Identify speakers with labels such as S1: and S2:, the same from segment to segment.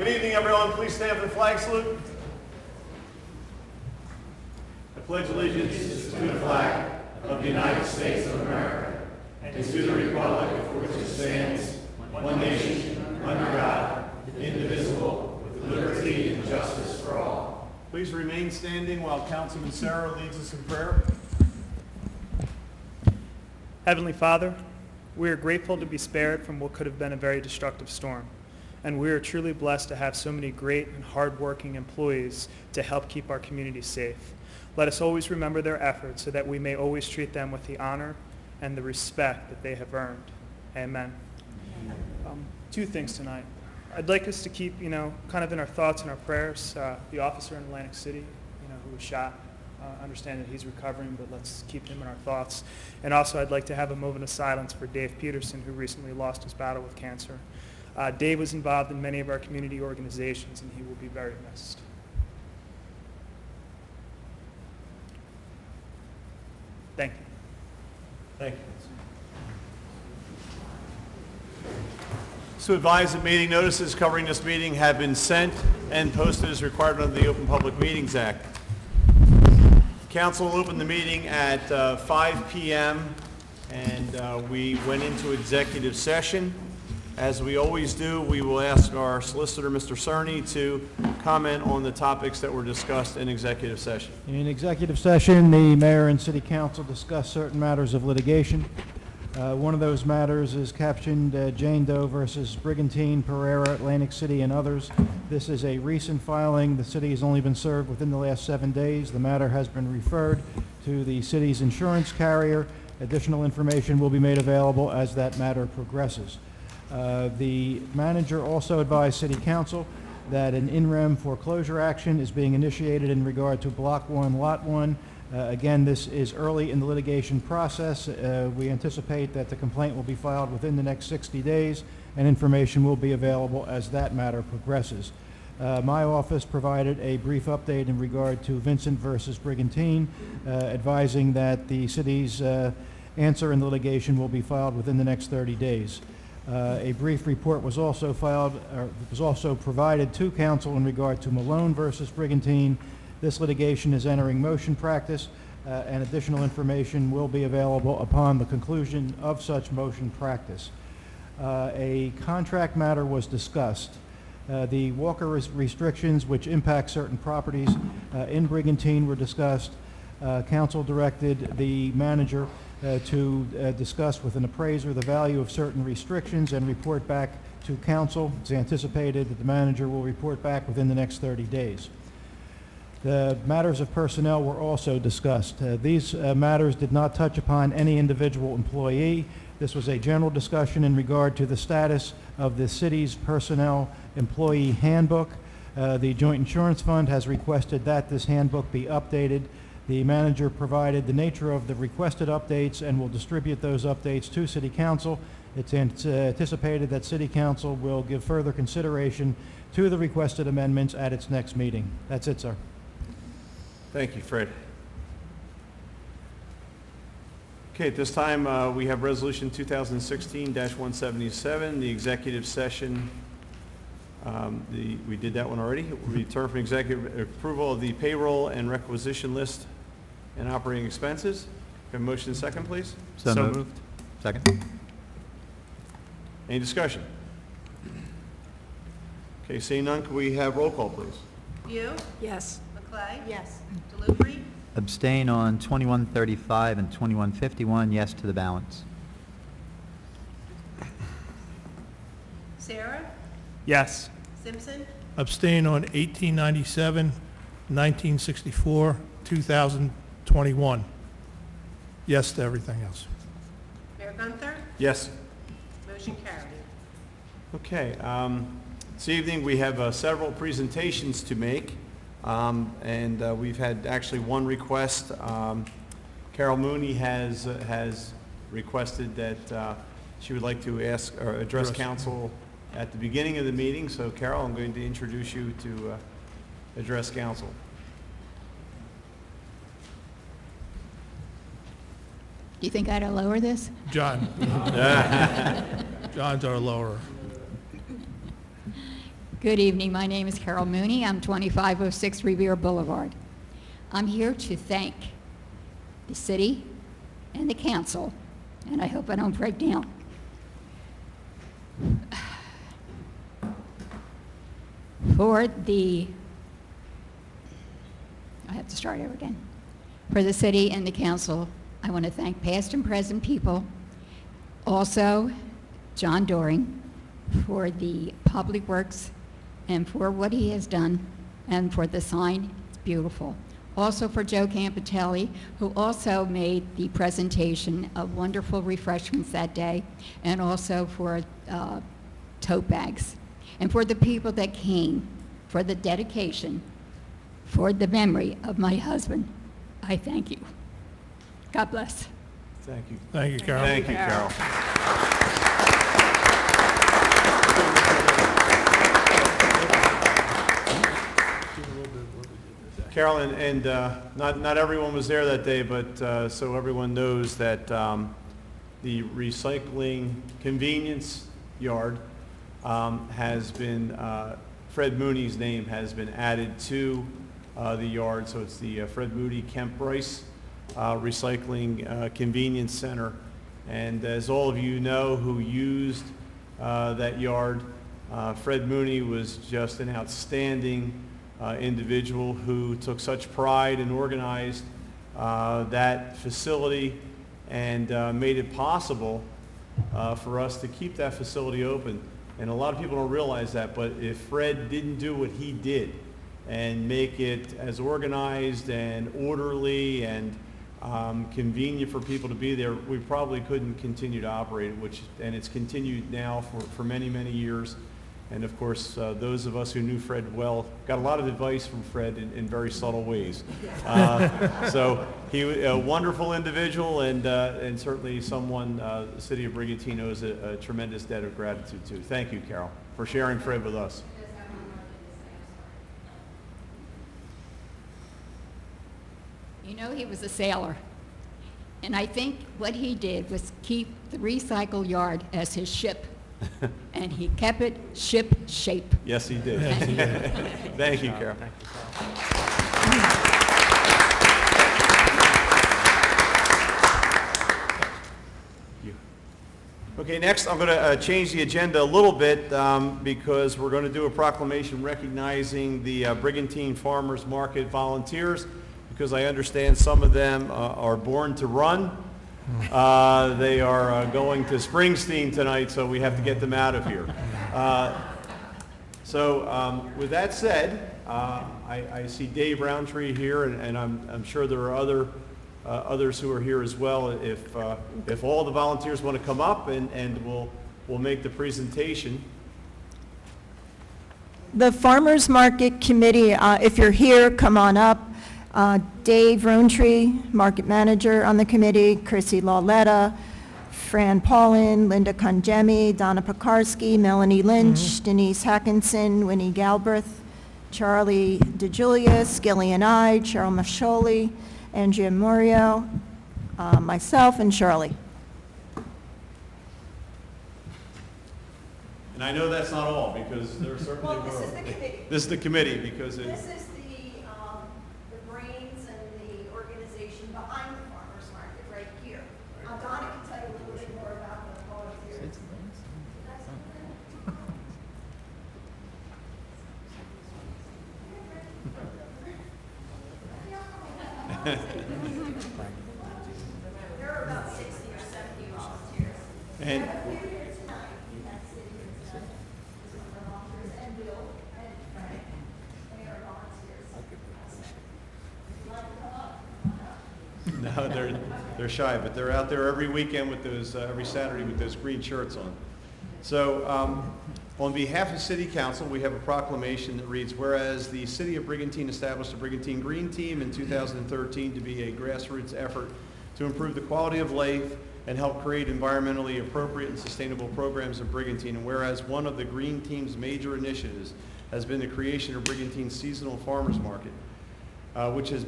S1: evening, everyone. Please stand for the flag salute. I pledge allegiance to the flag of the United States of America and to the republic for which it stands, one nation, under God, indivisible, with liberty and justice for all. Please remain standing while Councilman Sarah leads us in prayer.
S2: Heavenly Father, we are grateful to be spared from what could have been a very destructive storm. And we are truly blessed to have so many great and hardworking employees to help keep our community safe. Let us always remember their efforts so that we may always treat them with the honor and the respect that they have earned. Amen. Two things tonight. I'd like us to keep, kind of in our thoughts and our prayers, the officer in Atlantic City, who was shot. Understand that he's recovering, but let's keep him in our thoughts. And also, I'd like to have a moment of silence for Dave Peterson, who recently lost his battle with cancer. Dave was involved in many of our community organizations, and he will be very missed. Thank you.
S1: Thank you. So advise that meeting notices covering this meeting have been sent and posted as required under the Open Public Meetings Act. Council will open the meeting at 5 p.m. and we went into executive session. As we always do, we will ask our solicitor, Mr. Cerny, to comment on the topics that were discussed in executive session.
S3: In executive session, the mayor and city council discussed certain matters of litigation. One of those matters is captioned Jane Doe versus Brigantine, Pereira, Atlantic City, and others. This is a recent filing. The city has only been served within the last 7 days. The matter has been referred to the city's insurance carrier. Additional information will be made available as that matter progresses. The manager also advised City Council that an in-rem foreclosure action is being initiated in regard to Block 1, Lot 1. Again, this is early in the litigation process. We anticipate that the complaint will be filed within the next 60 days, and information will be available as that matter progresses. My office provided a brief update in regard to Vincent versus Brigantine, advising that the city's answer in the litigation will be filed within the next 30 days. A brief report was also provided to council in regard to Malone versus Brigantine. This litigation is entering motion practice, and additional information will be available upon the conclusion of such motion practice. A contract matter was discussed. The Walker restrictions, which impact certain properties in Brigantine, were discussed. Council directed the manager to discuss with an appraiser the value of certain restrictions and report back to council. It's anticipated that the manager will report back within the next 30 days. The matters of personnel were also discussed. These matters did not touch upon any individual employee. This was a general discussion in regard to the status of the city's personnel employee handbook. The Joint Insurance Fund has requested that this handbook be updated. The manager provided the nature of the requested updates and will distribute those updates to City Council. It's anticipated that City Council will give further consideration to the requested amendments at its next meeting. That's it, sir.
S1: Thank you, Fred. Okay, at this time we have Resolution 2016-177, the executive session. We did that one already. Return from executive approval of the payroll and requisition list and operating expenses. Have a motion second, please.
S4: So moved. Second.
S1: Any discussion? Okay, seeing none, can we have roll call, please?
S5: View?
S6: Yes.
S5: McClay?
S6: Yes.
S5: Delupri?
S4: Abstain on 2135 and 2151, yes to the balance.
S5: Sarah?
S2: Yes.
S5: Simpson?
S7: Abstain on 1897, 1964, 2021. Yes to everything else.
S5: Mayor Gunther?
S1: Yes.
S5: Motion carried.
S1: Okay, this evening we have several presentations to make, and we've had actually one request. Carol Mooney has requested that she would like to ask or address council at the beginning of the meeting. So Carol, I'm going to introduce you to address council.
S6: Do you think I ought to lower this?
S7: John. John's our lower.
S6: Good evening. My name is Carol Mooney. I'm 2506 Revere Boulevard. I'm here to thank the city and the council, and I hope I don't break down, for the, I have to start over again. For the city and the council, I want to thank past and present people. Also, John Doring for the public works and for what he has done, and for the sign. It's beautiful. Also for Joe Campitelli, who also made the presentation of wonderful refreshments that day, and also for tote bags. And for the people that came, for the dedication, for the memory of my husband, I thank you. God bless.
S1: Thank you.
S7: Thank you, Carol.
S1: Thank you, Carol. Carol, and not everyone was there that day, but so everyone knows that the recycling convenience yard has been, Fred Mooney's name has been added to the yard, so it's the Fred Mooney Kemp Bryce Recycling Convenience Center. And as all of you know who used that yard, Fred Mooney was just an outstanding individual who took such pride and organized that facility and made it possible for us to keep that facility open. And a lot of people don't realize that, but if Fred didn't do what he did and make it as organized and orderly and convenient for people to be there, we probably couldn't continue to operate, and it's continued now for many, many years. And of course, those of us who knew Fred well got a lot of advice from Fred in very subtle ways. So he was a wonderful individual, and certainly someone the city of Brigantine owes a tremendous debt of gratitude to. Thank you, Carol, for sharing Fred with us.
S6: You know, he was a sailor, and I think what he did was keep the recycle yard as his ship, and he kept it ship shape.
S1: Yes, he did. Thank you, Carol. Okay, next I'm going to change the agenda a little bit because we're going to do a proclamation recognizing the Brigantine Farmers Market volunteers, because I understand some of them are born to run. They are going to Springsteen tonight, so we have to get them out of here. With that said, I see Dave Roundtree here, and I'm sure there are others who are here as well. If all the volunteers want to come up, and we'll make the presentation.
S8: The Farmers Market Committee, if you're here, come on up. Dave Rowntree, Market Manager on the committee, Chrissy Lauletta, Fran Paulin, Linda Congemi, Donna Pekarski, Melanie Lynch, Denise Hackinson, Winnie Galbraith, Charlie DeJulius, Gillian I, Cheryl Masholi, Andrea Murio, myself, and Shirley.
S1: And I know that's not all, because there certainly were.
S8: This is the committee.
S1: This is the committee, because it...
S8: This is the brains and the organization behind the farmers market right here. Donna can tell you a little bit more about the volunteers. There are about 60 or 70 volunteers.
S1: And no, they're shy, but they're out there every weekend with those, every Saturday with those green shirts on. So, on behalf of City Council, we have a proclamation that reads, whereas the City of Brigantine established a Brigantine Green Team in 2013 to be a grassroots effort to improve the quality of life and help create environmentally appropriate and sustainable programs in Brigantine, and whereas one of the Green Team's major initiatives has been the creation of Brigantine's seasonal farmers market, which has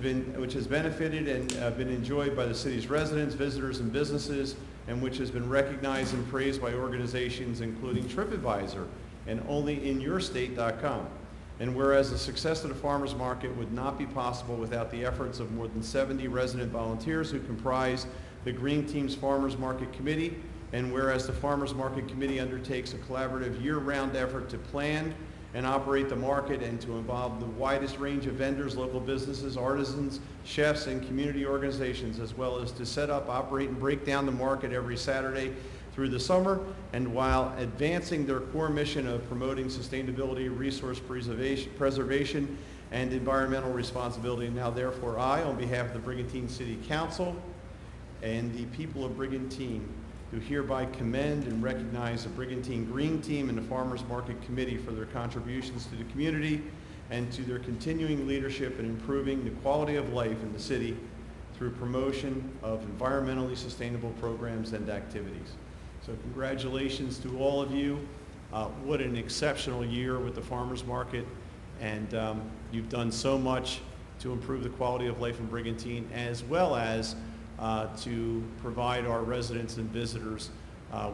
S1: benefited and been enjoyed by the city's residents, visitors, and businesses, and which has been recognized and praised by organizations including TripAdvisor and onlyinyourstate.com. And whereas the success of the farmers market would not be possible without the efforts of more than 70 resident volunteers who comprise the Green Team's Farmers Market Committee, and whereas the Farmers Market Committee undertakes a collaborative year-round effort to plan and operate the market and to involve the widest range of vendors, local businesses, artisans, chefs, and community organizations, as well as to set up, operate, and break down the market every Saturday through the summer, and while advancing their core mission of promoting sustainability, resource preservation, and environmental responsibility. Now therefore I, on behalf of the Brigantine City Council and the people of Brigantine, do hereby commend and recognize the Brigantine Green Team and the Farmers Market Committee for their contributions to the community and to their continuing leadership in improving the quality of life in the city through promotion of environmentally sustainable programs and activities. So congratulations to all of you. What an exceptional year with the farmers market, and you've done so much to improve the quality of life in Brigantine, as well as to provide our residents and visitors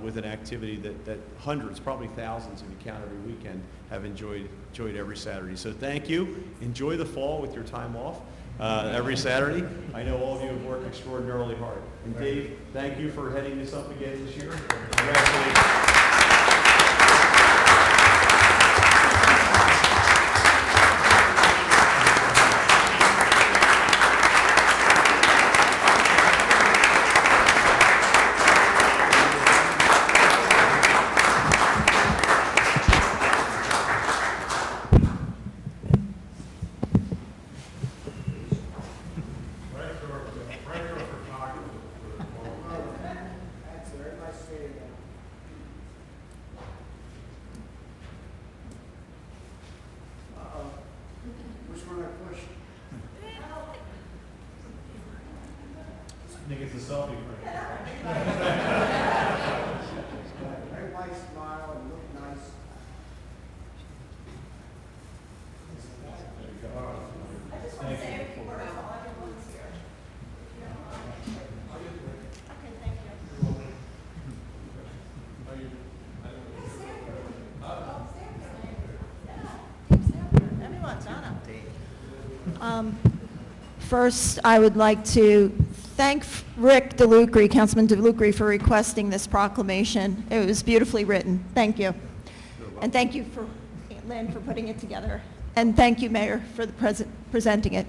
S1: with an activity that hundreds, probably thousands if you count every weekend, have enjoyed every Saturday. So thank you. Enjoy the fall with your time off every Saturday. I know all of you have worked extraordinarily hard. And Dave, thank you for heading this up again this year. Congratulations. I think it's a selfie frame.
S9: Everybody smile and look nice.
S1: There you go.
S8: I just want to say a few words while everyone's here. Okay, thank you. Everyone, Donna. First, I would like to thank Rick DeLucre, Councilman DeLucre, for requesting this proclamation. It was beautifully written. Thank you. And thank you for Lynn for putting it together. And thank you, Mayor, for presenting it.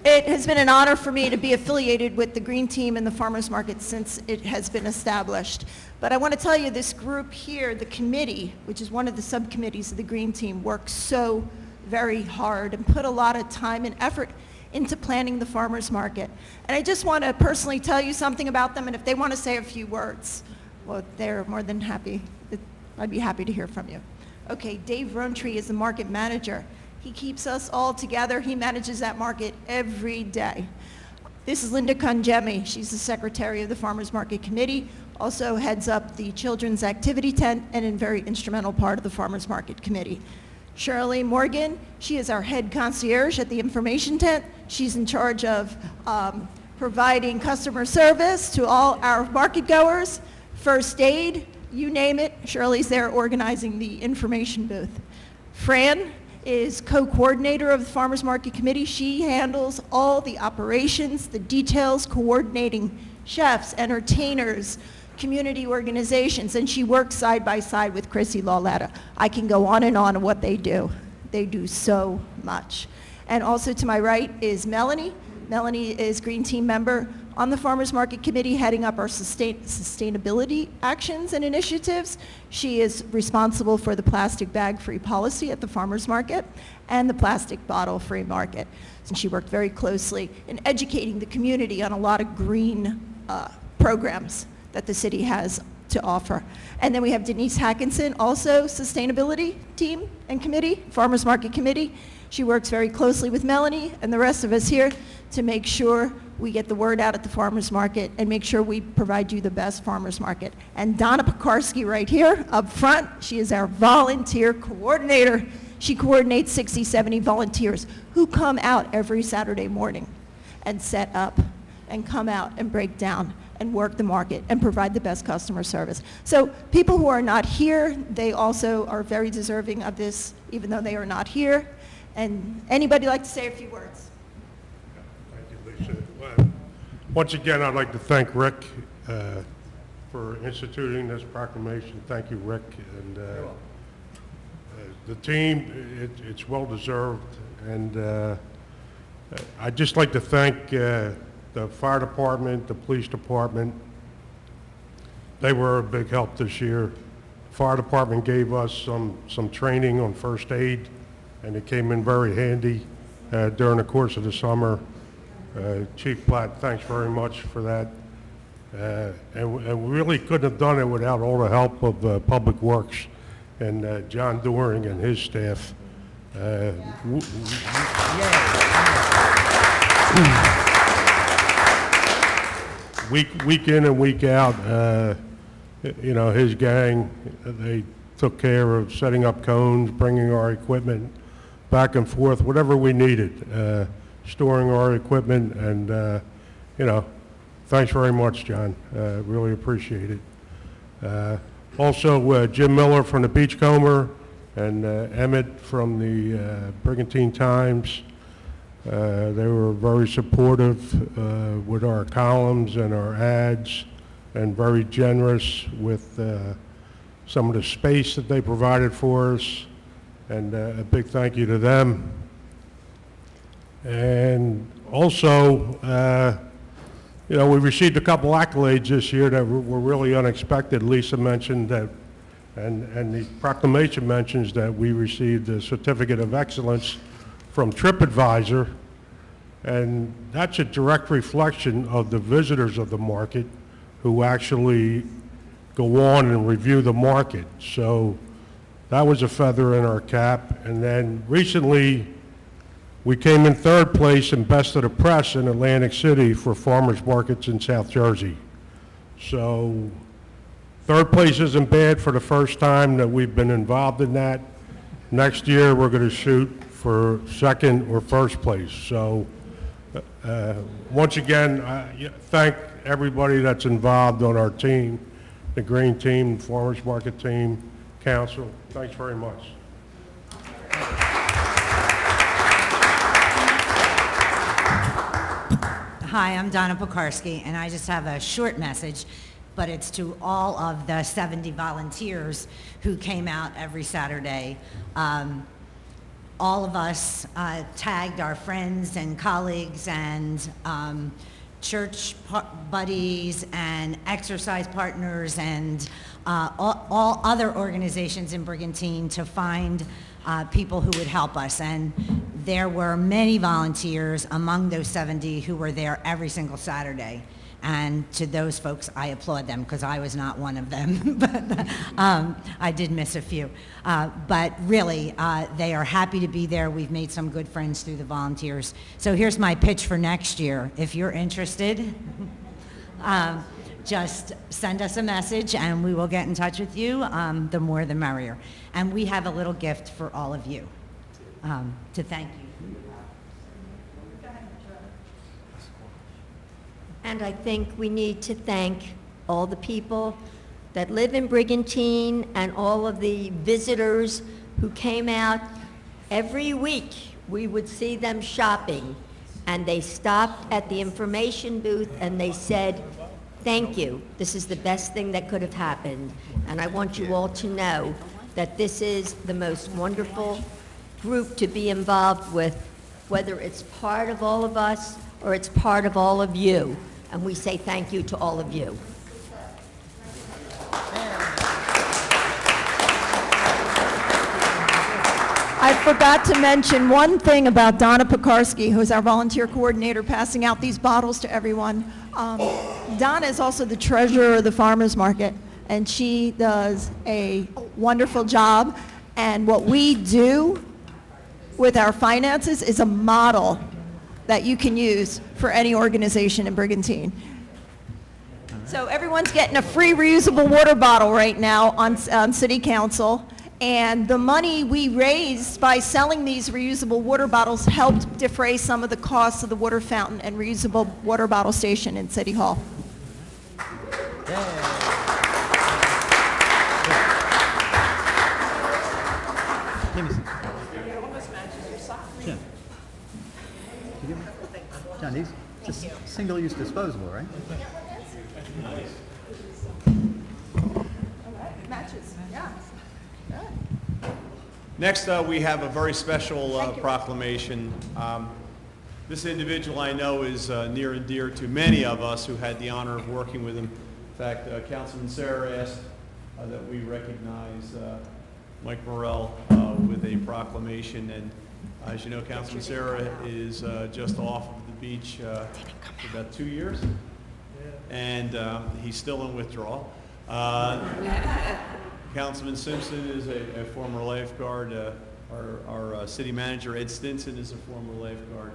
S8: It has been an honor for me to be affiliated with the Green Team and the Farmers Market since it has been established. But I want to tell you, this group here, the committee, which is one of the subcommittees of the Green Team, works so very hard and put a lot of time and effort into planning the farmers market. And I just want to personally tell you something about them, and if they want to say a few words, well, they're more than happy. I'd be happy to hear from you. Okay, Dave Rowntree is the market manager. He keeps us all together. He manages that market every day. This is Linda Conjemi. She's the secretary of the Farmers Market Committee, also heads up the Children's Activity Tent, and a very instrumental part of the Farmers Market Committee. Shirley Morgan, she is our head concierge at the information tent. She's in charge of providing customer service to all our market goers, first aid, you name it. Shirley's there organizing the information booth. Fran is co-coordinator of the Farmers Market Committee. She handles all the operations, the details, coordinating chefs, entertainers, community organizations, and she works side by side with Chrissy Lawletta. I can go on and on what they do. They do so much. And also to my right is Melanie. Melanie is Green Team member on the Farmers Market Committee, heading up our sustainability actions and initiatives. She is responsible for the plastic bag-free policy at the farmers market and the plastic bottle-free market. And she worked very closely in educating the community on a lot of green programs that the city has to offer. And then we have Denise Hackinson, also sustainability team and committee, Farmers Market Committee. She works very closely with Melanie and the rest of us here to make sure we get the word out at the farmers market and make sure we provide you the best farmers market. And Donna Pekarski right here up front, she is our volunteer coordinator. She coordinates 60, 70 volunteers who come out every Saturday morning and set up and come out and break down and work the market and provide the best customer service. So people who are not here, they also are very deserving of this, even though they are not here. And anybody like to say a few words?
S10: Thank you, Lisa. Well, once again, I'd like to thank Rick for instituting this proclamation. Thank you, Rick. And the team, it's well-deserved. And I'd just like to thank the fire department, the police department. They were a big help this year. Fire department gave us some training on first aid, and it came in very handy during the course of the summer. Chief Platt, thanks very much for that. And we really couldn't have done it without all the help of Public Works and John Doring and his staff. Week in and week out, you know, his gang, they took care of setting up cones, bringing our equipment back and forth, whatever we needed, storing our equipment, and, you know, thanks very much, John. Really appreciate it. Also, Jim Miller from the Beachcomber and Emmett from the Brigantine Times. They were very supportive with our columns and our ads, and very generous with some of the space that they provided for us, and a big thank you to them. And also, you know, we received a couple accolades this year that were really unexpected. Lisa mentioned that, and the proclamation mentions that we received a Certificate of Excellence from TripAdvisor, and that's a direct reflection of the visitors of the market who actually go on and review the market. So that was a feather in our cap. And then recently, we came in third place in Best of the Press in Atlantic City for farmers markets in South Jersey. So third place isn't bad for the first time that we've been involved in that. Next year, we're going to shoot for second or first place. So once again, thank everybody that's involved on our team, the green team, farmers market team, council. Thanks very much.
S11: Hi, I'm Donna Pekarski, and I just have a short message, but it's to all of the 70 volunteers who came out every Saturday. All of us tagged our friends and colleagues and church buddies and exercise partners and all other organizations in Brigantine to find people who would help us. And there were many volunteers among those 70 who were there every single Saturday. And to those folks, I applaud them because I was not one of them, but I did miss a few. But really, they are happy to be there. We've made some good friends through the volunteers. So here's my pitch for next year. If you're interested, just send us a message and we will get in touch with you. The more the merrier. And we have a little gift for all of you to thank you.
S12: And I think we need to thank all the people that live in Brigantine and all of the visitors who came out every week. We would see them shopping, and they stopped at the information booth and they said, thank you. This is the best thing that could have happened. And I want you all to know that this is the most wonderful group to be involved with, whether it's part of all of us or it's part of all of you. And we say thank you to all of you.
S8: I forgot to mention one thing about Donna Pekarski, who's our volunteer coordinator, passing out these bottles to everyone. Donna is also the treasurer of the farmers market, and she does a wonderful job. And what we do with our finances is a model that you can use for any organization in Brigantine. So everyone's getting a free reusable water bottle right now on City Council, and the money we raised by selling these reusable water bottles helped defray some of the costs of the water fountain and reusable water bottle station in City Hall.
S4: Give me some. Jim. You give me? John, these, it's a single-use disposable, right?
S1: Next, we have a very special proclamation. This individual I know is near and dear to many of us who had the honor of working with him. In fact, Councilman Sarah asked that we recognize Mike Morrell with a proclamation. And as you know, Councilman Sarah is just off of the beach for about 2 years. And he's still in withdrawal. Councilman Simpson is a former lifeguard. Our city manager, Ed Stinson, is a former lifeguard.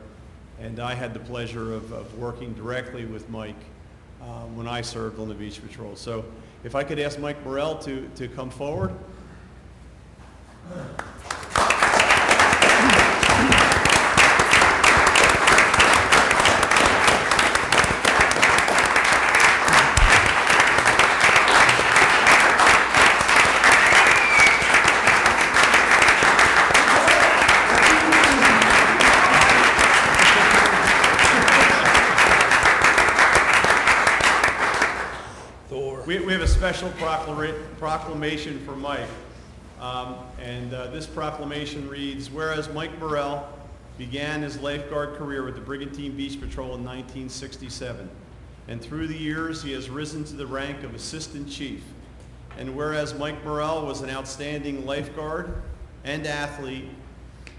S1: And I had the pleasure of working directly with Mike when I served on the beach patrol. So if I could ask Mike Morrell to come forward. We have a special proclamation for Mike. This proclamation reads, whereas Mike Morrell began his lifeguard career with the Brigantine Beach Patrol in 1967, and through the years he has risen to the rank of Assistant Chief. And whereas Mike Morrell was an outstanding lifeguard and athlete,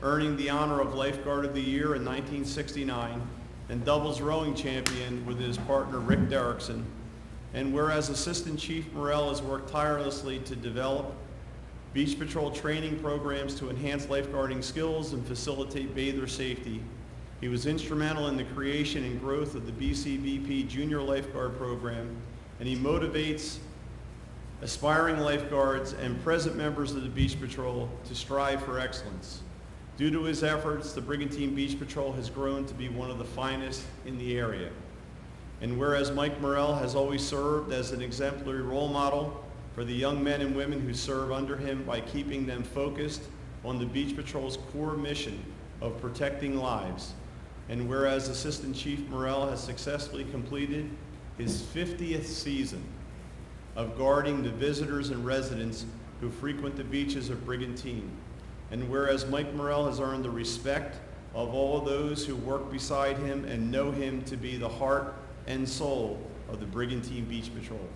S1: earning the honor of Lifeguard of the Year in 1969, and doubles rowing champion with his partner Rick Derrickson. And whereas Assistant Chief Morrell has worked tirelessly to develop Beach Patrol training programs to enhance lifeguarding skills and facilitate bather safety, he was instrumental in the creation and growth of the BCBP Junior Lifeguard Program, and he motivates aspiring lifeguards and present members of the Beach Patrol to strive for excellence. Due to his efforts, the Brigantine Beach Patrol has grown to be one of the finest in the area. And whereas Mike Morrell has always served as an exemplary role model for the young men and women who serve under him by keeping them focused on the Beach Patrol's core mission of protecting lives. And whereas Assistant Chief Morrell has successfully completed his 50th season of guarding the visitors and residents who frequent the beaches of Brigantine. And whereas Mike Morrell has earned the respect of all those who work beside him and know him to be the heart and soul of the Brigantine Beach Patrol.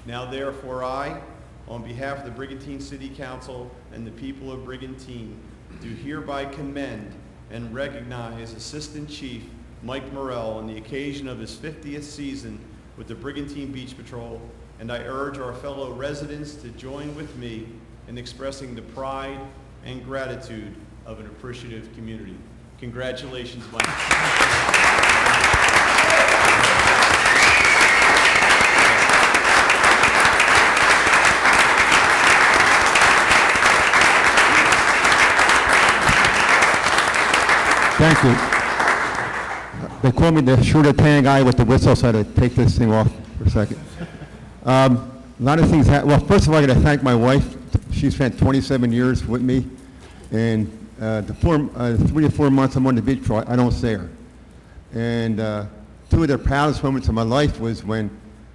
S1: Now therefore I, on behalf of the Brigantine City Council and the people of Brigantine, do hereby commend and recognize Assistant Chief Mike Morrell on the occasion of his 50th season with the Brigantine Beach Patrol, and I urge our fellow residents to join with me in expressing the pride and gratitude of an appreciative community. Congratulations, Mike.
S9: Thank you. They call me the shooter tan guy with the whistle, so I had to take this thing off for a second. A lot of things well, first of all, I got to thank my wife. She spent 27 years with me, and the 3 to 4 months I'm on the beach patrol, I don't see her. And 2 of the proudest moments of my life was when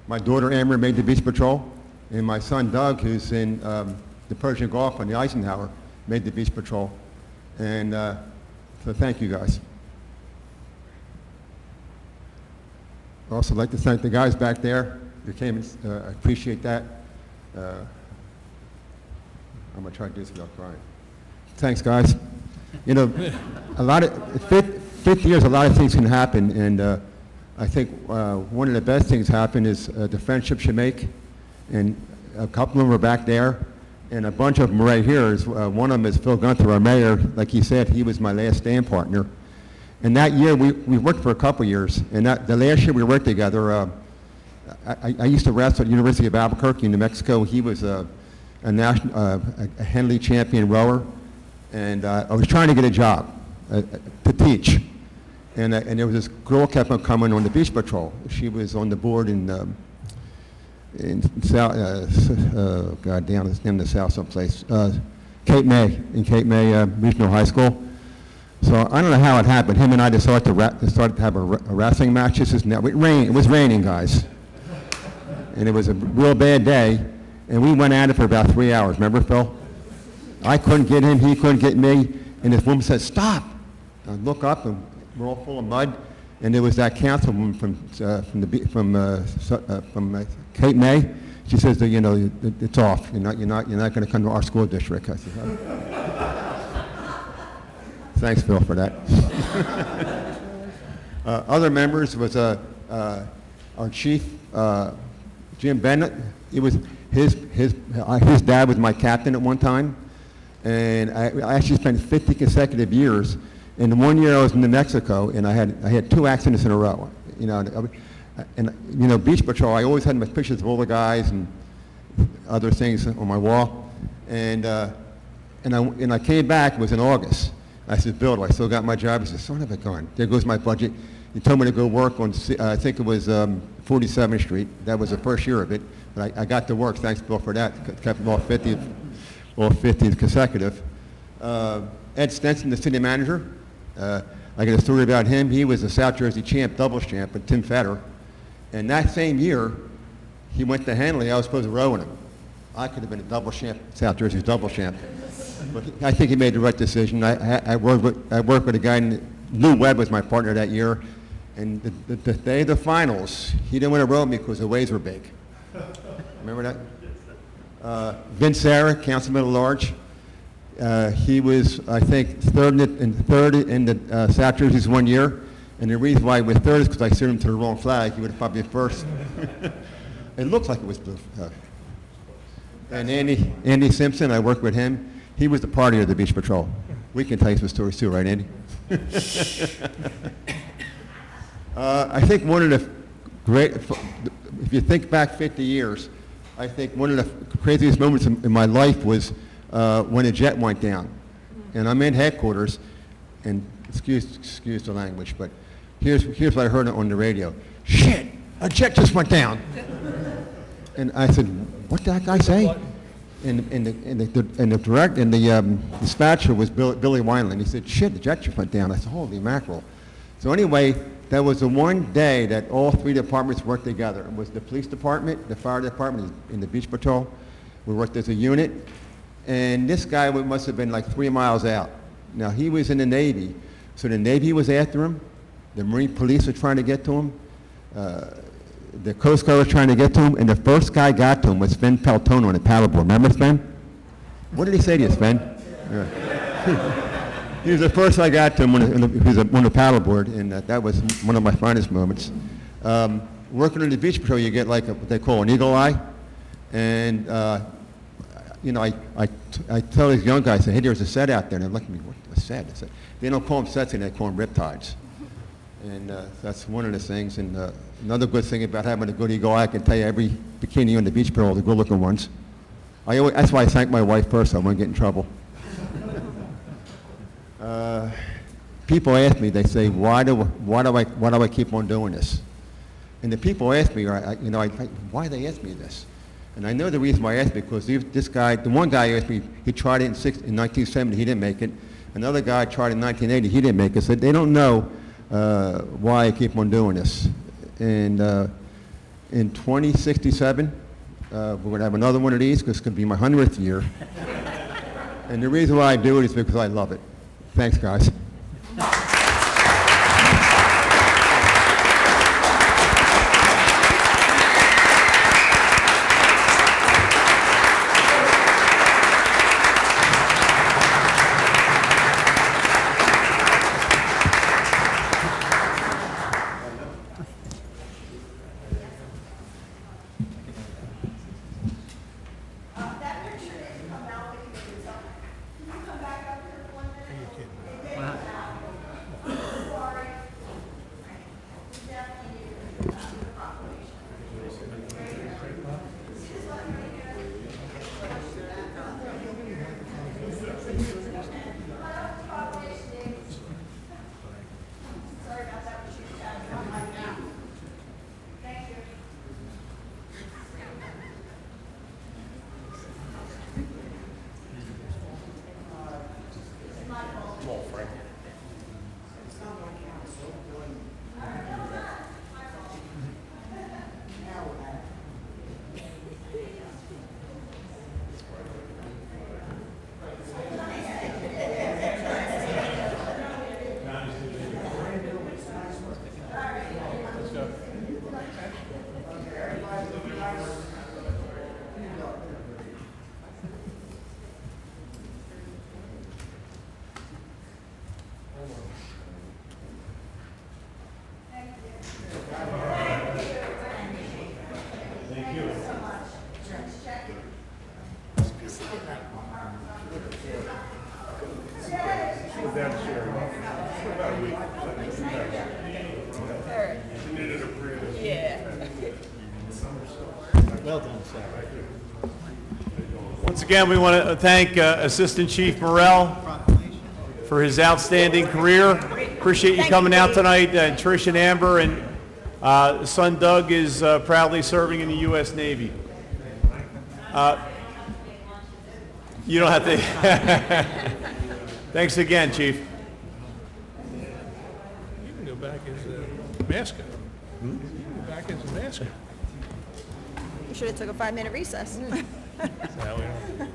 S9: my daughter Amber made the beach patrol, and my son Doug, who's in the Persian Gulf on the Eisenhower, made the beach patrol. And so thank you guys. I'd also like to thank the guys back there who came. I appreciate that. I'm going to try to do this without crying. Thanks, guys. You know, 50 years, a lot of things can happen, and I think one of the best things happen is the friendships you make, and a couple of them are back there, and a bunch of them right here. One of them is Phil Gunther, our mayor. Like he said, he was my last stand partner. And that year, we worked for a couple years, and the last year we worked together, I used to wrestle at the University of Albuquerque in New Mexico. He was a Henley champion rower, and I was trying to get a job to teach. And there was this girl kept on coming on the beach patrol. She was on the board in in South, God damn, it's in the South someplace, Cape May, in Cape May Regional High School. So I don't know how it happened. Him and I decided to have a wrestling match. It was raining, guys. And it was a real bad day. And we went at it for about 3 hours. Remember, Phil? I couldn't get him. He couldn't get me. And this woman said, "Stop." I look up, and we're all full of mud. And there was that councilwoman from Cape May. She says, that, you know, it's off. You're not going to come to our school district. I said, "Oh." Thanks, Phil, for that. Other members was our chief, Jim Bennett. It was his dad was my captain at one time, and I actually spent 50 consecutive years. And 1 year I was in New Mexico, and I had 2 accidents in a row. You know, Beach Patrol. I always had my pictures of all the guys and other things on my wall. And I came back. It was in August. I said, "Bill, do I still got my job?" He said, "Son of a gun. There goes my budget." He told me to go work on, I think it was 47th Street. That was the first year of it. But I got to work. Thanks, Bill, for that. Kept all 50 consecutive. Ed Stenson, the city manager. I got a story about him. He was a South Jersey champ, doubles champ with Tim Fetter. And that same year, he went to Hanley. I was supposed to row in him. I could have been a double champ, South Jersey's double champ. But I think he made the right decision. I worked with a guy, Lou Webb was my partner that year. And the day of the finals, he didn't want to row me because the waves were big. Remember that? Vince Sarah, councilman at large. He was, I think, third in the South Jerseys 1 year. And the reason why he was third is because I sent him to the wrong flag. He would have probably been first. It looked like it was blue. And Andy Simpson, I worked with him. He was the party of the Beach Patrol. We can tell you some stories too, right, Andy? I think one of the great, if you think back 50 years, I think one of the craziest moments in my life was when a jet went down. And I'm in headquarters, and excuse the language, but here's what I heard on the radio. "Shit, a jet just went down." And I said, "What did that guy say?" And the dispatcher was Billy Wineland. He said, "Shit, the jet just went down." I said, "Holy mackerel." So anyway, that was the one day that all 3 departments worked together. It was the police department, the fire department, and the Beach Patrol. We worked as a unit. And this guy must have been like 3 miles out. Now, he was in the Navy, so the Navy was after him. The Marine Police were trying to get to him. The Coast Guard was trying to get to him, and the first guy got to him was Sven Peltono on the paddleboard. Remember Sven? What did he say to you, Sven? Yeah. He was the first I got to him on the paddleboard, and that was one of my finest moments. Working on the Beach Patrol, you get like what they call an eagle eye, and you know, I tell these young guys, I say, "Hey, there's a set out there," and they look at me, "What's a set?" I said, "They don't call them sets, they call them riptides." And that's one of the things. And another good thing about having a good eagle eye, I can tell you every bikini on the Beach Patrol, the good-looking ones. That's why I thank my wife first, so I won't get in trouble. People ask me, they say, why do I keep on doing this? And the people ask me, why they ask me this? And I know the reason why I asked, because this guy, the one guy asked me, he tried it in 1970, he didn't make it. Another guy tried it in 1980, he didn't make it. So they don't know why I keep on doing this. And in 2067, we're going to have another one of these, because it's going to be my 100th year. And the reason why I do it is because I love it. Thanks, guys.
S10: call Frank.
S4: Well done, sir.
S1: Once again, we want to thank Assistant Chief Morrell for his outstanding career. Appreciate you coming out tonight. Trish and Amber, and son Doug is proudly serving in the U.S. Navy. You don't have to. Thanks again, Chief.
S7: You can go back as a mascot. You can go back as a mascot.
S8: We should have took a 5-minute recess.
S7: Now we don't.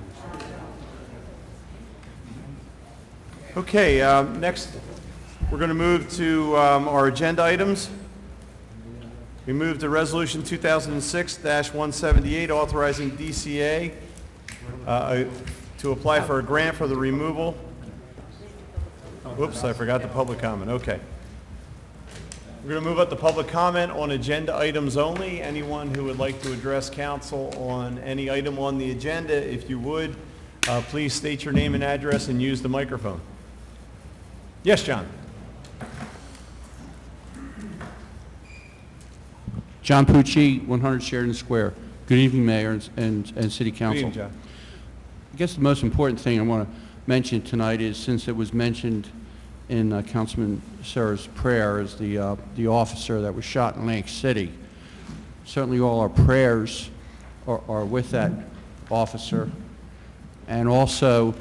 S1: Okay, next, we're going to move to our agenda items. We move to Resolution 2006-178, authorizing DCA to apply for a grant for the removal. Whoops, I forgot the public comment. Okay. We're going to move up to public comment on agenda items only. Anyone who would like to address council on any item on the agenda, if you would, please state your name and address and use the microphone. Yes, John.
S13: John Pucci, 100 Sheridan Square. Good evening, Mayor and City Council.
S1: Good evening, John.
S13: I guess the most important thing I want to mention tonight is, since it was mentioned in Councilman Serra's prayer, as the officer that was shot in Atlantic City. Certainly all our prayers are with that officer. And also,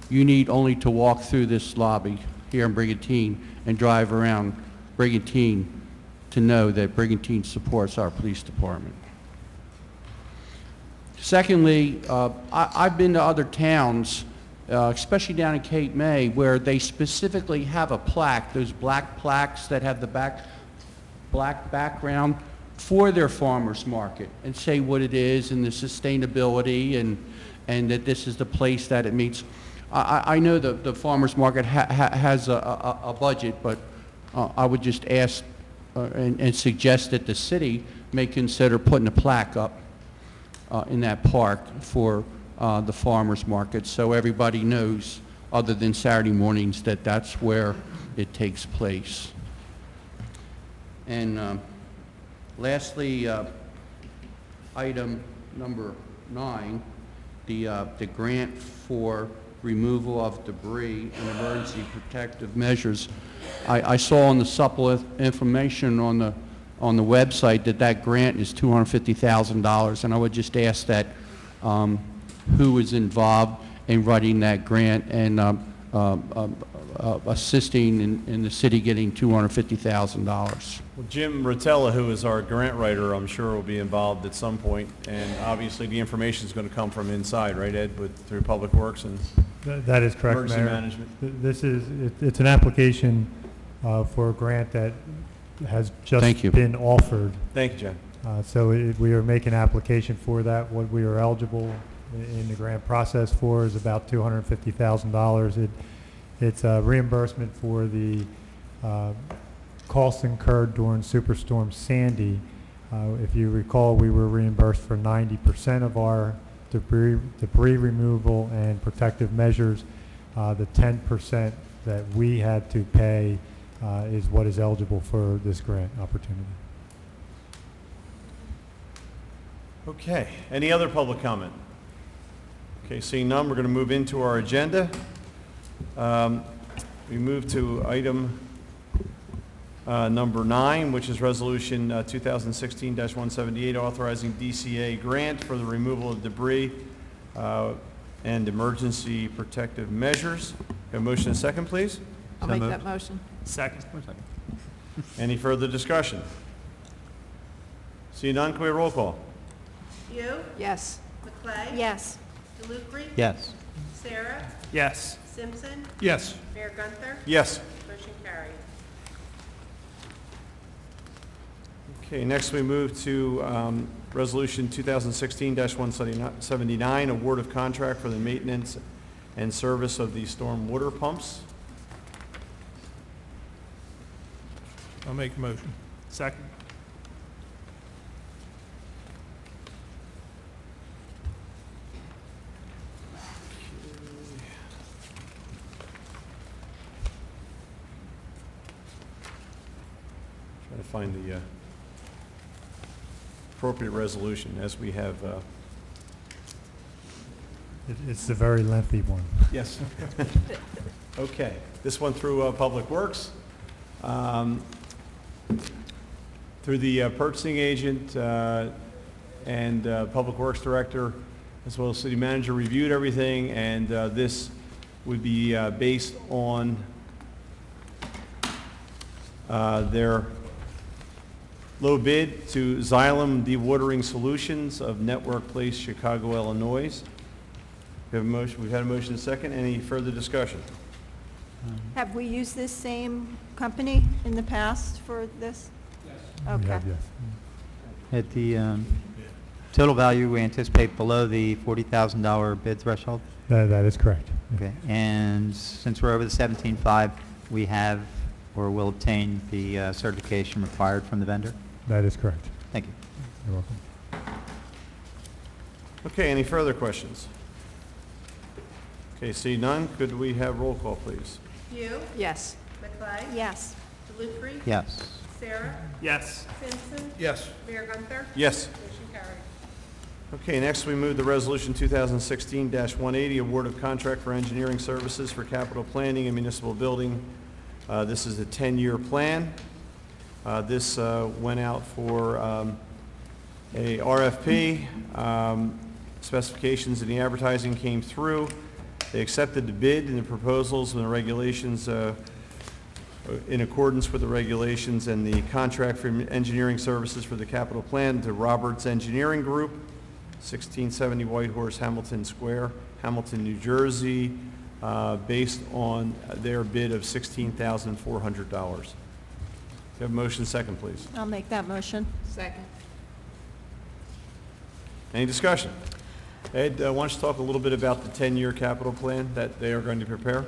S13: you need only to walk through this lobby here in Brigantine and drive around Brigantine to know that Brigantine supports our police department. Secondly, I've been to other towns, especially down in Cape May, where they specifically have a plaque, those black plaques that have the black background, for their farmers market, and say what it is and the sustainability, and that this is the place that it meets. I know the farmers market has a budget, but I would just ask and suggest that the city may consider putting a plaque up in that park for the farmers market, so everybody knows, other than Saturday mornings, that that's where it takes place. And lastly, item number 9, the grant for removal of debris and emergency protective measures. I saw on the supplemental information on the website that grant is $250,000, and I would just ask that who is involved in writing that grant and assisting in the city getting $250,000.
S1: Well, Jim Rotella, who is our grant writer, I'm sure will be involved at some point, and obviously the information is going to come from inside, right, Ed, through Public Works and
S14: That is correct,
S1: emergency
S14: Mayor.
S1: management?
S14: This is, it's an application for a grant that has just been offered.
S1: Thank you, John.
S14: So we are making application for that. What we are eligible in the grant process for is about $250,000. It's a reimbursement for the costs incurred during Superstorm Sandy. If you recall, we were reimbursed for 90% of our debris removal and protective measures. The 10% that we had to pay is what is eligible for this grant opportunity.
S1: Okay, any other public comment? Okay, seeing none, we're going to move into our agenda. We move to item number 9, which is Resolution 2016-178, authorizing DCA grant for the removal of debris and emergency protective measures. Have a motion and a second, please?
S5: I'll make that motion.
S2: Second.
S1: Any further discussion? See none, can we have roll call?
S5: You,
S12: Yes.
S5: McClay?
S12: Yes.
S5: DeLucre?
S4: Yes.
S5: Sarah?
S2: Yes.
S5: Simpson?
S7: Yes.
S5: Mayor Gunther?
S1: Yes.
S5: Motion carried.
S1: Okay, next we move to Resolution 2016-179, award of contract for the maintenance and service of the storm water pumps.
S7: I'll make the motion.
S2: Second.
S1: Try to find the appropriate resolution as we have.
S14: It's a very lengthy one.
S1: Yes. Okay, this one through Public Works. Through the purchasing agent and Public Works Director, as well as City Manager, reviewed everything, and this would be based on their low bid to Xylem Dewatering Solutions of Network Place, Chicago, Illinois. We have a motion. We've had a motion and a second. Any further discussion?
S8: Have we used this same company in the past for this? Yes.
S14: We
S8: Okay.
S14: have, yes.
S4: At the total value, we anticipate below the $40,000 bid threshold.
S14: That is correct.
S4: Okay. And since we're over the 17.5, we have or will obtain the certification required from the vendor?
S14: That is correct.
S4: Thank you.
S14: You're welcome.
S1: Okay, any further questions? Okay, see none, could we have roll call, please?
S5: You,
S12: Yes.
S5: McClay?
S8: Yes.
S5: DeLucre?
S4: Yes.
S5: Sarah?
S2: Yes.
S5: Simpson?
S7: Yes.
S5: Mayor Gunther?
S1: Yes.
S5: Motion carried.
S1: Okay, next we move to Resolution 2016-180, award of contract for engineering services for capital planning and municipal building. This is a 10-year plan. This went out for a RFP. Specifications and the advertising came through. They accepted the bid and the proposals and the regulations in accordance with the regulations and the contract for engineering services for the capital plan to Roberts Engineering Group, 1670 Whitehorse, Hamilton Square, Hamilton, New Jersey, based on their bid of $16,400. Can I have a motion second, please?
S8: I'll make that motion.
S5: Second.
S1: Any discussion? Ed, why don't you talk a little bit about the 10-year capital plan that they are going to prepare?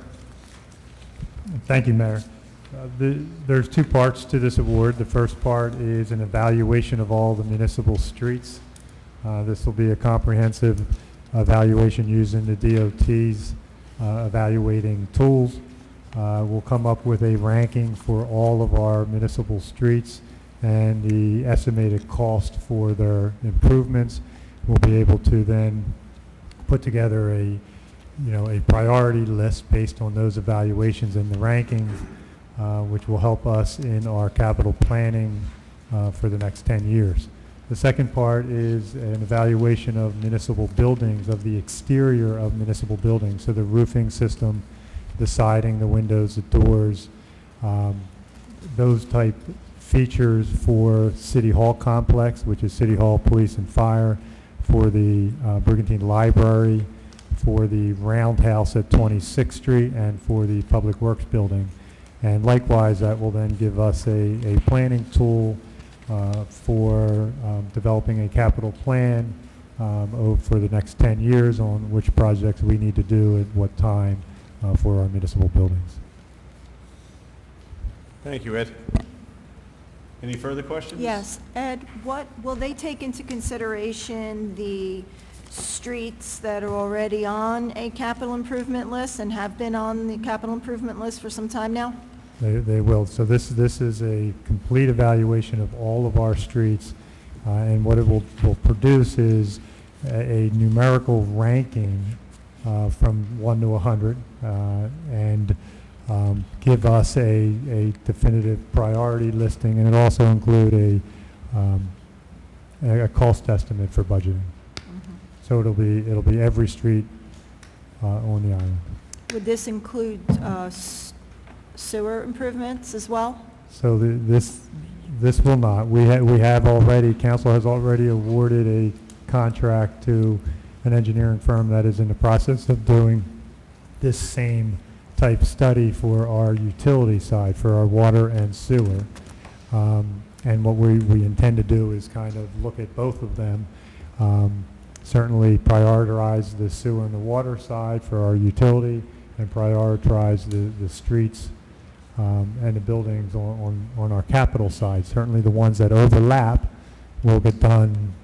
S14: Thank you, Mayor. There's two parts to this award. The first part is an evaluation of all the municipal streets. This will be a comprehensive evaluation using the DOT's evaluating tools. We'll come up with a ranking for all of our municipal streets and the estimated cost for their improvements. We'll be able to then put together a priority list based on those evaluations and the rankings, which will help us in our capital planning for the next 10 years. The second part is an evaluation of municipal buildings, of the exterior of municipal buildings, so the roofing system, the siding, the windows, the doors, those type features for City Hall complex, which is City Hall, Police, and Fire, for the Brigantine Library, for the Roundhouse at 26th Street, and for the Public Works Building. And likewise, that will then give us a planning tool for developing a capital plan for the next 10 years on which projects we need to do at what time for our municipal buildings.
S1: Thank you, Ed. Any further questions?
S8: Yes. Ed, what, will they take into consideration the streets that are already on a capital improvement list and have been on the capital improvement list for some time now?
S14: They will. So this is a complete evaluation of all of our streets, and what it will produce is a numerical ranking from 1 to 100, and give us a definitive priority listing, and it also include a cost estimate for budgeting. So it'll be every street on the island.
S8: Would this include sewer improvements as well?
S14: So this will not. We have already, council has already awarded a contract to an engineering firm that is in the process of doing this same type study for our utility side, for our water and sewer. And what we intend to do is kind of look at both of them. Certainly prioritize the sewer and the water side for our utility, and prioritize the streets and the buildings on our capital side. Certainly the ones that overlap will get done,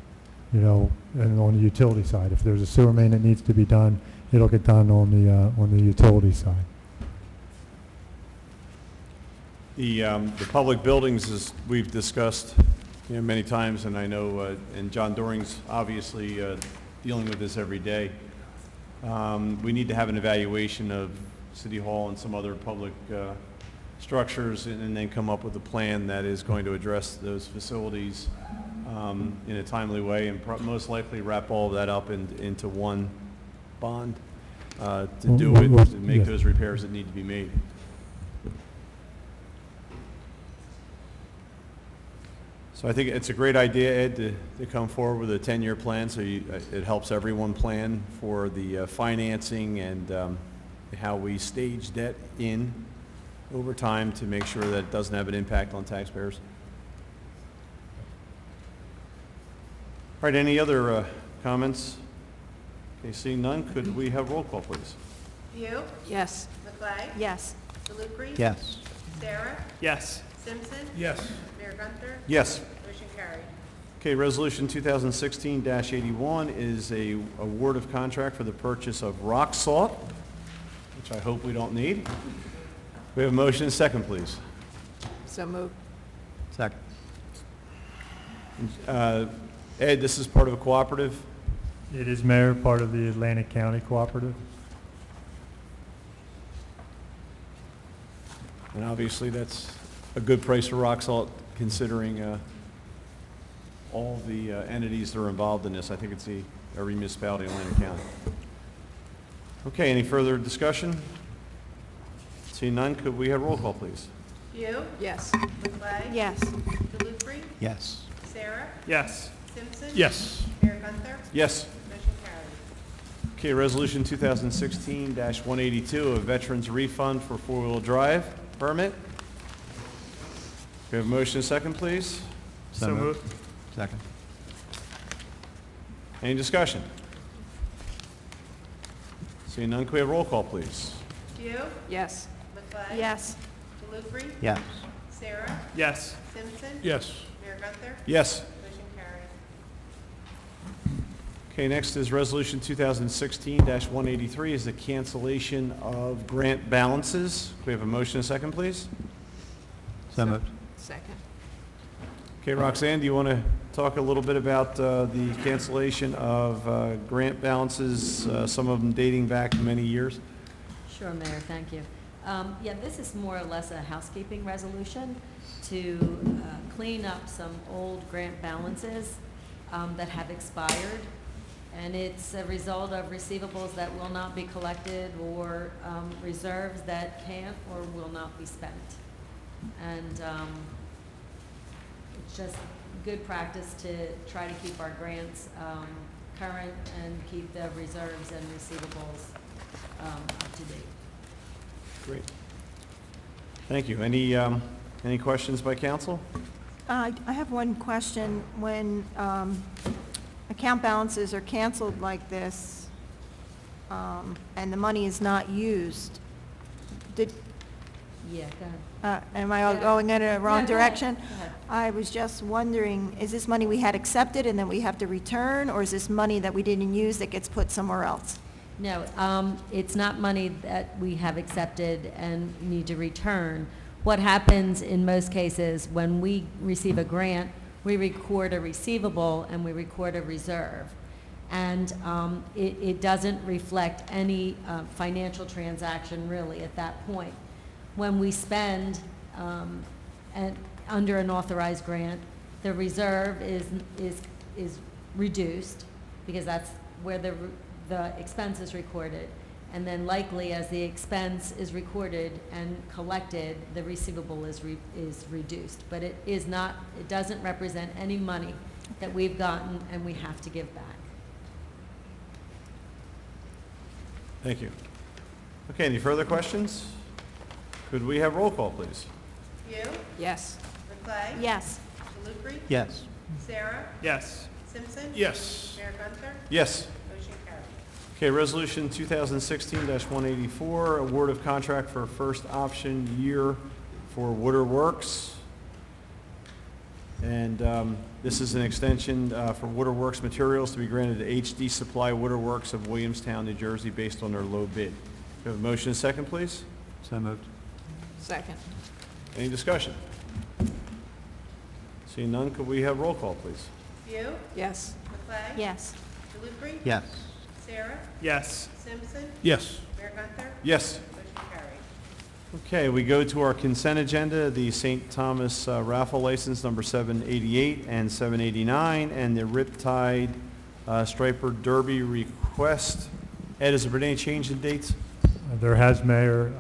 S14: you know, and on the utility side. If there's a sewer main that needs to be done, it'll get done on the utility side.
S1: The public buildings, as we've discussed, you know, many times, and I know, and John Doring's obviously dealing with this every day. We need to have an evaluation of City Hall and some other public structures, and then come up with a plan that is going to address those facilities in a timely way, and most likely wrap all of that up into one bond to do it, to make
S14: yes.
S1: those repairs that need to be made. So I think it's a great idea, Ed, to come forward with a 10-year plan, so it helps everyone plan for the financing and how we stage debt in over time to make sure that it doesn't have an impact on taxpayers. All right, any other comments? Okay, seeing none, could we have roll call, please?
S5: View,
S8: Yes.
S5: McLean,
S8: Yes.
S5: DeLucre,
S4: Yes.
S5: Sarah,
S2: Yes.
S5: Simpson,
S7: Yes.
S5: Mayor Gunther,
S1: Yes.
S5: motion carried.
S1: Okay, Resolution 2016-81 is a award of contract for the purchase of rock salt, which I hope we don't need. We have a motion and a second, please.
S5: So moved.
S4: Second.
S1: Ed, this is part of a cooperative?
S14: It is, Mayor, part of the Atlantic County Cooperative.
S1: And obviously, that's a good price for rock salt, considering all the entities that are involved in this. I think it's every municipality in Atlantic County. Okay, any further discussion? Seeing none, could we have roll call, please?
S5: View,
S8: Yes.
S5: McLean,
S8: Yes.
S5: DeLucre,
S4: Yes.
S5: Sarah,
S2: Yes.
S5: Simpson,
S7: Yes.
S5: Mayor Gunther,
S1: Yes.
S5: motion carried.
S1: Okay, Resolution 2016-182, a veterans refund for four-wheel drive permit. We have a motion and a second, please.
S2: So moved.
S4: Second.
S1: Any discussion? Seeing none, can we have roll call, please?
S5: View,
S8: Yes.
S5: McLean,
S8: Yes.
S5: DeLucre,
S4: Yes.
S5: Sarah,
S2: Yes.
S5: Simpson,
S7: Yes.
S5: Mayor Gunther,
S1: Yes.
S5: motion carried.
S1: Okay, next is Resolution 2016-183 is the cancellation of grant balances. Can we have a motion and a second, please?
S4: So moved.
S5: Second.
S1: Okay, Roxanne, do you want to talk a little bit about the cancellation of grant balances, some of them dating back many years?
S15: Sure, Mayor, thank you. Yeah, this is more or less a housekeeping resolution to clean up some old grant balances that have expired. And it's a result of receivables that will not be collected or reserves that can't or will not be spent. And it's just good practice to try to keep our grants current and keep the reserves and receivables up to date.
S1: Great. Thank you. Any questions by council?
S8: I have one question. When account balances are canceled like this, and the money is not used,
S15: Yeah, go ahead.
S8: am I
S15: Yeah.
S8: going in a wrong
S15: No, go ahead.
S8: direction?
S15: Go ahead.
S8: I was just wondering, is this money we had accepted and then we have to return, or is this money that we didn't use that gets put somewhere else?
S15: No, it's not money that we have accepted and need to return. What happens in most cases, when we receive a grant, we record a receivable and we record a reserve. And it doesn't reflect any financial transaction really at that point. When we spend under an authorized grant, the reserve is reduced because that's where the expense is recorded, And then likely, as the expense is recorded and collected, the receivable is reduced. But it doesn't represent any money that we've gotten and we have to give back.
S1: Thank you. Okay, any further questions? Could we have roll call, please?
S5: View,
S12: Yes.
S5: Barclay.
S12: Yes.
S5: Delupri.
S4: Yes.
S5: Sarah.
S2: Yes.
S5: Simpson.
S7: Yes.
S5: Mayor Gunther.
S1: Yes.
S5: Motion carried.
S1: Okay, Resolution 2016-184, award of contract for first option year for Waterworks. And this is an extension for Waterworks materials to be granted to HD Supply Waterworks of Williamstown, New Jersey, based on their low bid. Do you have a motion and second, please?
S4: So moved.
S12: Second.
S1: Any discussion? Seeing none, could we have roll call, please?
S5: View,
S12: Yes.
S5: Barclay.
S12: Yes.
S5: Delupri.
S4: Yes.
S5: Sarah.
S2: Yes.
S5: Simpson.
S7: Yes.
S5: Mayor Gunther.
S1: Yes.
S5: Motion carried.
S1: Okay, we go to our consent agenda, the St. Thomas raffle license number 788 and 789, and the Riptide Striper Derby request. Ed, has there been any change in dates?
S14: There has, Mayor.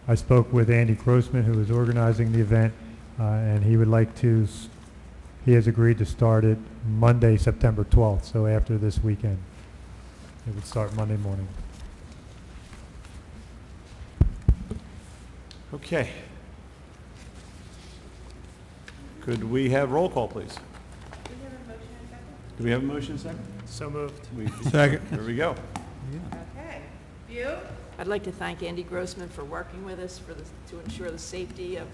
S14: I spoke with Andy Grossman, who is organizing the event, and he would like to, he has agreed to start it Monday, September 12th, so after this weekend. It would start Monday morning.
S1: Okay. Could we have roll call, please? Do we have a motion and second?
S2: So moved.
S7: Second.
S1: There we go.
S5: Okay. View,
S12: I'd like to thank Andy Grossman for working with us to ensure the safety of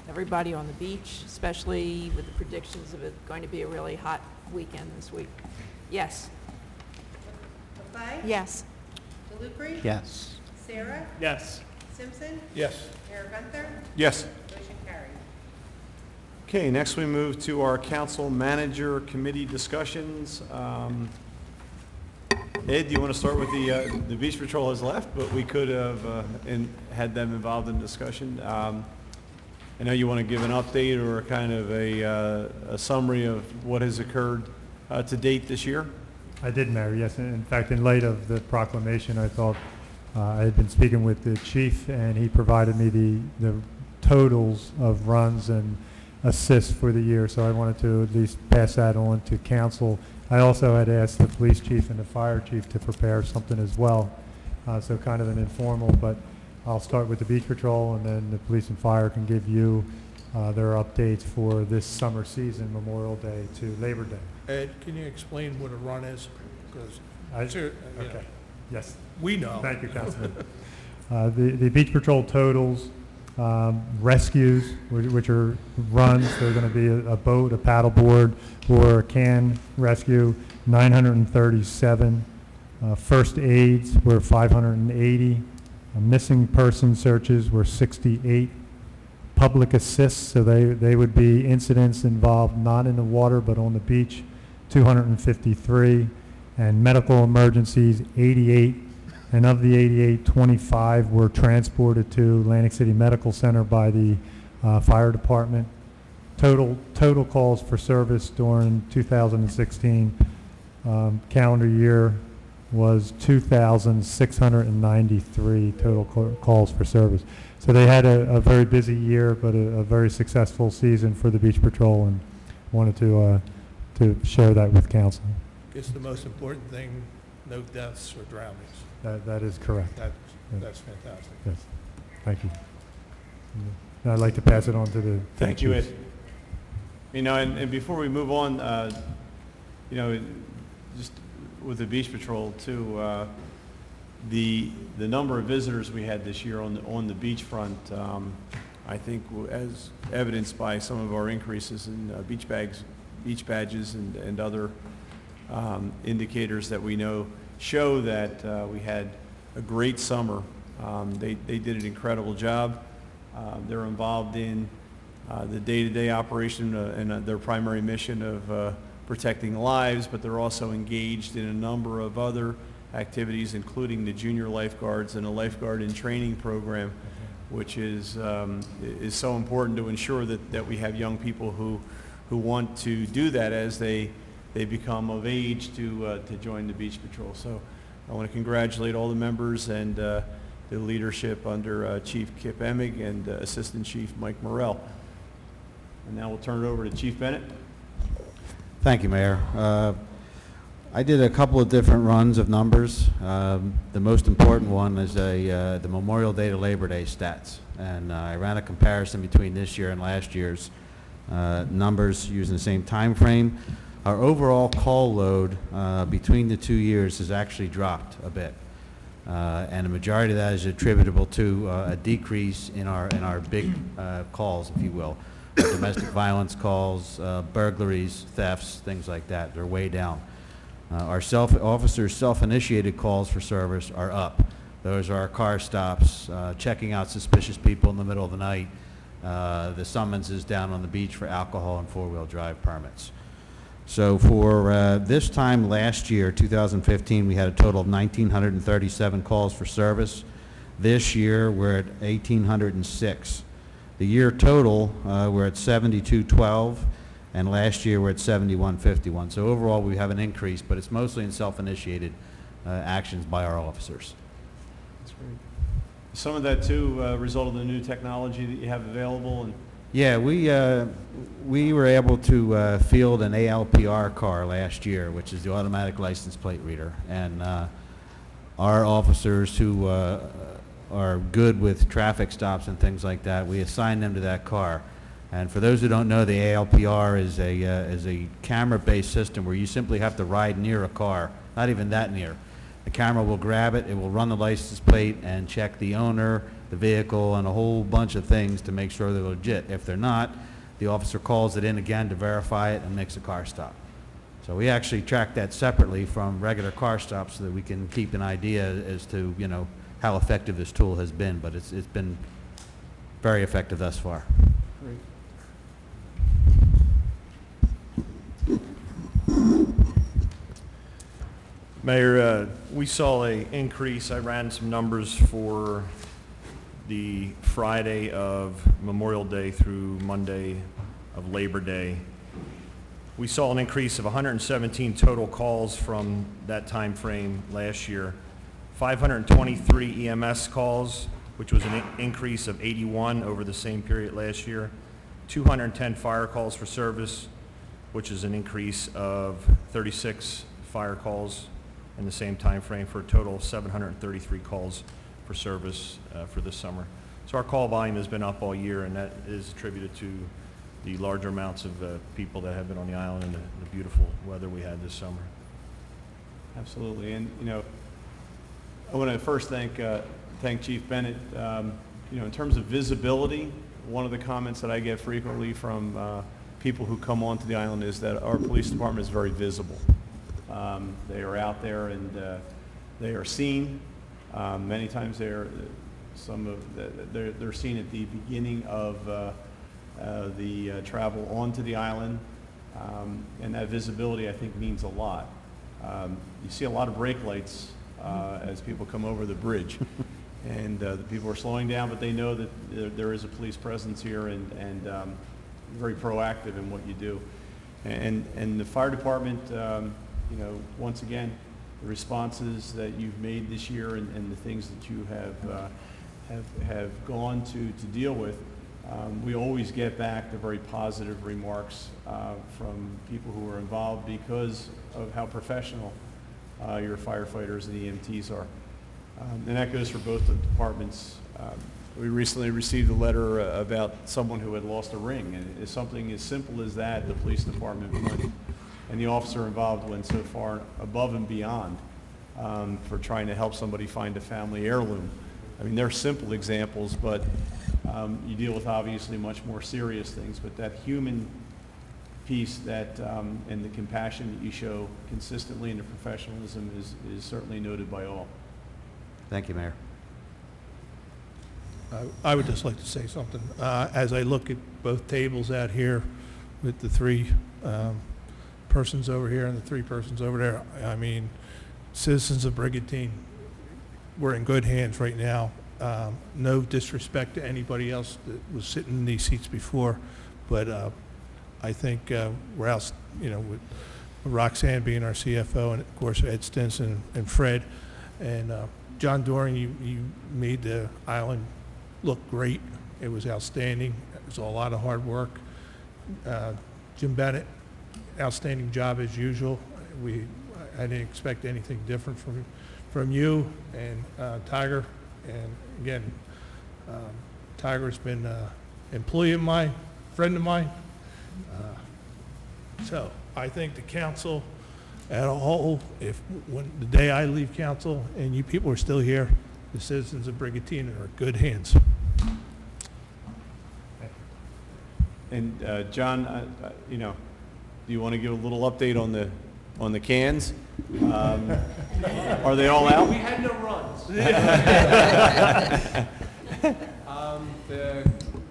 S12: everybody on the beach, especially with the predictions of it going to be a really hot weekend this week. Yes.
S5: Barclay.
S12: Yes.
S5: Delupri.
S4: Yes.
S5: Sarah.
S2: Yes.
S5: Simpson.
S7: Yes.
S5: Mayor Gunther.
S1: Yes.
S5: Motion carried.
S1: Okay, next we move to our council manager committee discussions. Ed, do you want to start with the Beach Patrol has left, but we could have had them involved in discussion. I know you want to give an update or kind of a summary of what has occurred to date this year.
S14: I did, Mayor, yes. In fact, in light of the proclamation, I thought I had been speaking with the chief, and he provided me the totals of runs and assists for the year, so I wanted to at least pass that on to council. I also had asked the police chief and the fire chief to prepare something as well, so kind of an informal, but I'll start with the beach patrol, and then the police and fire can give you their updates for this summer season, Memorial Day to Labor Day.
S7: Ed, can you explain what a run is? Because,
S14: Okay, yes.
S7: we know.
S14: Thank you, Councilman. The beach patrol totals, rescues, which are runs, they're going to be a boat, a paddleboard, or a can rescue, 937. First aids were 580. Missing person searches were 68. Public assists, so they would be incidents involved not in the water but on the beach, 253. And medical emergencies, 88. And of the 88, 25 were transported to Atlantic City Medical Center by the fire department. Total calls for service during 2016 calendar year was 2,693 total calls for service. So they had a very busy year, but a very successful season for the Beach Patrol, and wanted to share that with council.
S7: It's the most important thing, no deaths or drownings.
S14: That is correct.
S7: That's fantastic.
S14: Yes, thank you. And I'd like to pass it on to the.
S1: Thank you, Ed. You know, and before we move on, you know, just with the Beach Patrol too, the number of visitors we had this year on the beachfront, I think, as evidenced by some of our increases in beach badges, and other indicators that we know show that we had a great summer. They did an incredible job. They're involved in the day-to-day operation and their primary mission of protecting lives, but they're also engaged in a number of other activities, including the junior lifeguards and a lifeguard in training program, which is so important to ensure that we have young people who want to do that as they become of age to join the Beach Patrol. So I want to congratulate all the members and the leadership under Chief Kip Emig and Assistant Chief Mike Morrell. And now we'll turn it over to Chief Bennett.
S16: Thank you, Mayor. I did a couple of different runs of numbers. The most important one is the Memorial Day to Labor Day stats. And I ran a comparison between this year and last year's numbers using the same time frame. Our overall call load between the 2 years has actually dropped a bit. And the majority of that is attributable to a decrease in our big calls, if you will. Domestic violence calls, burglaries, thefts, things like that. They're way down. Our officers' self-initiated calls for service are up. Those are our car stops, checking out suspicious people in the middle of the night, the summonses down on the beach for alcohol and four-wheel drive permits. So for this time last year, 2015, we had a total of 1,937 calls for service. This year, we're at 1,806. The year total, we're at 7,212. And last year we're at 7151. So overall we have an increase, but it's mostly in self-initiated actions by our officers.
S1: That's great. Some of that too resulted in the new technology that you have available. And
S16: yeah, we were able to field an ALPR car last year, which is the automatic license plate reader, and our officers who are good with traffic stops and things like that, we assign them to that car. And for those who don't know, the ALPR is a camera-based system where you simply have to ride near a car, not even that near. The camera will grab it, it will run the license plate and check the owner, the vehicle, and a whole bunch of things to make sure they're legit. If they're not, the officer calls it in again to verify it and makes a car stop. So we actually track that separately from regular car stops so that we can keep an idea as to, you know, how effective this tool has been, but it's been very effective thus far.
S1: great.
S17: Mayor, we saw an increase. I ran some numbers for the Friday of Memorial Day through Monday of Labor Day. We saw an increase of 117 total calls from that time frame last year. 523 EMS calls, which was an increase of 81 over the same period last year. 210 fire calls for service, which is an increase of 36 fire calls in the same time frame, for a total of 733 calls for service for this summer. So our call volume has been up all year, and that is attributed to the larger amounts of people that have been on the island and the beautiful weather we had this summer.
S1: Absolutely. And, you know, I want to first thank Chief Bennett. You know, in terms of visibility, one of the comments that I get frequently from people who come onto the island is that our police department is very visible. They are out there and they are seen. Many times they're seen at the beginning of the travel onto the island, and that visibility, I think, means a lot. You see a lot of brake lights as people come over the bridge, and the people are slowing down, but they know that there is a police presence here, and very proactive in what you do. And the fire department, you know, once again, the responses that you've made this year and the things that you have gone to deal with, we always get back the very positive remarks from people who are involved because of how professional your firefighters and EMTs are. And that goes for both the departments. We recently received a letter about someone who had lost a ring, and it's something as simple as that. The police department went, and the officer involved went so far above and beyond for trying to help somebody find a family heirloom. I mean, they're simple examples, but you deal with obviously much more serious things. But that human piece that and the compassion that you show consistently and the professionalism is certainly noted by all.
S16: Thank you, Mayor.
S7: I would just like to say something. As I look at both tables out here with the three persons over here and the three persons over there, I mean, citizens of Brigantine, we're in good hands right now. No disrespect to anybody else that was sitting in these seats before, but I think we're out, you know, with Roxanne being our CFO and of course Ed Stinson and Fred. And John Doring, you made the island look great. It was outstanding. It was a lot of hard work. Jim Bennett, outstanding job as usual. I didn't expect anything different from you and Tiger. And again, Tiger's been an employee of mine, friend of mine. So I think the council as a whole, when the day I leave council and you people are still here, the citizens of Brigantine are in good hands.
S1: And John, you know, do you want to give a little update on the cans? Are they all out?
S18: We had no runs. The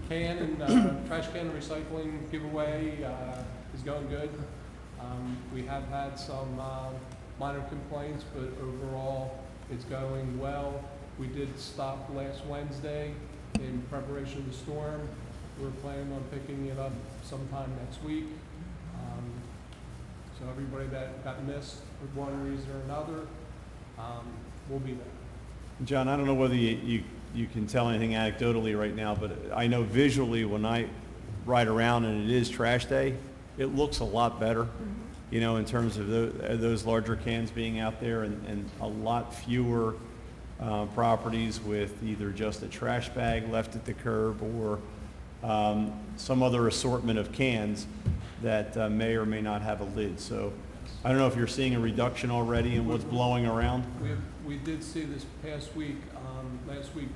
S18: can and trash can recycling giveaway is going good. We have had some minor complaints, but overall it's going well. We did stop last Wednesday in preparation of the storm. We're planning on picking it up sometime next week. So everybody that got missed for one reason or another will be there.
S1: John, I don't know whether you can tell anything anecdotally right now, but I know visually when I ride around and it is trash day, it looks a lot better, you know, in terms of those larger cans being out there and a lot fewer properties with either just a trash bag left at the curb or some other assortment of cans that may or may not have a lid. So I don't know if you're seeing a reduction already in what's blowing around.
S18: We did see this past week, last week,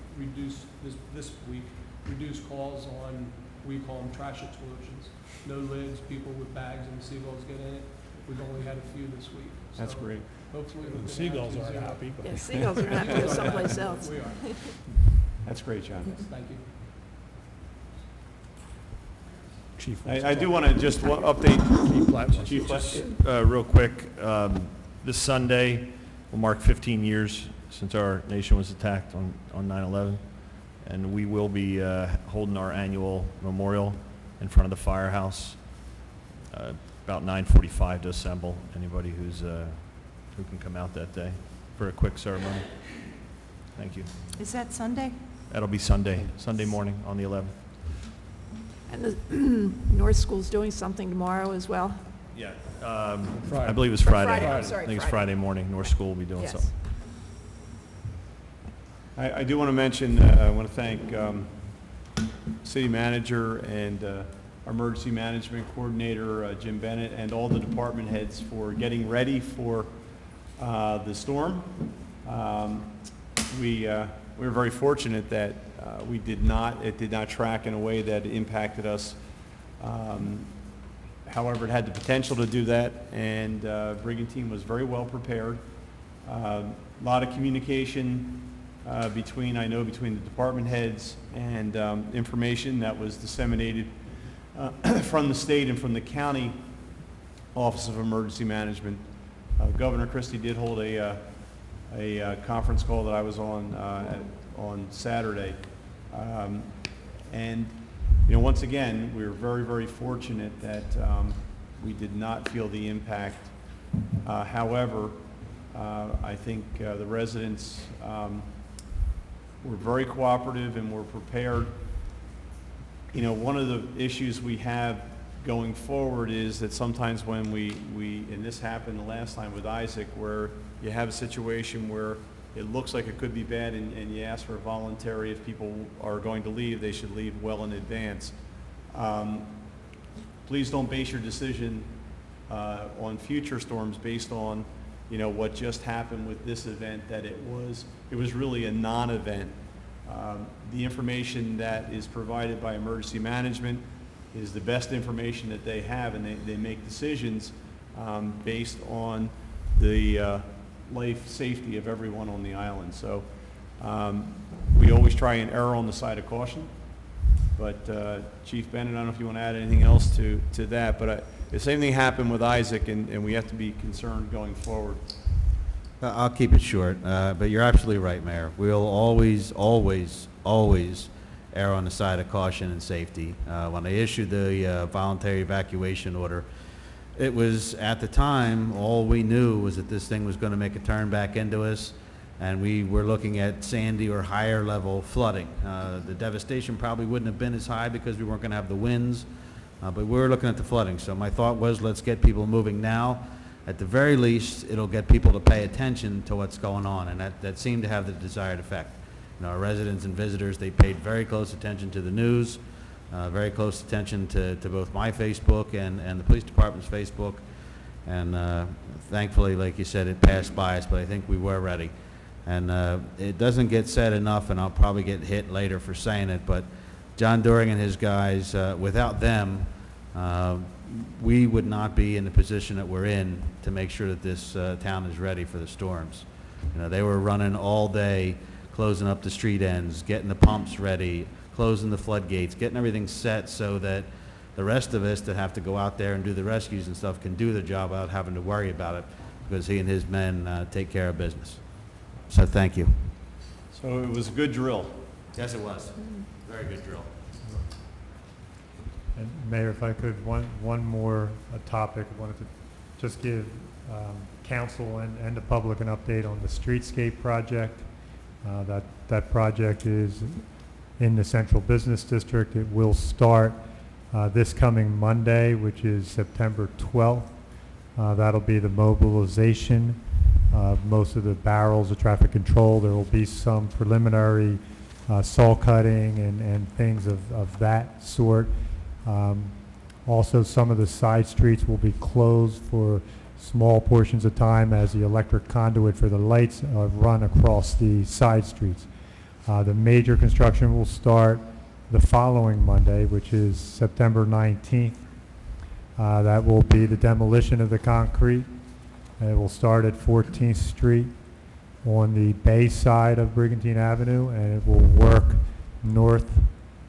S18: this week, reduced calls on, we call them trash explosions. No lids, people with bags and seagulls get in it. We've only had a few this week.
S1: That's great.
S18: Hopefully.
S7: The seagulls aren't happy. But
S5: Yeah, seagulls are happy to go someplace else.
S18: We are.
S1: That's great, John.
S18: Yes, thank you.
S7: Chief,
S1: I do want to just update Chief
S17: Just real quick, this Sunday will mark 15 years since our nation was attacked on 9/11, and we will be holding our annual memorial in front of the firehouse about 9:45 to assemble anybody who can come out that day for a quick ceremony. Thank you.
S8: Is that Sunday?
S17: That'll be Sunday morning on the 11th.
S5: And the North School's doing something tomorrow as well?
S17: Yeah,
S7: Friday.
S17: I believe it's Friday.
S5: Friday, I'm sorry,
S17: I think it's
S5: Friday.
S17: Friday morning. North School will be doing
S5: Yes.
S17: something.
S1: I do want to mention, I want to thank City Manager and our Emergency Management Coordinator, Jim Bennett, and all the department heads for getting ready for the storm. We were very fortunate that it did not track in a way that impacted us. However, it had the potential to do that, and Brigantine was very well prepared. A lot of communication between the department heads and information that was disseminated from the state and from the county Office of Emergency Management. Governor Christie did hold a conference call that I was on Saturday. And you know, once again, we were very, very fortunate that we did not feel the impact. However, I think the residents were very cooperative and were prepared. You know, one of the issues we have going forward is that sometimes when and this happened the last time with Isaac, where you have a situation where it looks like it could be bad and you ask for a voluntary, if people are going to leave, they should leave well in advance. Please don't base your decision on future storms based on, you know, what just happened with this event, that it was really a non-event. The information that is provided by emergency management is the best information that they have, and they make decisions based on the life safety of everyone on the island. So we always try and err on the side of caution. But Chief Bennett, I don't know if you want to add anything else to that, but the same thing happened with Isaac, and we have to be concerned going forward.
S16: I'll keep it short, but you're absolutely right, Mayor. We'll always, always, always err on the side of caution and safety. When I issued the voluntary evacuation order, it was, at the time, all we knew was that this thing was going to make a turn back into us, and we were looking at Sandy or higher level flooding. The devastation probably wouldn't have been as high because we weren't going to have the winds, but we were looking at the flooding. So my thought was, let's get people moving now. At the very least, it'll get people to pay attention to what's going on, and that seemed to have the desired effect. You know, our residents and visitors, they paid very close attention to the news, very close attention to both my Facebook and the police department's Facebook, and thankfully, like you said, it passed by us, but I think we were ready. And it doesn't get said enough, and I'll probably get hit later for saying it, but John Doring and his guys, without them, we would not be in the position that we're in to make sure that this town is ready for the storms. You know, they were running all day, closing up the street ends, getting the pumps ready, closing the floodgates, getting everything set so that the rest of us that have to go out there and do the rescues and stuff can do the job without having to worry about it, because he and his men take care of business. So thank you.
S1: So it was a good drill.
S16: Yes, it was. Very good drill.
S14: And Mayor, if I could, one more topic. I wanted to just give council and the public an update on the streetscape project. That project is in the Central Business District. It will start this coming Monday, which is September 12th. That'll be the mobilization of most of the barrels of traffic control. There will be some preliminary saw cutting and things of that sort. Also, some of the side streets will be closed for small portions of time as the electric conduit for the lights run across the side streets. The major construction will start the following Monday, which is September 19th. That will be the demolition of the concrete. It will start at 14th Street on the bay side of Brigantine Avenue, and it will work north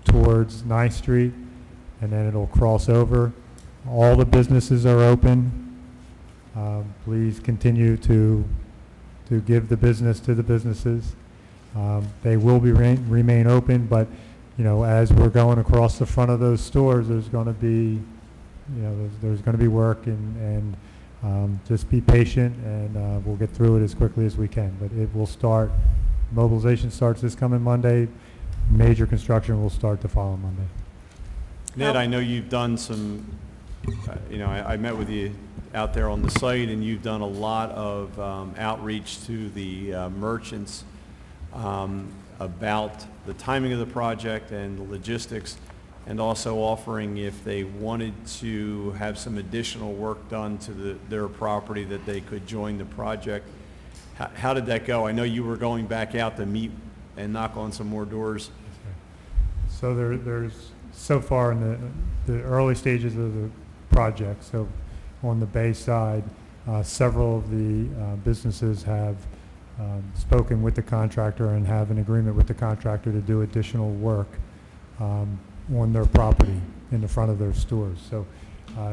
S14: towards 9th Street, and then it'll cross over. All the businesses are open. Please continue to give the business to the businesses. They will be remain open, but you know, as we're going across the front of those stores, there's going to be, you know, there's going to be work, and just be patient, and we'll get through it as quickly as we can. But it will start. Mobilization starts this coming Monday. Major construction will start the following Monday.
S1: Ned, I know you've done some, you know, I met with you out there on the site, and you've done a lot of outreach to the merchants about the timing of the project and the logistics, and also offering, if they wanted to have some additional work done to their property, that they could join the project. How did that go? I know you were going back out to meet and knock on some more doors.
S14: So there's so far in the early stages of the project, so on the bay side, several of the businesses have spoken with the contractor and have an agreement with the contractor to do additional work on their property in the front of their stores. So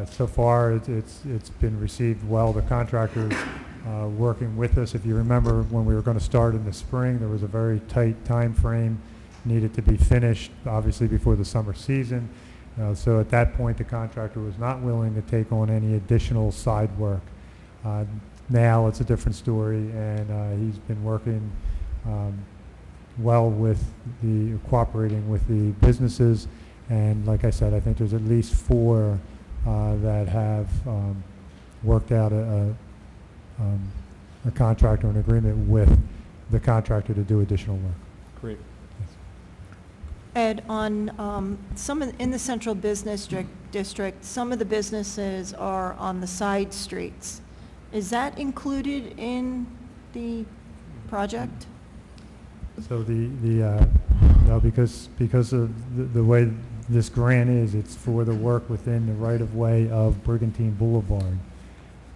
S14: so far it's been received well. The contractor's working with us. If you remember, when we were going to start in the spring, there was a very tight time frame, needed to be finished obviously before the summer season. So at that point, the contractor was not willing to take on any additional side work. Now it's a different story, and he's been working well with cooperating with the businesses. And like I said, I think there's at least 4 that have worked out a contract or an agreement with the contractor to do additional work.
S1: Great.
S8: Ed, on in the Central Business District, some of the businesses are on the side streets. Is that included in the project?
S14: So no, because of the way this grant is, it's for the work within the right-of-way of Brigantine Boulevard,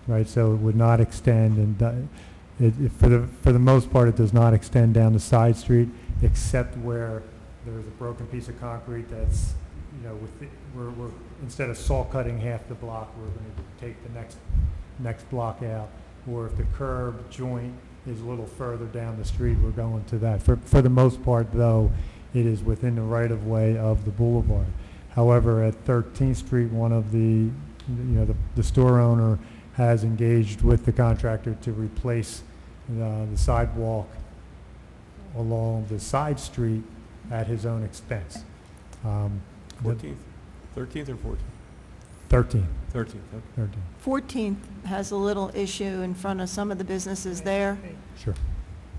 S14: right? So it would not extend, and for the most part, it does not extend down the side street, except where there's a broken piece of concrete that's, you know, we're instead of saw cutting half the block, we're going to take the next block out. Or if the curb joint is a little further down the street, we're going to that. For the most part, though, it is within the right-of-way of the boulevard. However, at 13th Street, one of the store owner has engaged with the contractor to replace the sidewalk along the side street at his own expense.
S1: 14th, 13th or 14th?
S14: 13.
S1: 13th, okay.
S14: 13.
S8: 14th has a little issue in front of some of the businesses there.
S14: Sure.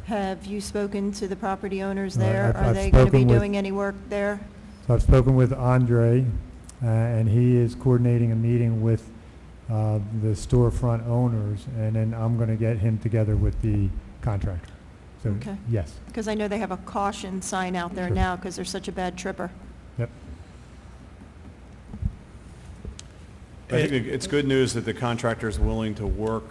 S8: Have you spoken to the property owners
S14: Uh,
S8: there?
S14: I've-
S8: Are
S14: I've
S8: they going to be
S14: spoken with-
S8: doing any work there?
S14: So I've spoken with Andre, and he is coordinating a meeting with the storefront owners, and then I'm going to get him together with the contractor. So,
S8: Okay.
S14: yes.
S8: Because I know they have a caution sign out there
S14: Sure.
S8: now because they're such a bad tripper.
S14: Yep.
S1: I think it's good news that the contractor is willing to work,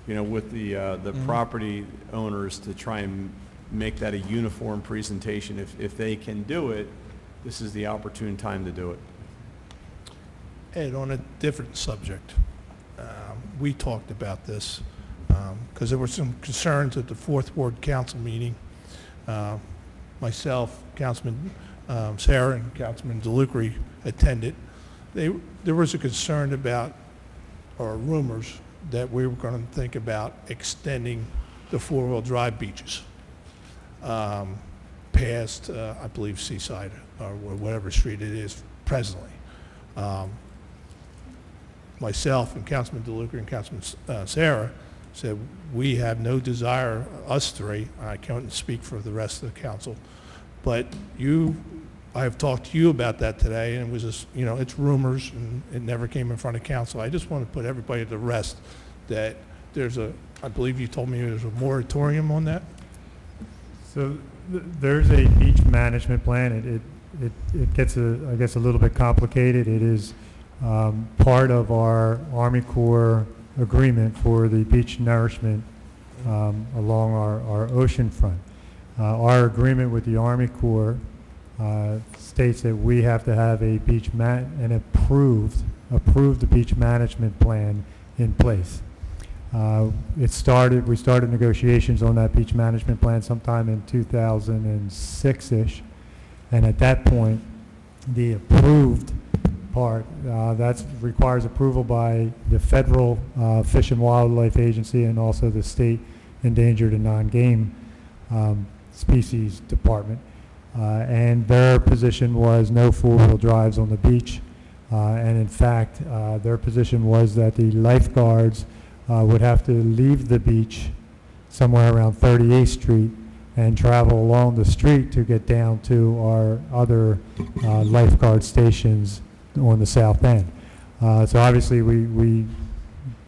S1: with the property owners to try and make that a uniform presentation. If they can do it, this is the opportune time to do it.
S7: Ed, on a different subject, we talked about this because there were some concerns at the Fourth Ward Council meeting. Myself, Councilman Sarah, and Councilman DeLucre attended. There was a concern about, or rumors, that we were going to think about extending the four-wheel drive beaches past, I believe, Seaside or whatever street it is presently. Myself and Councilman DeLucre and Councilman Sarah said we have no desire, us three, I can't speak for the rest of the council, but I have talked to you about that today, and it was just, it's rumors, and it never came in front of council. I just want to put everybody to rest that I believe you told me there's a moratorium on that?
S14: So there's a beach management plan. It gets, I guess, a little bit complicated. It is part of our Army Corps agreement for the beach nourishment along our ocean front. Our agreement with the Army Corps states that we have to have a an approved beach management plan in place. We started negotiations on that beach management plan sometime in 2006-ish, and at that point, the approved part, that requires approval by the federal Fish and Wildlife Agency and also the state endangered and non-game species department. And their position was no four-wheel drives on the beach. And in fact, their position was that the lifeguards would have to leave the beach somewhere around 38th Street and travel along the street to get down to our other lifeguard stations on the south end. So obviously we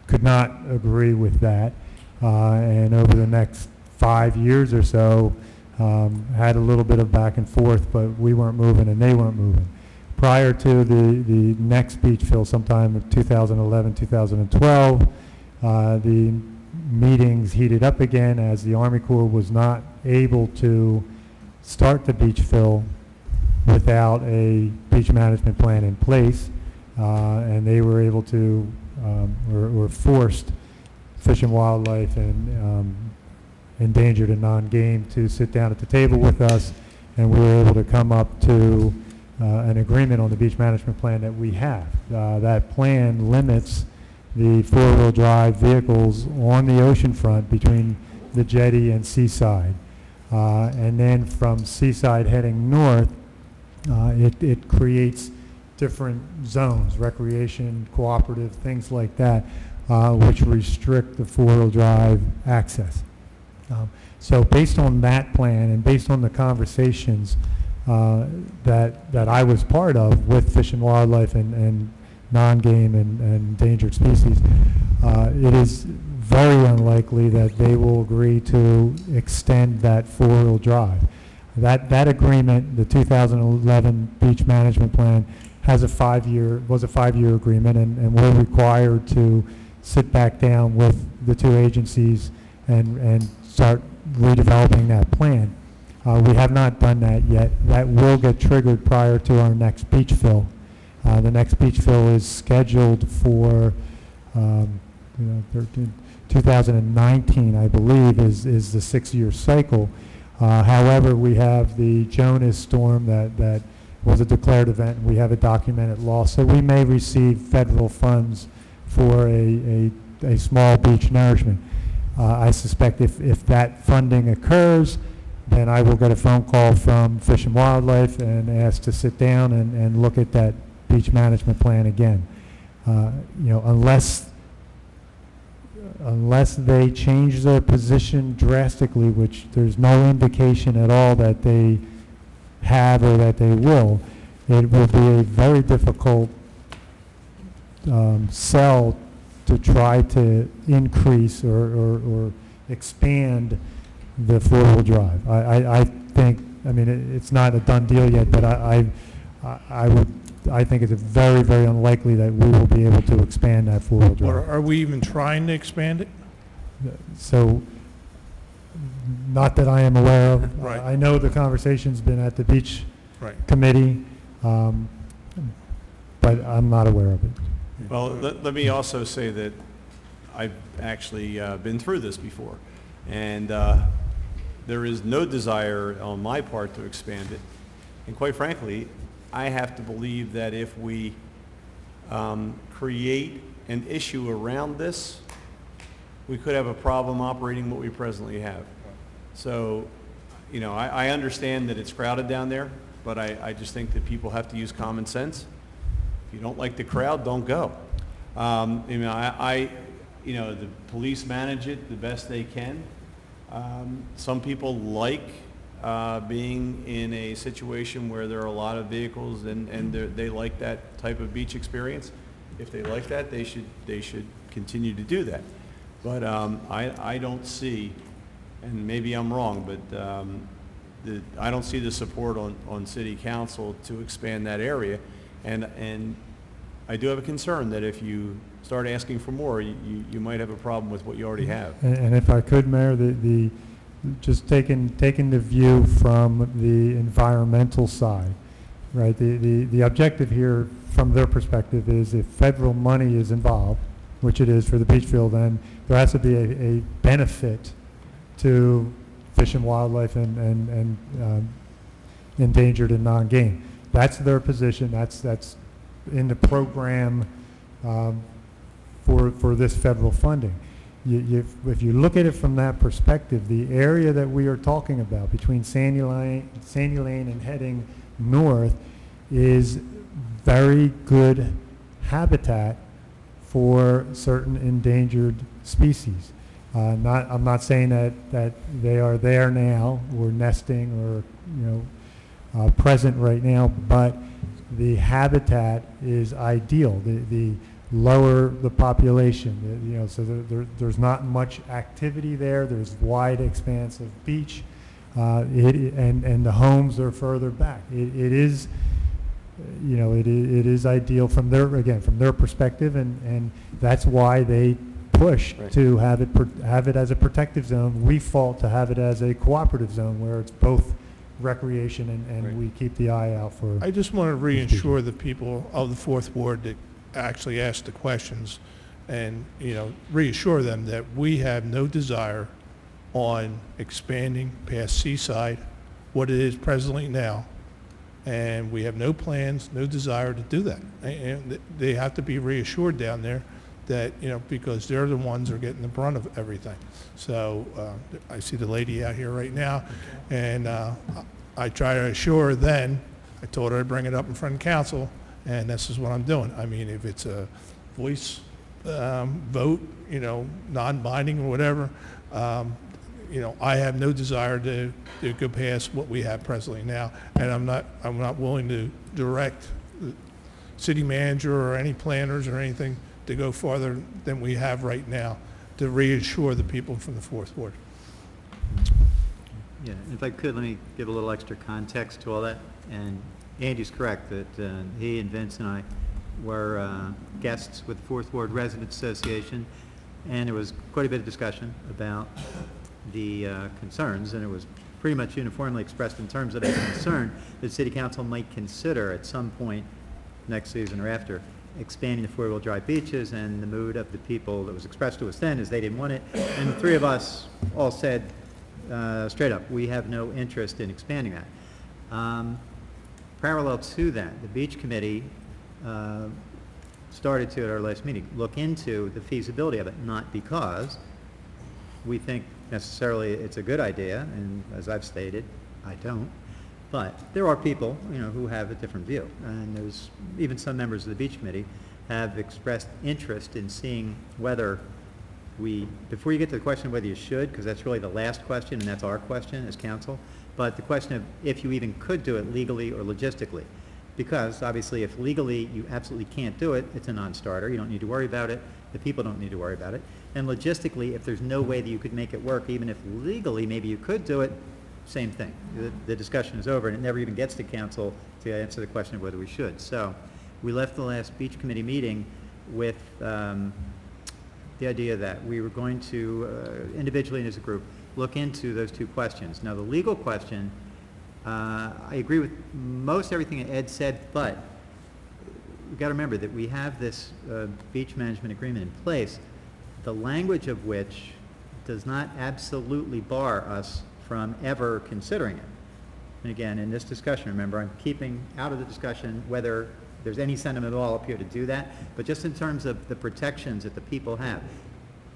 S14: could not agree with that. And over the next 5 years or so, had a little bit of back and forth, but we weren't moving and they weren't moving. Prior to the next beach fill, sometime in 2011, 2012, the meetings heated up again as the Army Corps was not able to start the beach fill without a beach management plan in place, and they were able to, or forced Fish and Wildlife and endangered and non-game to sit down at the table with us, and we were able to come up to an agreement on the beach management plan that we have. That plan limits the four-wheel drive vehicles on the ocean front between the jetty and Seaside. And then from Seaside heading north, it creates different zones, recreation, cooperative, things like that, which restrict the four-wheel drive access. So based on that plan and based on the conversations that I was part of with Fish and Wildlife and non-game and endangered species, it is very unlikely that they will agree to extend that four-wheel drive. That agreement, the 2011 beach management plan, was a 5-year agreement, and we're required to sit back down with the two agencies and start redeveloping that plan. We have not done that yet. That will get triggered prior to our next beach fill. The next beach fill is scheduled for 2019, I believe, is the 6-year cycle. However, we have the Jonas storm that was a declared event, and we have a documented loss. So we may receive federal funds for a small beach nourishment. I suspect if that funding occurs, then I will get a phone call from Fish and Wildlife and ask to sit down and look at that beach management plan again. Unless they change their position drastically, which there's no indication at all that they have or that they will, it will be a very difficult sell to try to increase or expand the four-wheel drive. I think, it's not a done deal yet, but I think it's very, very unlikely that we will be able to expand that four-wheel drive.
S7: Or are we even trying to expand it?
S14: So, not that I am aware of.
S7: Right.
S14: I know the conversation's been at the beach
S7: Right.
S14: committee, but I'm not aware of it.
S1: Well, let me also say that I've actually been through this before, and there is no desire on my part to expand it. And quite frankly, I have to believe that if we create an issue around this, we could have a problem operating what we presently have. So, I understand that it's crowded down there, but I just think that people have to use common sense. If you don't like the crowd, don't go. The police manage it the best they can. Some people like being in a situation where there are a lot of vehicles and they like that type of beach experience. If they like that, they should continue to do that. But I don't see, and maybe I'm wrong, but I don't see the support on City Council to expand that area. And I do have a concern that if you start asking for more, you might have a problem with what you already have.
S14: And if I could, Mayor, just taking the view from the environmental side, right? The objective here, from their perspective, is if federal money is involved, which it is for the beach field, then there has to be a benefit to Fish and Wildlife and endangered and non-game. That's their position. That's in the program for this federal funding. If you look at it from that perspective, the area that we are talking about between Sandy Lane and heading north is very good habitat for certain endangered species. I'm not saying that they are there now or nesting or present right now, but the habitat is ideal. The lower the population, so there's not much activity there. There's wide expanse of beach, and the homes are further back. It is ideal from their perspective, and that's why they push to have it as a protective zone. We fought to have it as a cooperative zone where it's both recreation and we keep the eye out for.
S7: I just want to reassure the people of the Fourth Ward that actually asked the questions, and reassure them that we have no desire on expanding past Seaside, what it is presently now, and we have no plans, no desire to do that. And they have to be reassured down there that, because they're the ones that are getting the brunt of everything. So I see the lady out here right now, and I try to assure her then. I told her I'd bring it up in front of council, and this is what I'm doing. If it's a voice vote, non-binding or whatever, I have no desire to go past what we have presently now, and I'm not willing to direct the city manager or any planners or anything to go farther than we have right now to reassure the people from the Fourth Ward.
S4: Yeah, and if I could, let me give a little extra context to all that. And Andy's correct that he and Vince and I were guests with the Fourth Ward Residents Association, and there was quite a bit of discussion about the concerns, and it was pretty much uniformly expressed in terms of a concern that City Council might consider at some point next season or after expanding the four-wheel drive beaches, and the mood of the people that was expressed to us then is they didn't want it, and the three of us all said straight up, we have no interest in expanding that. Parallel to that, the beach committee started to, at our last meeting, look into the feasibility of it, not because we think necessarily it's a good idea, and as I've stated, I don't. But there are people, who have a different view. And there's, even some members of the beach committee have expressed interest in seeing whether before you get to the question of whether you should, because that's really the last question, and that's our question as council, but the question of if you even could do it legally or logistically. Because obviously if legally you absolutely can't do it, it's a non-starter. You don't need to worry about it. The people don't need to worry about it. And logistically, if there's no way that you could make it work, even if legally maybe you could do it, same thing. The discussion is over, and it never even gets to council to answer the question of whether we should. So we left the last beach committee meeting with the idea that we were going to, individually and as a group, look into those two questions. Now, the legal question, I agree with most everything Ed said, but we've got to remember that we have this beach management agreement in place, the language of which does not absolutely bar us from ever considering it. And again, in this discussion, remember, I'm keeping out of the discussion whether there's any sentiment at all up here to do that, but just in terms of the protections that the people have,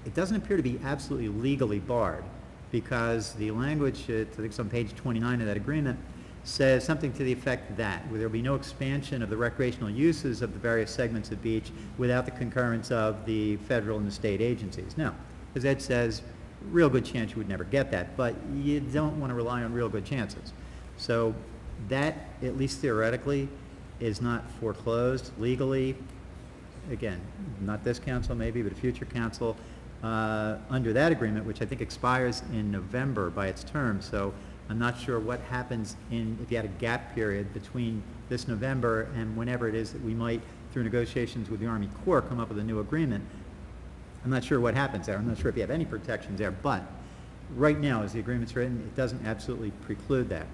S4: it doesn't appear to be absolutely legally barred, because the language, I think it's on page 29 of that agreement, says something to the effect that there will be no expansion of the recreational uses of the various segments of beach without the concurrence of the federal and the state agencies. Now, as Ed says, real good chance you would never get that, but you don't want to rely on real good chances. So that, at least theoretically, is not foreclosed legally. Again, not this council maybe, but a future council, under that agreement, which I think expires in November by its term. So I'm not sure what happens if you had a gap period between this November and whenever it is that we might, through negotiations with the Army Corps, come up with a new agreement. I'm not sure what happens there. I'm not sure if you have any protections there, but right now, as the agreement's written, it doesn't absolutely preclude that.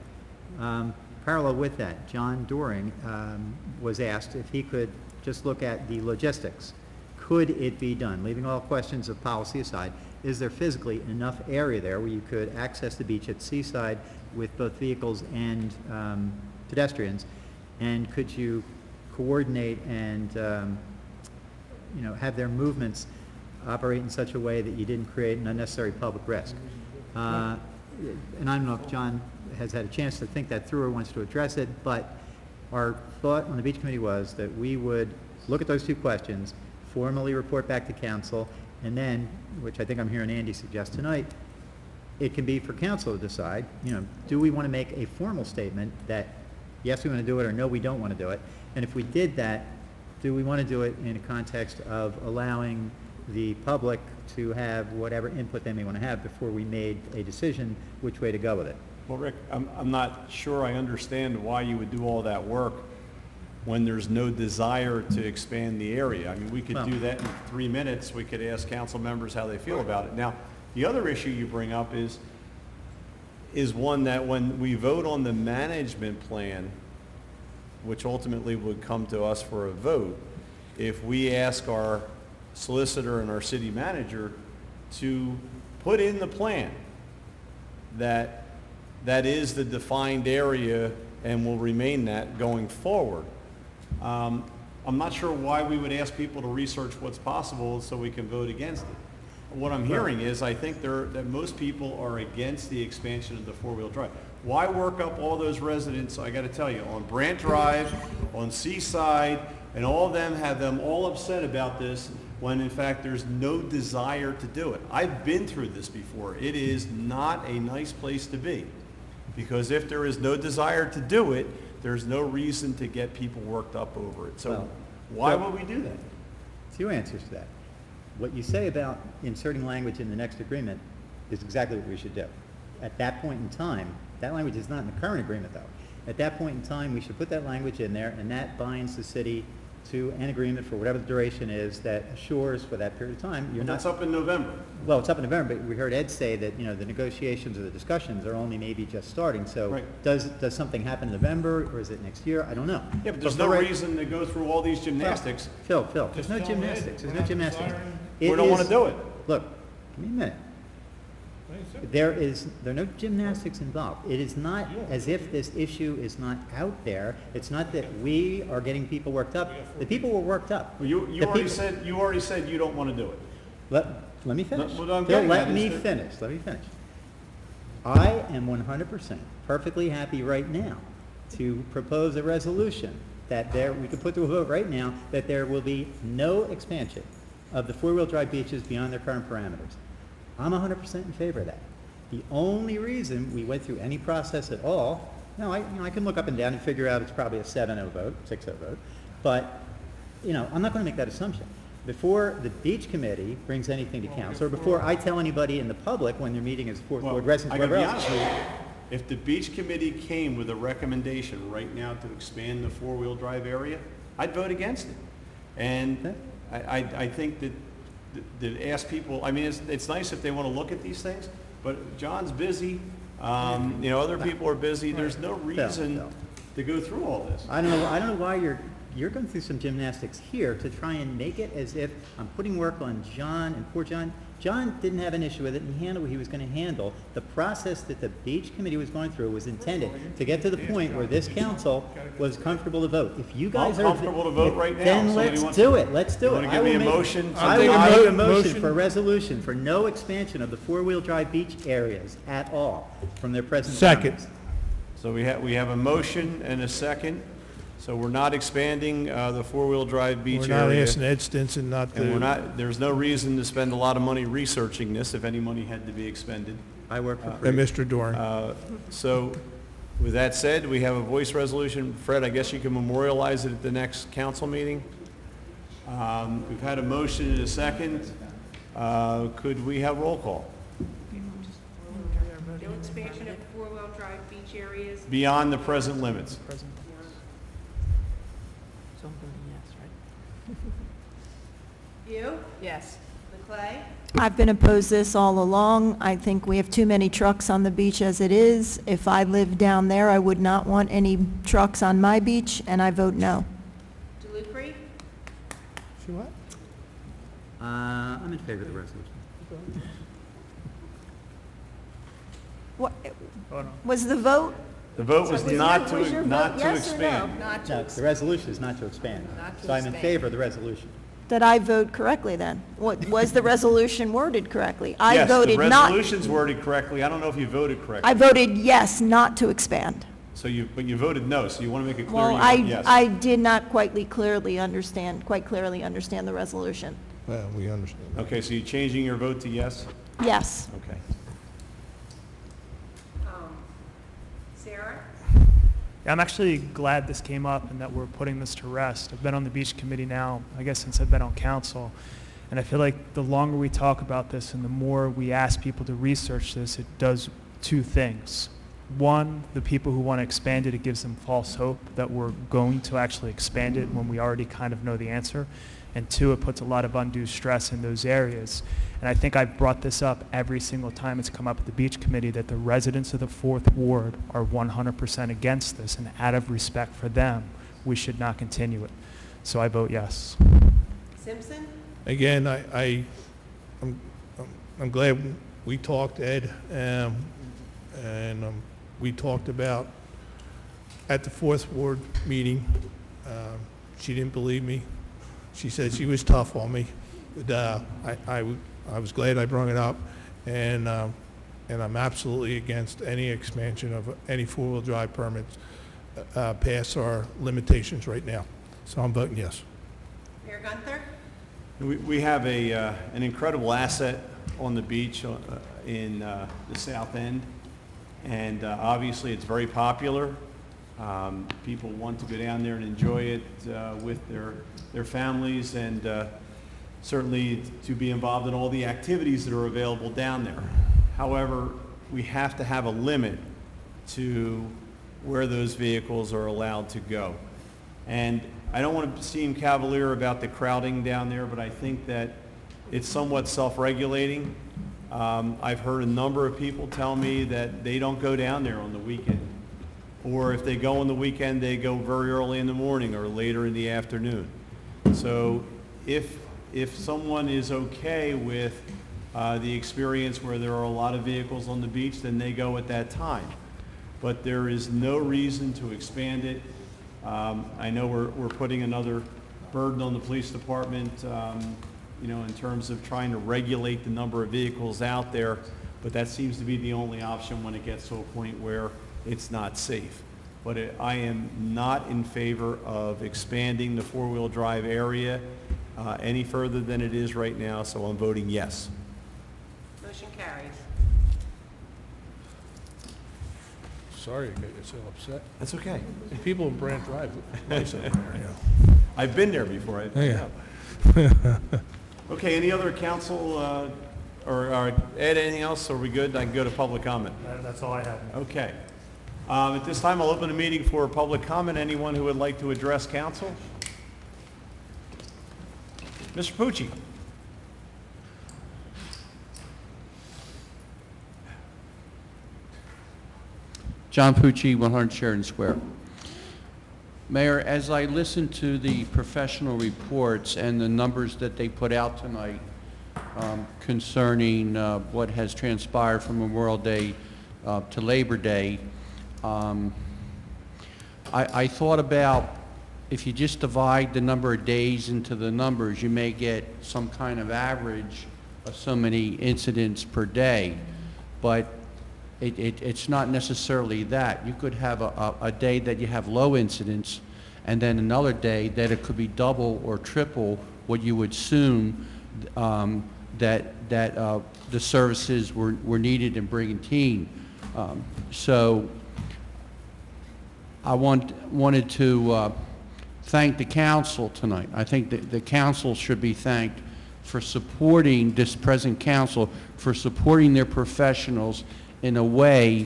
S4: Parallel with that, John Doring was asked if he could just look at the logistics. Could it be done? Leaving all questions of policy aside, is there physically enough area there where you could access the beach at Seaside with both vehicles and pedestrians? And could you coordinate and have their movements operate in such a way that you didn't create an unnecessary public risk? And I don't know if John has had a chance to think that through or wants to address it, but our thought on the beach committee was that we would look at those two questions, formally report back to council, and then, which I think I'm hearing Andy suggest tonight, it can be for council to decide, do we want to make a formal statement that yes, we want to do it, or no, we don't want to do it? And if we did that, do we want to do it in a context of allowing the public to have whatever input they may want to have before we made a decision which way to go with it?
S17: Well, Rick, I'm not sure I understand why you would do all that work when there's no desire to expand the area. I mean, we could do that in 3 minutes. We could ask council members how they feel about it. Now, the other issue you bring up is one that when we vote on the management plan, which ultimately would come to us for a vote, if we ask our solicitor and our city manager to put in the plan that is the defined area and will remain that going forward. I'm not sure why we would ask people to research what's possible so we can vote against it. What I'm hearing is I think that most people are against the expansion of the four-wheel drive. Why work up all those residents, I got to tell you, on Brant Drive, on Seaside, and all of them have them all upset about this when in fact there's no desire to do it. I've been through this before. It is not a nice place to be, because if there is no desire to do it, there's no reason to get people worked up over it. So why would we do that?
S4: Two answers to that. What you say about inserting language in the next agreement is exactly what we should do. At that point in time, that language is not in the current agreement though. At that point in time, we should put that language in there, and that binds the city to an agreement for whatever the duration is that assures for that period of time.
S17: That's up in November.
S4: Well, it's up in November, but we heard Ed say that, the negotiations or the discussions are only maybe just starting. So
S17: right.
S4: Does something happen in November, or is it next year? I don't know.
S17: Yeah, but there's no reason to go through all these gymnastics.
S4: Phil, there's no gymnastics. There's no gymnastics.
S17: We don't want to do it.
S4: Look, give me a minute. There are no gymnastics involved. It is not as if this issue is not out there. It's not that we are getting people worked up. The people were worked up.
S17: Well, you already said you don't want to do it.
S4: Let me finish.
S1: What I'm
S4: Phil,
S1: getting
S4: let
S1: at
S4: me
S1: is that-
S4: finish, let me finish. I am 100% perfectly happy right now to propose a resolution that we could put to a vote right now, that there will be no expansion of the four-wheel drive beaches beyond their current parameters. I'm 100% in favor of that. The only reason we went through any process at all, I can look up and down and figure out it's probably a 7-0 vote, 6-0 vote, but, I'm not going to make that assumption. Before the beach committee brings anything to council, or before I tell anybody in the public when they're meeting as fourth ward residents,
S1: I gotta
S4: whatever
S1: be
S4: else.
S1: honest with you, if the beach committee came with a recommendation right now to expand the four-wheel drive area, I'd vote against it. And I think that ask people, it's nice if they want to look at these things, but John's busy, other people are busy, there's no reason to go through all this.
S4: I don't know why you're going through some gymnastics here to try and make it as if I'm putting work on John and poor John. John didn't have an issue with it, and he handled what he was going to handle. The process that the beach committee was going through was intended to get to the point where this council was comfortable to vote. If you guys
S1: I'm
S4: are
S1: comfortable to vote right now.
S4: then
S1: Somebody
S4: let's
S1: wants
S4: do
S1: to-
S4: it. Let's do
S1: You
S4: it.
S1: wanna give me a motion?
S4: I will make a motion for a resolution for no expansion of the four-wheel drive beach areas at all from their present
S7: Second.
S4: boundaries.
S1: So we have a motion and a second. So we're not expanding the four-wheel drive beach
S7: We're
S1: area.
S7: not asking Ed Stinson not to.
S1: And there's no reason to spend a lot of money researching this if any money had to be expended.
S4: I work for free.
S7: And Mr. Doran.
S1: So with that said, we have a voice resolution. Fred, I guess you can memorialize it at the next council meeting. We've had a motion and a second. Could we have roll call?
S19: No expansion of four-wheel drive beach areas.
S1: Beyond the present limits.
S5: So I'm voting yes, right?
S19: You?
S5: Yes.
S19: McClay?
S8: I've been opposed this all along. I think we have too many trucks on the beach as it is. If I lived down there, I would not want any trucks on my beach, and I vote no.
S19: DeLucre?
S4: I'm in favor of the resolution.
S8: What, was the vote?
S1: The vote was not
S8: was your
S1: to, not
S8: vote
S1: to
S8: yes or no?
S1: expand.
S5: Not to
S4: No, the resolution is not to expand.
S5: Not to
S4: So I'm in
S5: expand.
S4: favor of the resolution.
S8: Did I vote correctly then? What, was the resolution worded correctly? I
S1: Yes, the
S8: voted not.
S1: resolution's worded correctly. I don't know if you voted correctly.
S8: I voted yes, not to expand.
S1: But you voted no, so you want to make it clear
S8: Well,
S1: you
S8: I,
S1: vote yes.
S8: I did not quite clearly understand the resolution.
S7: Well, we understand.
S1: Okay, so you're changing your vote to yes?
S8: Yes.
S1: Okay.
S19: Sarah?
S2: I'm actually glad this came up and that we're putting this to rest. I've been on the beach committee now, I guess, since I've been on council. And I feel like the longer we talk about this and the more we ask people to research this, it does two things. One, the people who want to expand it, it gives them false hope that we're going to actually expand it when we already kind of know the answer. And two, it puts a lot of undue stress in those areas. And I think I've brought this up every single time it's come up at the beach committee, that the residents of the 4th Ward are 100% against this, and out of respect for them, we should not continue it. So I vote yes.
S19: Simpson?
S7: Again, I'm glad we talked, Ed, and we talked about at the 4th Ward meeting. She didn't believe me. She said she was tough on me, but I was glad I brought it up, and I'm absolutely against any expansion of any four-wheel drive permits past our limitations right now. So I'm voting yes.
S19: Mayor Gunther?
S1: We have an incredible asset on the beach in the south end, and obviously it's very popular. People want to go down there and enjoy it with their families, and certainly to be involved in all the activities that are available down there. However, we have to have a limit to where those vehicles are allowed to go. And I don't want to seem cavalier about the crowding down there, but I think that it's somewhat self-regulating. I've heard a number of people tell me that they don't go down there on the weekend. Or if they go on the weekend, they go very early in the morning or later in the afternoon. So if someone is okay with the experience where there are a lot of vehicles on the beach, then they go at that time. But there is no reason to expand it. I know we're putting another burden on the police department in terms of trying to regulate the number of vehicles out there, but that seems to be the only option when it gets to a point where it's not safe. But I am not in favor of expanding the four-wheel drive area any further than it is right now, so I'm voting yes.
S19: Motion carries.
S7: Sorry to get you so upset.
S1: That's okay.
S7: People in Brant Drive, nice over there,
S1: I've been there before.
S7: Yeah.
S1: Okay, any other council, or Ed, anything else? Are we good? I can go to public comment.
S14: That's all I have.
S1: Okay. At this time, I'll open the meeting for public comment. Anyone who would like to address council? Mr. Pucci.
S13: John Pucci, 100 Sheridan Square. Mayor, as I listen to the professional reports and the numbers that they put out tonight concerning what has transpired from Memorial Day to Labor Day, I thought about if you just divide the number of days into the numbers, you may get some kind of average of so many incidents per day. But it's not necessarily that. You could have a day that you have low incidents, and then another day that it could be double or triple what you would assume that the services were needed in Brigantine. So I wanted to thank the council tonight. I think that the council should be thanked for supporting this present council, for supporting their professionals in a way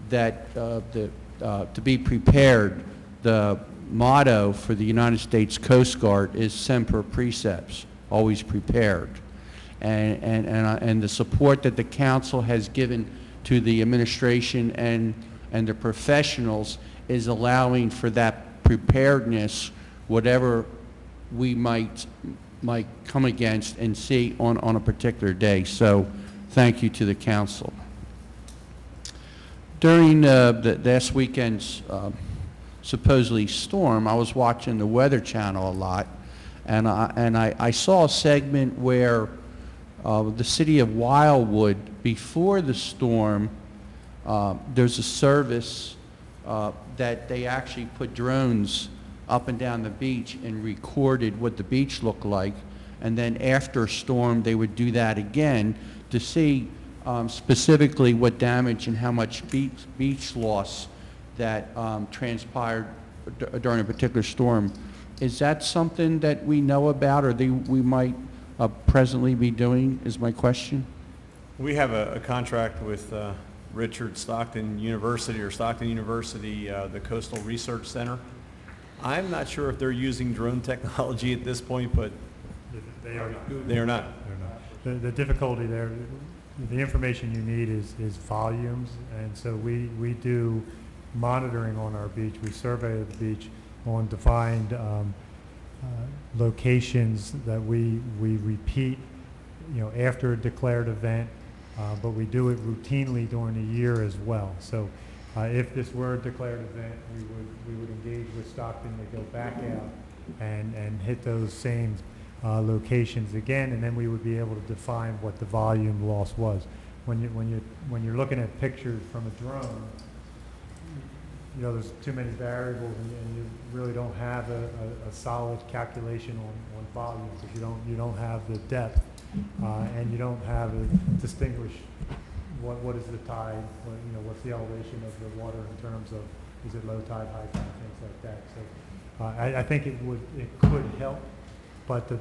S13: that to be prepared. The motto for the United States Coast Guard is Semper Precepts, always prepared. And the support that the council has given to the administration and the professionals is allowing for that preparedness, whatever we might come against and see on a particular day. So thank you to the council. During the last weekend's supposedly storm, I was watching the Weather Channel a lot, and I saw a segment where the city of Wildwood, before the storm, there's a service that they actually put drones up and down the beach and recorded what the beach looked like, and then after a storm they would do that again to see specifically what damage and how much beach loss that transpired during a particular storm. Is that something that we know about, or we might presently be doing, is my question?
S1: We have a contract with Richard Stockton University, the Coastal Research Center. I'm not sure if they're using drone technology at this point, but
S14: They are not.
S1: they are not.
S14: They're not. The difficulty there, the information you need is volumes, and so we do monitoring on our beach. We survey the beach on defined locations that we repeat, after a declared event, but we do it routinely during the year as well. So if this were a declared event, we would engage with Stockton to go back out and hit those same locations again, and then we would be able to define what the volume loss was. When you're looking at pictures from a drone, there's too many variables, and you really don't have a solid calculation on volume, because you don't have the depth, and you don't have to distinguish what is the tide, what's the elevation of the water in terms of, is it low tide, high tide, things like that. So I think it could help, but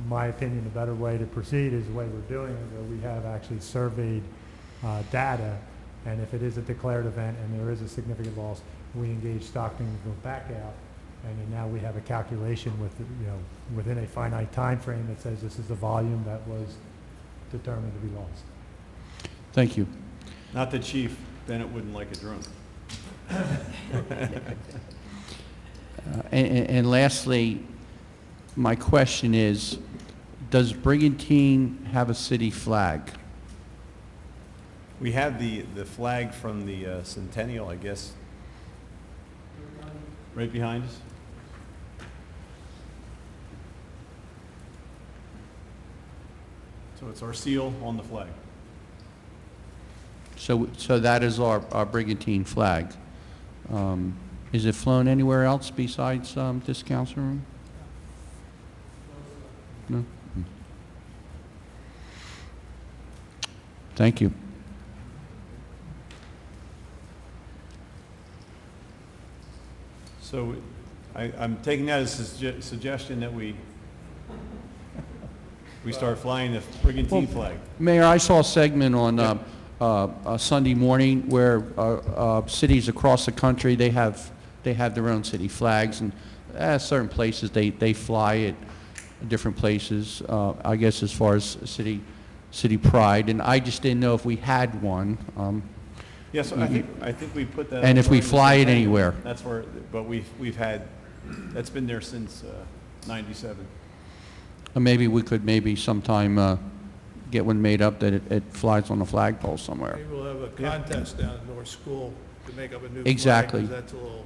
S14: my opinion, the better way to proceed is the way we're doing it, where we have actually surveyed data, and if it is a declared event and there is a significant loss, we engage Stockton to go back out, and then now we have a calculation with, within a finite time frame that says this is the volume that was determined to be lost.
S13: Thank you.
S1: Not the chief, Bennett wouldn't like a drone.
S13: And lastly, my question is, does Brigantine have a city flag?
S1: We have the flag from the Centennial, I guess, right behind us. So it's our seal on the flag.
S13: So that is our Brigantine flag. Is it flown anywhere else besides this council room? No? Thank you.
S1: So I'm taking that as a suggestion that we start flying the Brigantine flag.
S13: Mayor, I saw a segment on a Sunday morning where cities across the country, they have their own city flags, and certain places they fly it, different places, I guess as far as city pride, and I just didn't know if we had one.
S1: Yes, I think we put that.
S13: And if we
S1: on the
S13: fly it
S1: centennial.
S13: anywhere.
S1: That's where, but we've had, that's been there since '97.
S13: Maybe we could sometime get one made up that it flies on a flagpole somewhere.
S7: Maybe we'll have a contest down at North School to make up a new flag.
S13: Exactly.
S7: 'Cause that's a little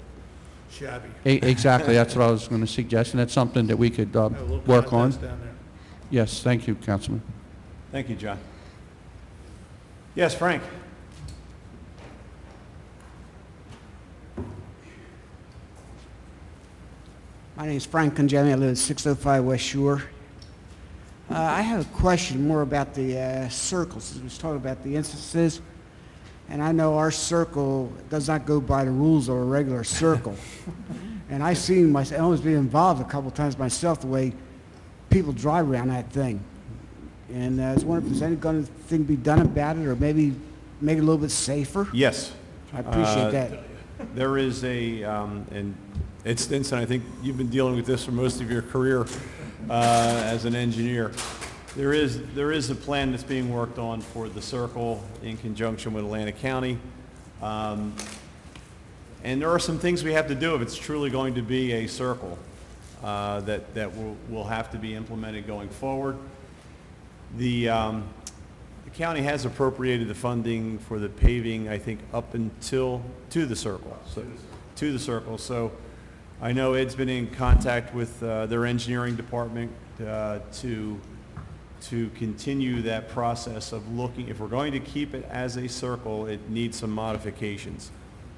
S7: shabby.
S13: Exactly, that's what I was going to suggest, and that's something that we could
S7: Have a little
S13: work on.
S7: contest down there.
S13: Yes, thank you, Councilman.
S1: Thank you, John. Yes, Frank?
S20: My name is Frank Congemi. I live at 605 West Shore. I have a question more about the circles. We was talking about the instances, and I know our circle does not go by the rules of a regular circle. And I've seen myself, I always been involved a couple times myself, the way people drive around that thing. And I was wondering if there's anything to be done about it, or maybe make it a little bit safer.
S1: Yes.
S20: I appreciate that.
S1: There is an instance, and I think you've been dealing with this for most of your career as an engineer. There is a plan that's being worked on for the circle in conjunction with Atlantic County. And there are some things we have to do if it's truly going to be a circle that will have to be implemented going forward. The county has appropriated the funding for the paving, I think, up until to the circle. So I know Ed's been in contact with their engineering department to continue that process of looking. If we're going to keep it as a circle, it needs some modifications.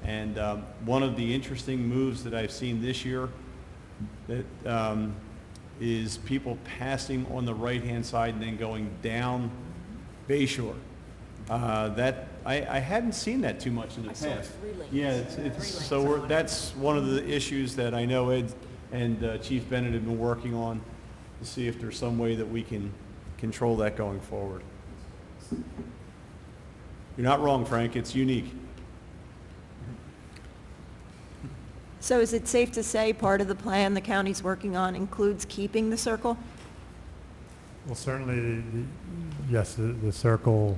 S1: And one of the interesting moves that I've seen this year that is people passing on the right-hand side and then going down Bayshore. That I hadn't seen that too much in the past. Yeah, that's one of the issues that I know Ed and Chief Bennett have been working on to see if there's some way that we can control that going forward. You're not wrong, Frank. It's unique.
S8: So is it safe to say part of the plan the county's working on includes keeping the circle?
S14: Well, certainly, yes, the circle,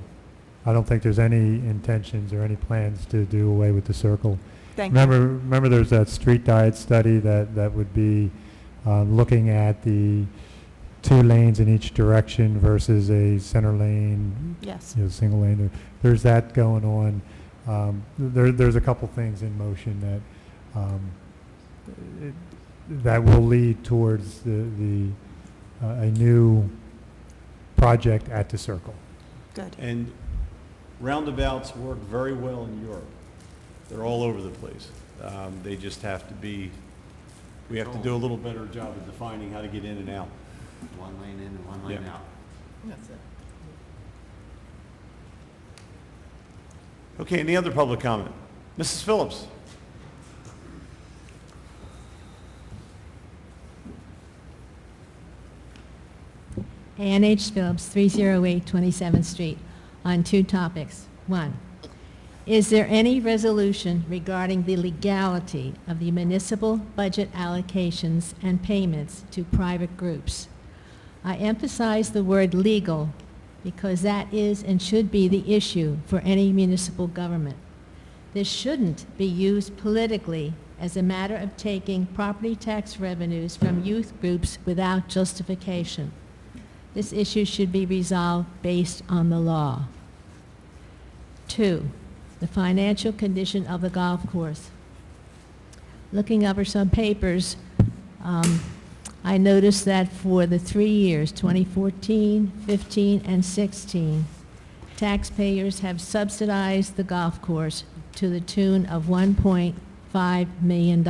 S14: I don't think there's any intentions or any plans to do away with the circle.
S8: Thank you.
S14: Remember there's that street diet study that would be looking at the 2 lanes in each direction versus a center lane,
S8: yes,
S14: single lane. There's that going on. There's a couple things in motion that that will lead towards a new project at the circle.
S8: Good.
S1: And roundabouts work very well in Europe. They're all over the place. They just have to be, we have to do a little better job of defining how to get in and out.
S16: One lane in and one lane out.
S8: That's it.
S1: Okay, any other public comment? Mrs. Phillips?
S21: Ann H. Phillips, 308 27th Street, on 2 topics. 1, is there any resolution regarding the legality of the municipal budget allocations and payments to private groups? I emphasize the word legal because that is and should be the issue for any municipal government. This shouldn't be used politically as a matter of taking property tax revenues from youth groups without justification. This issue should be resolved based on the law. 2, the financial condition of the golf course. Looking over some papers, I noticed that for the 3 years, 2014, 15, and 16, taxpayers have subsidized the golf course to the tune of $1.5 million.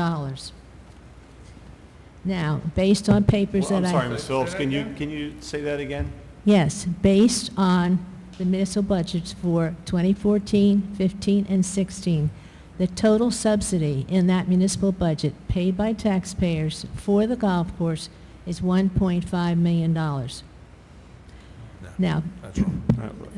S21: Now, based on papers
S1: Well,
S21: that
S1: I'm
S21: I...
S1: sorry, Ms. Phillips, can you say that again?
S21: Yes, based on the municipal budgets for 2014, 15, and 16, the total subsidy in that municipal budget paid by taxpayers for the golf course is $1.5 million. Now,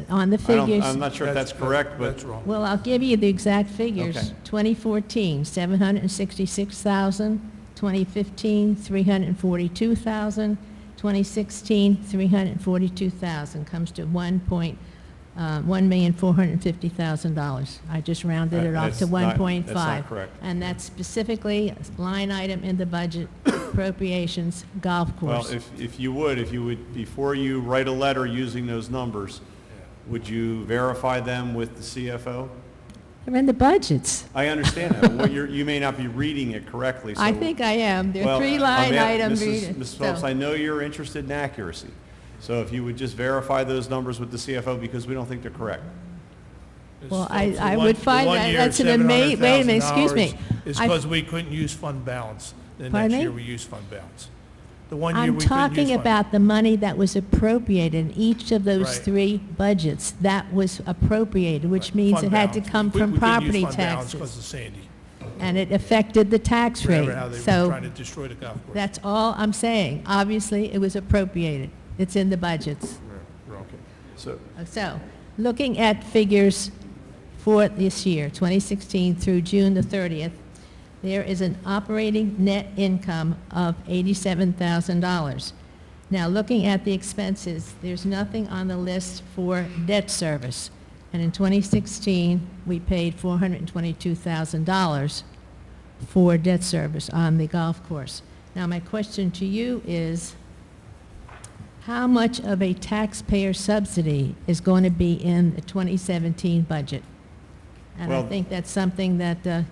S21: on the figures...
S1: I'm not sure if that's correct, but...
S7: That's wrong.
S21: Well, I'll give you the exact figures.
S1: Okay.
S21: 2014, $766,000. 2015, $342,000. 2016, $342,000, comes to $1,450,000. I just rounded it off to
S1: That's not-
S21: 1.5.
S1: that's not correct.
S21: And that's specifically a line item in the budget, appropriations, golf
S1: Well,
S21: course.
S1: if you would, before you write a letter using those numbers, would you verify them with the CFO?
S21: They're in the budgets.
S1: I understand that, but what you may not be reading it correctly, so...
S21: I think I am. They're
S1: Well,
S21: three-line
S1: I'm
S21: item
S1: Mrs.
S21: reading.
S1: Mrs. Phillips, I know you're interested in accuracy. So if you would just verify those numbers with the CFO, because we don't think they're correct.
S21: Well, I would find that, that's an amazing, wait a minute, excuse me.
S7: It's
S21: I-
S7: because we couldn't use fund balance. The
S21: Pardon
S7: next
S21: me?
S7: year we used fund balance. The one year
S21: I'm
S7: we couldn't use
S21: talking
S7: fund.
S21: about the money that was appropriated in each of those
S7: Right.
S21: three budgets. That was appropriated, which means
S7: Fund
S21: it had to
S7: balance.
S21: come
S7: We
S21: from
S7: couldn't use
S21: property
S7: fund balance
S21: taxes.
S7: because of Sandy.
S21: And it affected the tax rate.
S7: Remember how they were
S21: So
S7: trying to destroy the golf course?
S21: that's all I'm saying. Obviously, it was appropriated. It's in the budgets.
S1: So,
S21: So, looking at figures for this year, 2016 through June the 30th, there is an operating net income of $87,000. Now, looking at the expenses, there's nothing on the list for debt service. And in 2016, we paid $422,000 for debt service on the golf course. Now, my question to you is, how much of a taxpayer subsidy is going to be in the 2017 budget? And I
S1: Well-
S21: think that's something that,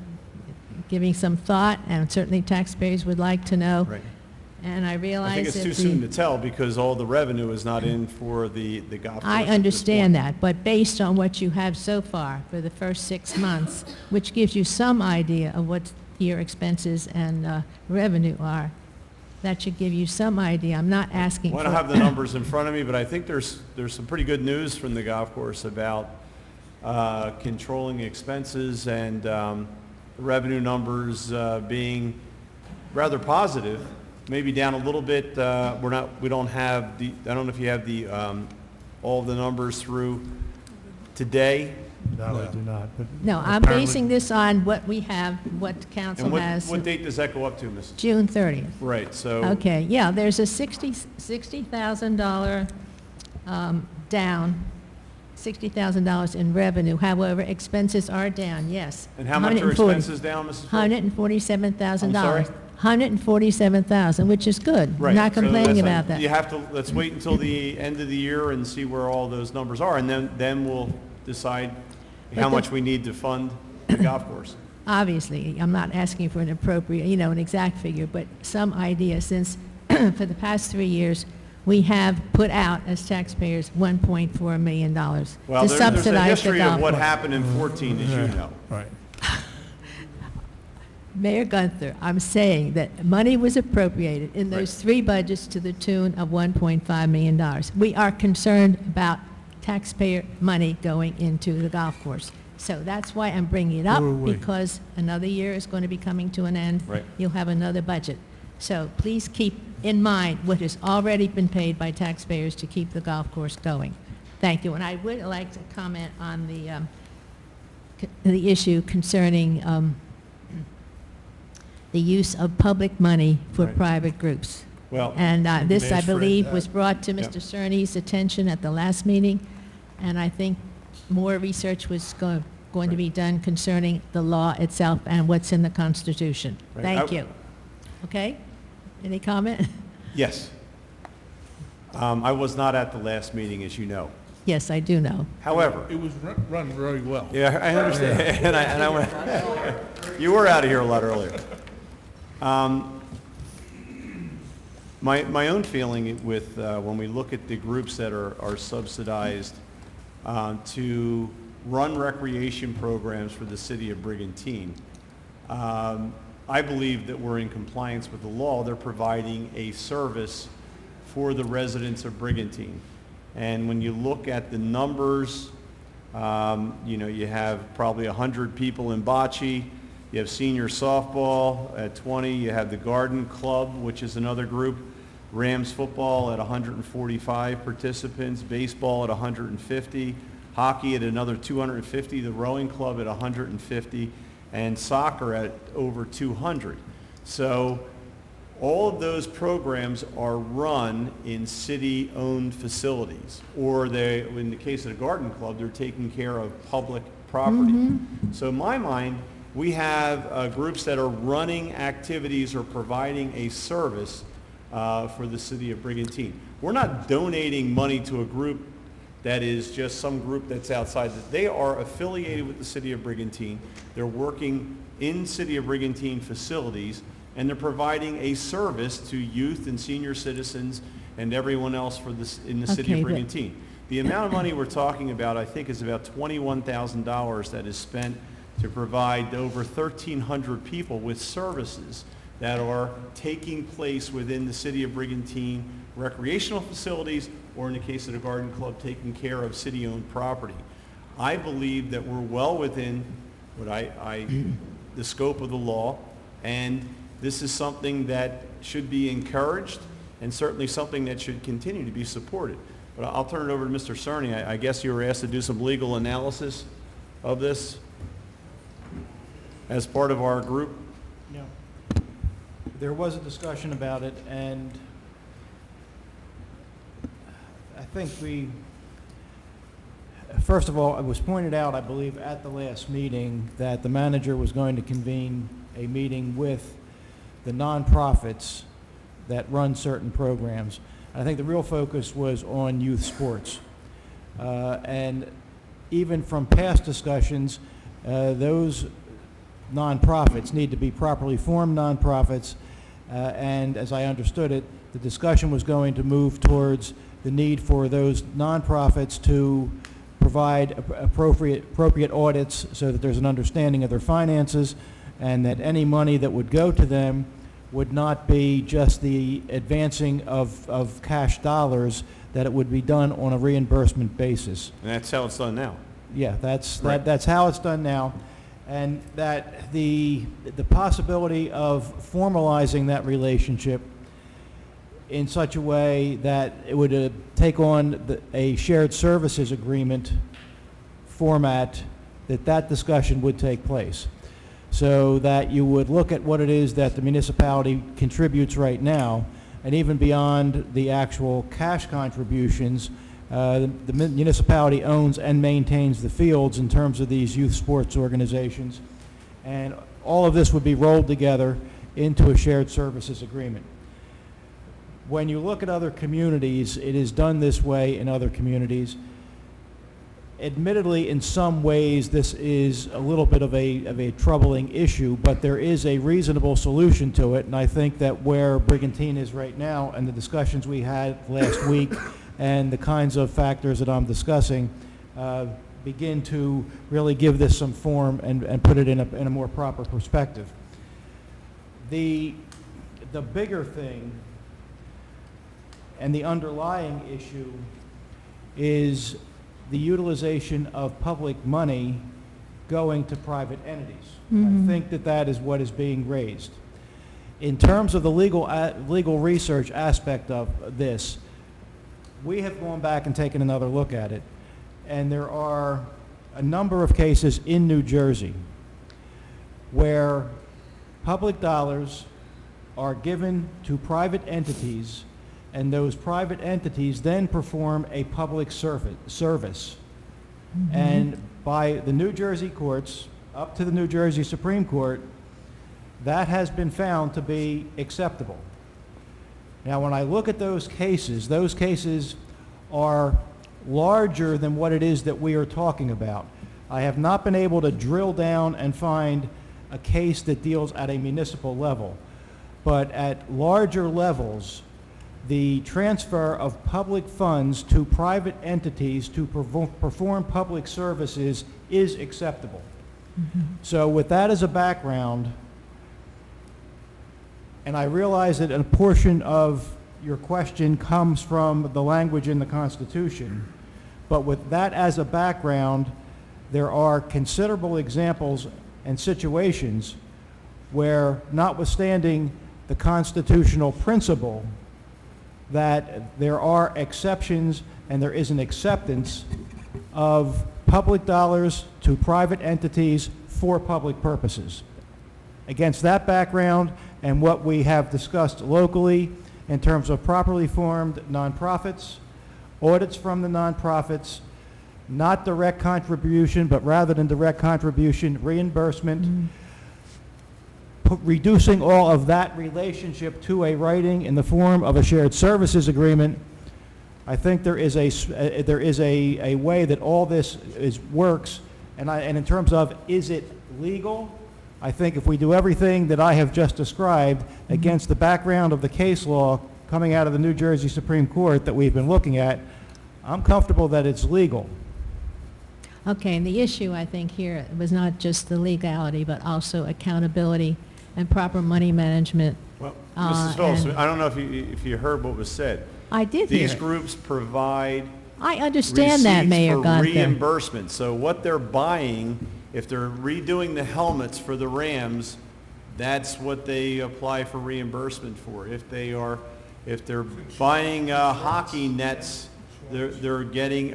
S21: giving some thought, and certainly taxpayers would like to know.
S1: right.
S21: And I realize
S1: I think it's
S21: that
S1: too soon to tell, because all the revenue is not in for the golf course.
S21: I
S1: at this
S21: understand
S1: point.
S21: that, but based on what you have so far for the first 6 months, which gives you some idea of what your expenses and revenue are, that should give you some idea. I'm not asking for...
S1: Well, I don't have the numbers in front of me, but I think there's some pretty good news from the golf course about controlling expenses and revenue numbers being rather positive, maybe down a little bit. We don't have the, I don't know if you have the, all the numbers through today.
S14: No, I do not. But
S21: No, I'm
S14: apparently-
S21: basing this on what we have, what council
S1: And
S21: has.
S1: what date does that go up to, Mrs.?
S21: June 30th.
S1: Right, so.
S21: Okay, yeah, there's a $60,000 down, $60,000 in revenue. However, expenses are down, yes.
S1: And how much are
S21: 140
S1: expenses down, Mrs. Phillips?
S21: $147,000.
S1: I'm sorry?
S21: $147,000, which is good.
S1: Right.
S21: Not
S1: so
S21: complaining
S1: that's-
S21: about that.
S1: You have to, let's wait until the end of the year and see where all those numbers are, and then we'll decide how
S21: But the-
S1: much we need to fund the golf course.
S21: Obviously, I'm not asking for an appropriate, an exact figure, but some idea, since for the past 3 years, we have put out as taxpayers $1.4 million
S1: Well,
S21: to
S1: there's a
S21: subsidize the
S1: history of
S21: golf
S1: what
S21: course.
S1: happened in 14, as you know.
S7: Right.
S21: Mayor Gunther, I'm saying that money was appropriated in those three budgets to the tune of $1.5 million. We are concerned about taxpayer money going into the golf course. So that's why I'm bringing it up, because another year is going to be coming to an end.
S1: Right.
S21: You'll have another budget. So please keep in mind what has already been paid by taxpayers to keep the golf course going. Thank you. And I would like to comment on the issue concerning the use of public money for
S1: Right.
S21: private groups.
S1: Well,
S21: And this, I
S7: Ask Fred
S21: believe,
S7: that.
S21: was brought to
S1: Yep.
S21: Mr. Cerny's attention at the last meeting, and I think more research was going to be done concerning the law itself and what's in the Constitution.
S1: Right.
S21: Thank you. Okay? Any comment?
S1: Yes. I was not at the last meeting, as you know.
S21: Yes, I do know.
S1: However,
S7: It was run very well.
S1: yeah, I understand, and I went, you were out of here a lot earlier. My own feeling with, when we look at the groups that are subsidized to run recreation programs for the city of Brigantine, I believe that we're in compliance with the law. They're providing a service for the residents of Brigantine. And when you look at the numbers, you know, you have probably 100 people in bocce, you have senior softball at 20, you have the garden club, which is another group, Rams football at 145 participants, baseball at 150, hockey at another 250, the rowing club at 150, and soccer at over 200. So all of those programs are run in city-owned facilities, or they, in the case of the garden club, they're taking care of public property. So in my mind, we have groups that are running activities or providing a service for the city of Brigantine. We're not donating money to a group that is just some group that's outside. They are affiliated with the city of Brigantine. They're working in city of Brigantine facilities, and they're providing a service to youth and senior citizens and everyone else for this in the city of Brigantine. The amount of money we're talking about, I think, is about $21,000 that is spent to provide over 1,300 people with services that are taking place within the city of Brigantine recreational facilities, or in the case of the garden club, taking care of city-owned property. I believe that we're well within what the scope of the law, and this is something that should be encouraged and certainly something that should continue to be supported. But I'll turn it over to Mr. Cerny. I guess you were asked to do some legal analysis of this as part of our group?
S3: No. There was a discussion about it, and I think first of all, it was pointed out, I believe, at the last meeting that the manager was going to convene a meeting with the nonprofits that run certain programs. I think the real focus was on youth sports. And even from past discussions, those nonprofits need to be properly formed nonprofits, and as I understood it, the discussion was going to move towards the need for those nonprofits to provide appropriate audits so that there's an understanding of their finances, and that any money that would go to them would not be just the advancing of cash dollars, that it would be done on a reimbursement basis.
S1: And that's how it's done now.
S3: Yeah, that's how it's done now. And that the possibility of formalizing that relationship in such a way that it would take on a shared services agreement format, that discussion would take place. So that you would look at what it is that the municipality contributes right now, and even beyond the actual cash contributions, the municipality owns and maintains the fields in terms of these youth sports organizations, and all of this would be rolled together into a shared services agreement. When you look at other communities, it is done this way in other communities. Admittedly, in some ways, this is a little bit of a troubling issue, but there is a reasonable solution to it, and I think that where Brigantine is right now, and the discussions we had last week, and the kinds of factors that I'm discussing, begin to really give this some form and put it in a more proper perspective. The bigger thing and the underlying issue is the utilization of public money going to private entities. I think that is what is being raised. In terms of the legal research aspect of this, we have gone back and taken another look at it, and there are a number of cases in New Jersey where public dollars are given to private entities, and those private entities then perform a public service. And by the New Jersey courts, up to the New Jersey Supreme Court, that has been found to be acceptable. Now, when I look at those cases are larger than what it is that we are talking about. I have not been able to drill down and find a case that deals at a municipal level, but at larger levels, the transfer of public funds to private entities to perform public services is acceptable. So with that as a background, and I realize that a portion of your question comes from the language in the Constitution, but with that as a background, there are considerable examples and situations where, notwithstanding the constitutional principle that there are exceptions and there is an acceptance of public dollars to private entities for public purposes. Against that background and what we have discussed locally in terms of properly formed nonprofits, audits from the nonprofits, not direct contribution, but rather than direct contribution, reimbursement, reducing all of that relationship to a writing in the form of a shared services agreement, I think there is a way that all this works, and in terms of is it legal, I think if we do everything that I have just described against the background of the case law coming out of the New Jersey Supreme Court that we've been looking at, I'm comfortable that it's legal.
S21: Okay, and the issue, I think, here was not just the legality, but also accountability and proper money management.
S1: Well, Mrs. Phillips,
S21: and
S1: I don't know if you heard what was said.
S21: I did hear
S1: These
S21: it.
S1: groups provide
S21: I understand that,
S1: receipts
S21: Mayor
S1: for
S21: Gunther.
S1: reimbursement. So what they're buying, if they're redoing the helmets for the Rams, that's what they apply for reimbursement for. If they're buying hockey nets, they're getting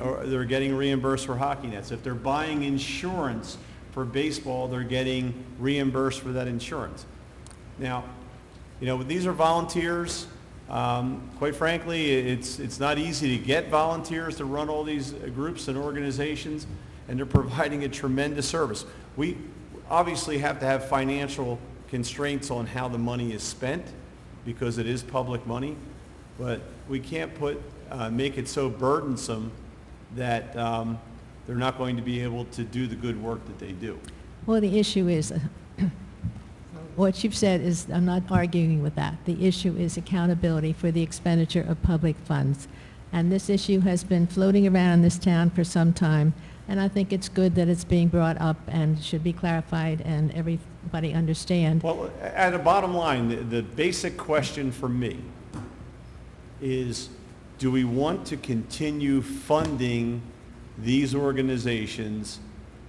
S1: reimbursed for hockey nets. If they're buying insurance for baseball, they're getting reimbursed for that insurance. Now, these are volunteers. Quite frankly, it's not easy to get volunteers to run all these groups and organizations, and they're providing a tremendous service. We obviously have to have financial constraints on how the money is spent because it is public money, but we can't make it so burdensome that they're not going to be able to do the good work that they do.
S21: Well, the issue is, what you've said is, I'm not arguing with that. The issue is accountability for the expenditure of public funds. And this issue has been floating around in this town for some time, and I think it's good that it's being brought up and should be clarified and everybody understand.
S1: Well, at a bottom line, the basic question for me is, do we want to continue funding these organizations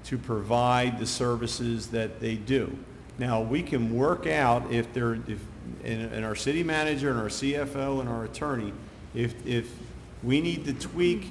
S1: to provide the services that they do? Now, we can work out and our city manager and our CFO and our attorney, if we need to tweak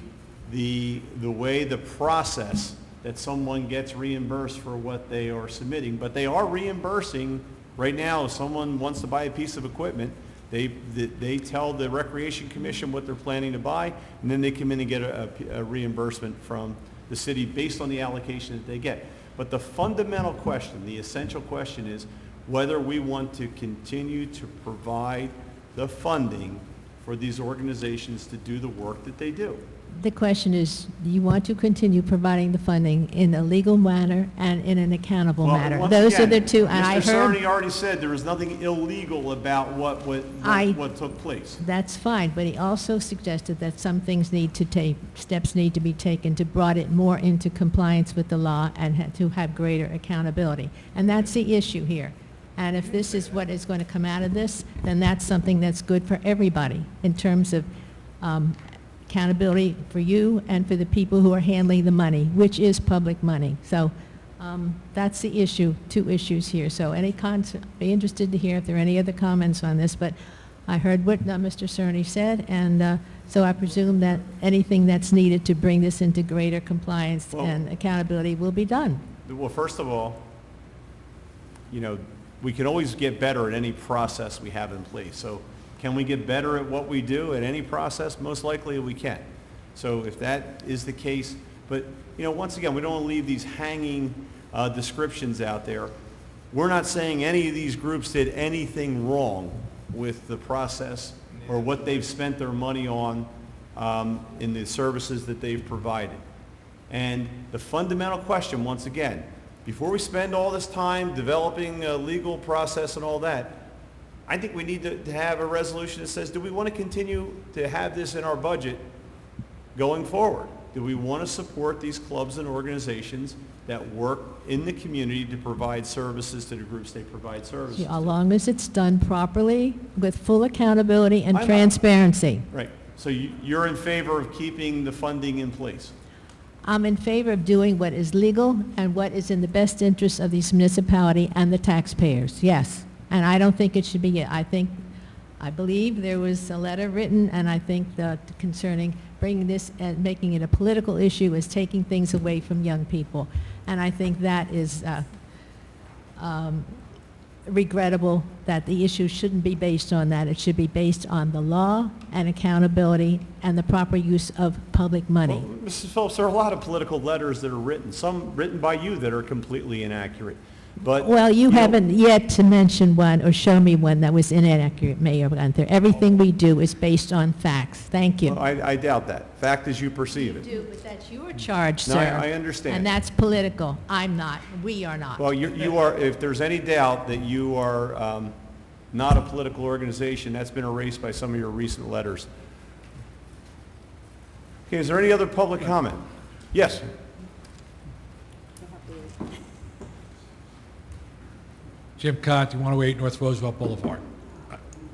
S1: the way the process that someone gets reimbursed for what they are submitting. But they are reimbursing right now. If someone wants to buy a piece of equipment, they tell the Recreation Commission what they're planning to buy, and then they come in and get a reimbursement from the city based on the allocation that they get. But the fundamental question, the essential question is whether we want to continue to provide the funding for these organizations to do the work that they do.
S21: The question is, do you want to continue providing the funding in a legal manner and in an accountable manner?
S1: Once
S21: Those
S1: again,
S21: are the two, and I
S1: Mr.
S21: heard...
S1: Cerny already said there was nothing illegal about what took place.
S21: That's fine, but he also suggested that some things steps need to be taken to bring it more into compliance with the law and to have greater accountability. And that's the issue here. And if this is what is going to come out of this, then that's something that's good for everybody in terms of accountability for you and for the people who are handling the money, which is public money. So that's the issue, two issues here. So be interested to hear if there are any other comments on this, but I heard what Mr. Cerny said, and so I presume that anything that's needed to bring this into greater compliance and accountability will be done.
S1: Well, first of all, we can always get better at any process we have in place. So can we get better at what we do at any process? Most likely we can. So if that is the case, but once again, we don't want to leave these hanging descriptions out there. We're not saying any of these groups did anything wrong with the process or what they've spent their money on in the services that they've provided. And the fundamental question, once again, before we spend all this time developing a legal process and all that, I think we need to have a resolution that says, do we want to continue to have this in our budget going forward? Do we want to support these clubs and organizations that work in the community to provide services to the groups they provide services
S21: As
S1: to?
S21: long as it's done properly, with full accountability and
S1: I'm not-
S21: transparency.
S1: Right. So you're in favor of keeping the funding in place?
S21: I'm in favor of doing what is legal and what is in the best interest of this municipality and the taxpayers, yes. And I don't think it should be, I believe there was a letter written, and I think that concerning bringing this and making it a political issue is taking things away from young people. And I think that is regrettable, that the issue shouldn't be based on that. It should be based on the law and accountability and the proper use of public money.
S1: Well, Mrs. Phillips, there are a lot of political letters that are written, some written by you that are completely inaccurate. But
S21: Well, you
S1: know,
S21: haven't yet to mention one or show me one that was inaccurate, Mayor Gunther. Everything we do is based on facts. Thank you.
S1: well, I doubt that. Fact as you perceive it.
S21: do, but that's your charge,
S1: No,
S21: sir.
S1: I understand.
S21: And that's political. I'm not. We are not.
S1: Well, you are, if there's any doubt that you are not a political organization, that's been erased by some of your recent letters. Okay, is there any other public comment? Yes?
S6: Jim Conti, 108 North Roosevelt Boulevard.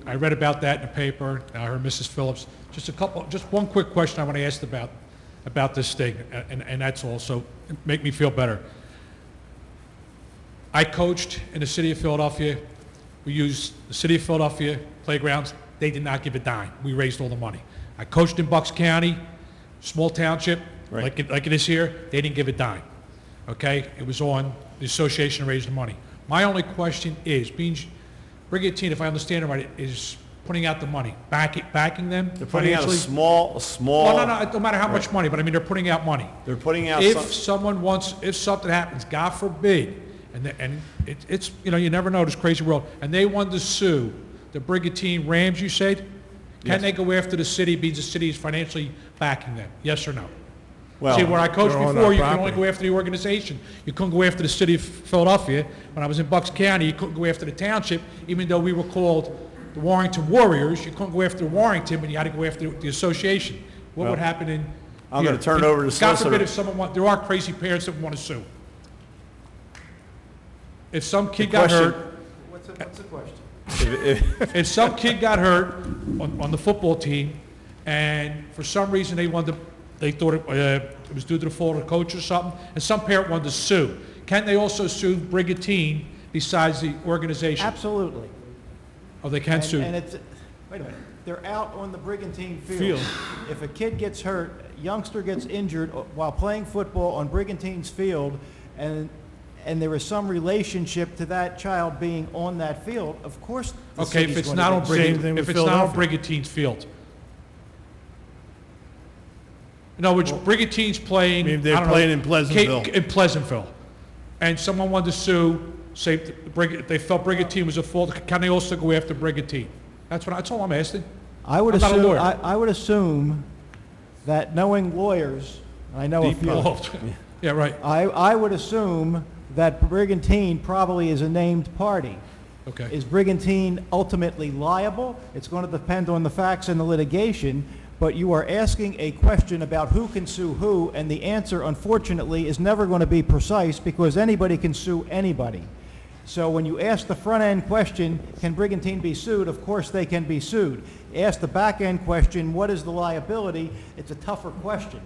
S6: I read about that in the paper, and I heard Mrs. Phillips. Just one quick question I want to ask about this thing, and that's all, so make me feel better. I coached in the city of Philadelphia. We used the city of Philadelphia playgrounds. They did not give a dime. We raised all the money. I coached in Bucks County, small township,
S1: Right.
S6: like it is here. They didn't give a dime. Okay? It was on the association raised the money. My only question is, Brigantine, if I understand it right, is putting out the money, backing them
S1: They're putting out a
S6: financially?
S1: small.
S6: Well, no, it don't matter how much money, but I mean, they're putting out money.
S1: They're putting out
S6: If something happens, God forbid, and it's, you never know, this crazy world, and they wanted to sue the Brigantine Rams, you said,
S1: Yes.
S6: can they go after the city because the city is financially backing them? Yes or no?
S1: Well,
S6: See, where I coached
S7: they're on
S6: before,
S7: our
S6: you can only
S7: property.
S6: go after the organization. You couldn't go after the city of Philadelphia. When I was in Bucks County, you couldn't go after the township, even though we were called the Warrington Warriors. You couldn't go after Warrington, but you had to go after the association. What
S1: Well,
S6: would happen in
S1: I'm
S6: here?
S1: gonna turn it over to the
S6: God
S1: solicitor.
S6: forbid if there are crazy parents that want to sue. If some kid
S1: The
S6: got
S1: question-
S6: hurt,
S3: What's the question?
S6: if some kid got hurt on the football team, and for some reason they thought it was due to the fault of the coach or something, and some parent wanted to sue, can they also sue Brigantine besides the organization?
S3: Absolutely.
S6: Oh, they can sue.
S3: And it's, wait a minute, they're out on the Brigantine
S6: Field.
S3: field. If a kid gets hurt, a youngster gets injured while playing football on Brigantine's field, and there is some relationship to that child being on that field, of course the
S6: Okay, if
S3: city's
S6: it's
S3: gonna
S6: not
S3: get
S6: on
S3: sued.
S7: Same thing with
S6: if it's not on
S7: Philadelphia.
S6: Brigantine's field. In other words, Brigantine's playing.
S7: I mean, they're
S6: I don't know,
S7: playing in Pleasantville.
S6: In Pleasantville, and someone wanted to sue, say they felt Brigantine was at fault. Can they also go after Brigantine? That's all I'm asking.
S3: I would
S6: I'm not a
S3: assume,
S6: lawyer.
S3: I would assume that knowing lawyers, I know a few.
S6: Yeah, right.
S3: I would assume that Brigantine probably is a named party.
S6: Okay.
S3: Is Brigantine ultimately liable? It's going to depend on the facts and the litigation, but you are asking a question about who can sue who, and the answer, unfortunately, is never going to be precise because anybody can sue anybody. So when you ask the front-end question, can Brigantine be sued? Of course they can be sued. Ask the back-end question, what is the liability? It's a tougher question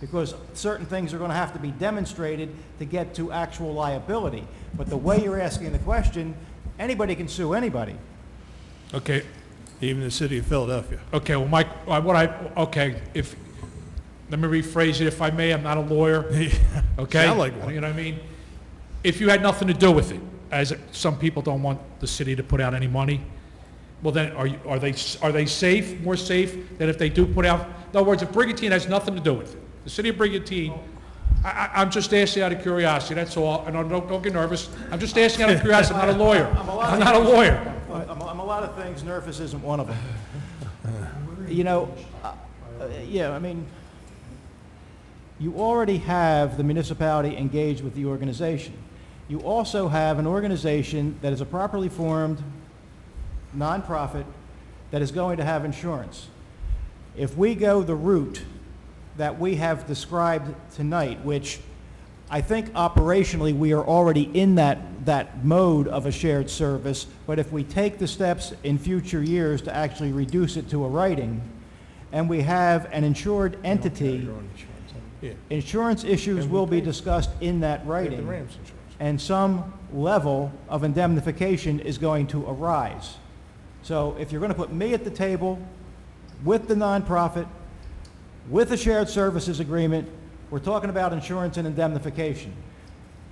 S3: because certain things are going to have to be demonstrated to get to actual liability. But the way you're asking the question, anybody can sue anybody.
S6: Okay.
S7: Even the city of Philadelphia.
S6: Okay, well, Mike, let me rephrase it if I may, I'm not a lawyer, okay?
S7: Sound like one.
S6: You know what I mean? If you had nothing to do with it, as some people don't want the city to put out any money, well then, are they safe, more safe than if they do put out? In other words, if Brigantine has nothing to do with it, the city of Brigantine, I'm just asking out of curiosity, that's all, and don't get nervous. I'm just asking out of curiosity, I'm not a lawyer. I'm not a lawyer.
S3: I'm a lot of things, nervous isn't one of them. You know, yeah, I mean, you already have the municipality engaged with the organization. You also have an organization that is a properly formed nonprofit that is going to have insurance. If we go the route that we have described tonight, which I think operationally we are already in that mode of a shared service, but if we take the steps in future years to actually reduce it to a writing, and we have an insured entity, insurance issues will be discussed in that writing, and some level of indemnification is going to arise. So if you're going to put me at the table with the nonprofit, with a shared services agreement, we're talking about insurance and indemnification.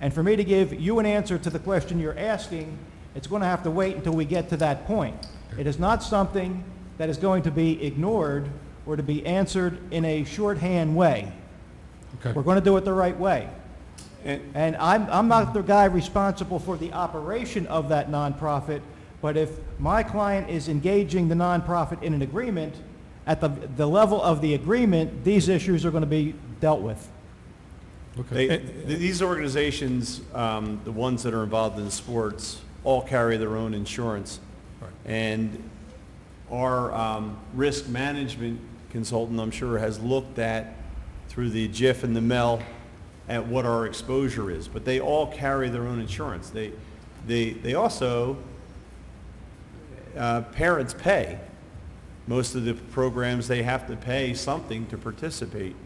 S3: And for me to give you an answer to the question you're asking, it's going to have to wait until we get to that point. It is not something that is going to be ignored or to be answered in a shorthand way.
S6: Okay.
S3: We're going to do it the right way. And I'm not the guy responsible for the operation of that nonprofit, but if my client is engaging the nonprofit in an agreement, at the level of the agreement, these issues are going to be dealt with.
S6: Okay.
S1: These organizations, the ones that are involved in sports, all carry their own insurance.
S6: Right.
S1: And our risk management consultant, I'm sure, has looked at, through the JIF and the MEL, at what our exposure is. But they all carry their own insurance. They also, parents pay. Most of the programs, they have to pay something to participate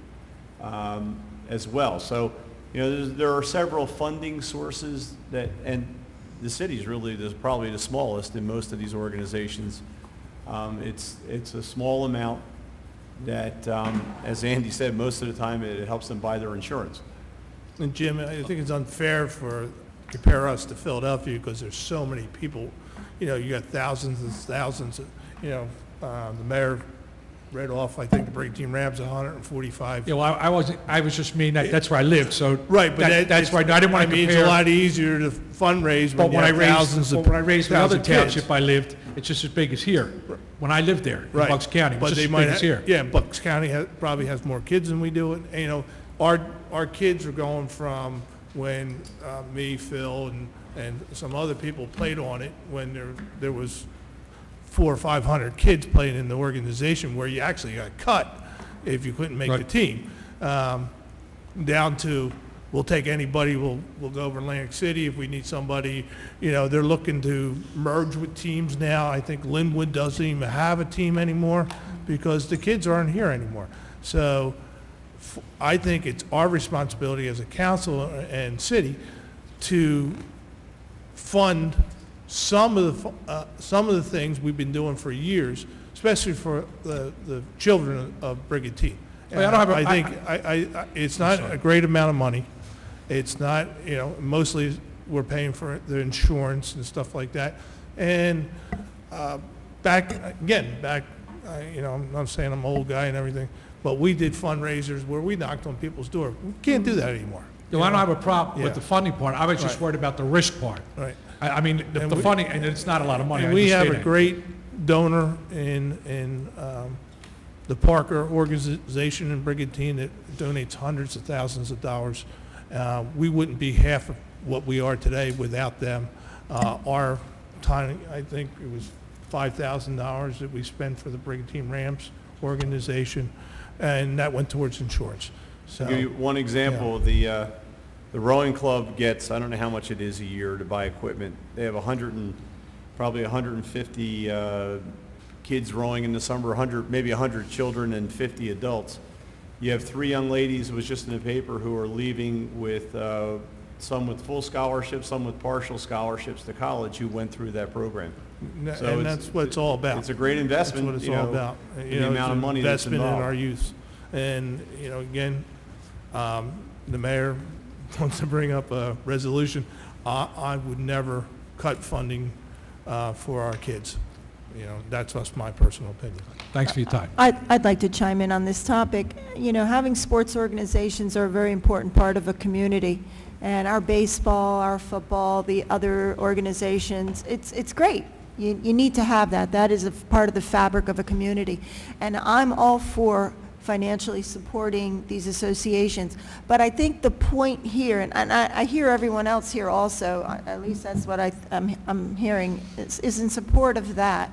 S1: as well. So, you know, there are several funding sources that, and the city's really probably the smallest in most of these organizations. It's a small amount that, as Andy said, most of the time it helps them buy their insurance.
S7: And Jim, I think it's unfair to compare us to Philadelphia because there's so many people. You know, you got thousands and thousands of, you know, the mayor read off, I think, the Brigantine Rams, 145.
S6: Yeah, well, I was just meaning that's where I lived, so.
S7: Right, but
S6: that's right. I didn't want to compare.
S7: It's a lot easier to fundraise when you have thousands of
S6: But when I raised the other
S7: thousands of kids.
S6: township I lived, it's just as big as here. When I lived there, in
S7: Right.
S6: Bucks County, it was
S7: But
S6: just
S7: they
S6: as
S7: might
S6: big as here.
S7: Yeah, Bucks County probably has more kids than we do. And, you know, our kids are going from when me, Phil, and some other people played on it, when there was 400 or 500 kids playing in the organization where you actually got cut if you couldn't make the team, down to we'll take anybody, we'll go over Atlantic City if we need somebody. You know, they're looking to merge with teams now. I think Linwood doesn't even have a team anymore because the kids aren't here anymore. So I think it's our responsibility as a council and city to fund some of the things we've been doing for years, especially for the children of Brigantine.
S6: Well, I don't have a-
S7: I think it's not a great amount of money. It's not, you know, mostly we're paying for the insurance and stuff like that. And back, you know, I'm not saying I'm an old guy and everything, but we did fundraisers where we knocked on people's door. We can't do that anymore.
S6: You know, I don't have a problem with
S7: Yeah.
S6: the funding part. I was just
S7: Right.
S6: worried about the risk part.
S7: Right.
S6: I mean, the funding, and it's not a lot of money.
S7: And
S6: I
S7: we have a
S6: understand that.
S7: great donor in the Parker organization in Brigantine that donates hundreds of thousands of dollars. We wouldn't be half of what we are today without them. Our time, I think it was $5,000 that we spent for the Brigantine Rams organization, and that went towards insurance. So,
S1: To give you one example, the rowing club gets, I don't know how much it is a year to buy equipment. They have probably 150 kids rowing in the summer, maybe 100 children and 50 adults. You have 3 young ladies, it was just in the paper, who are leaving with, some with full scholarships, some with partial scholarships to college, who went through that program. So
S7: and
S1: it's-
S7: that's what it's all about.
S1: It's a great investment,
S7: That's what it's
S1: you
S7: all
S1: know,
S7: about.
S1: for
S7: You
S1: the
S7: know,
S1: amount of
S7: it's an
S1: money that's
S7: investment in
S1: involved.
S7: our youth. And, you know, again, the mayor wants to bring up a resolution. I would never cut funding for our kids. You know, that's just my personal opinion.
S6: Thanks for your time.
S8: I'd like to chime in on this topic. You know, having sports organizations are a very important part of a community. And our baseball, our football, the other organizations, it's great. You need to have that. That is a part of the fabric of a community. And I'm all for financially supporting these associations. But I think the point here, and I hear everyone else here also, at least that's what I'm hearing, is in support of that.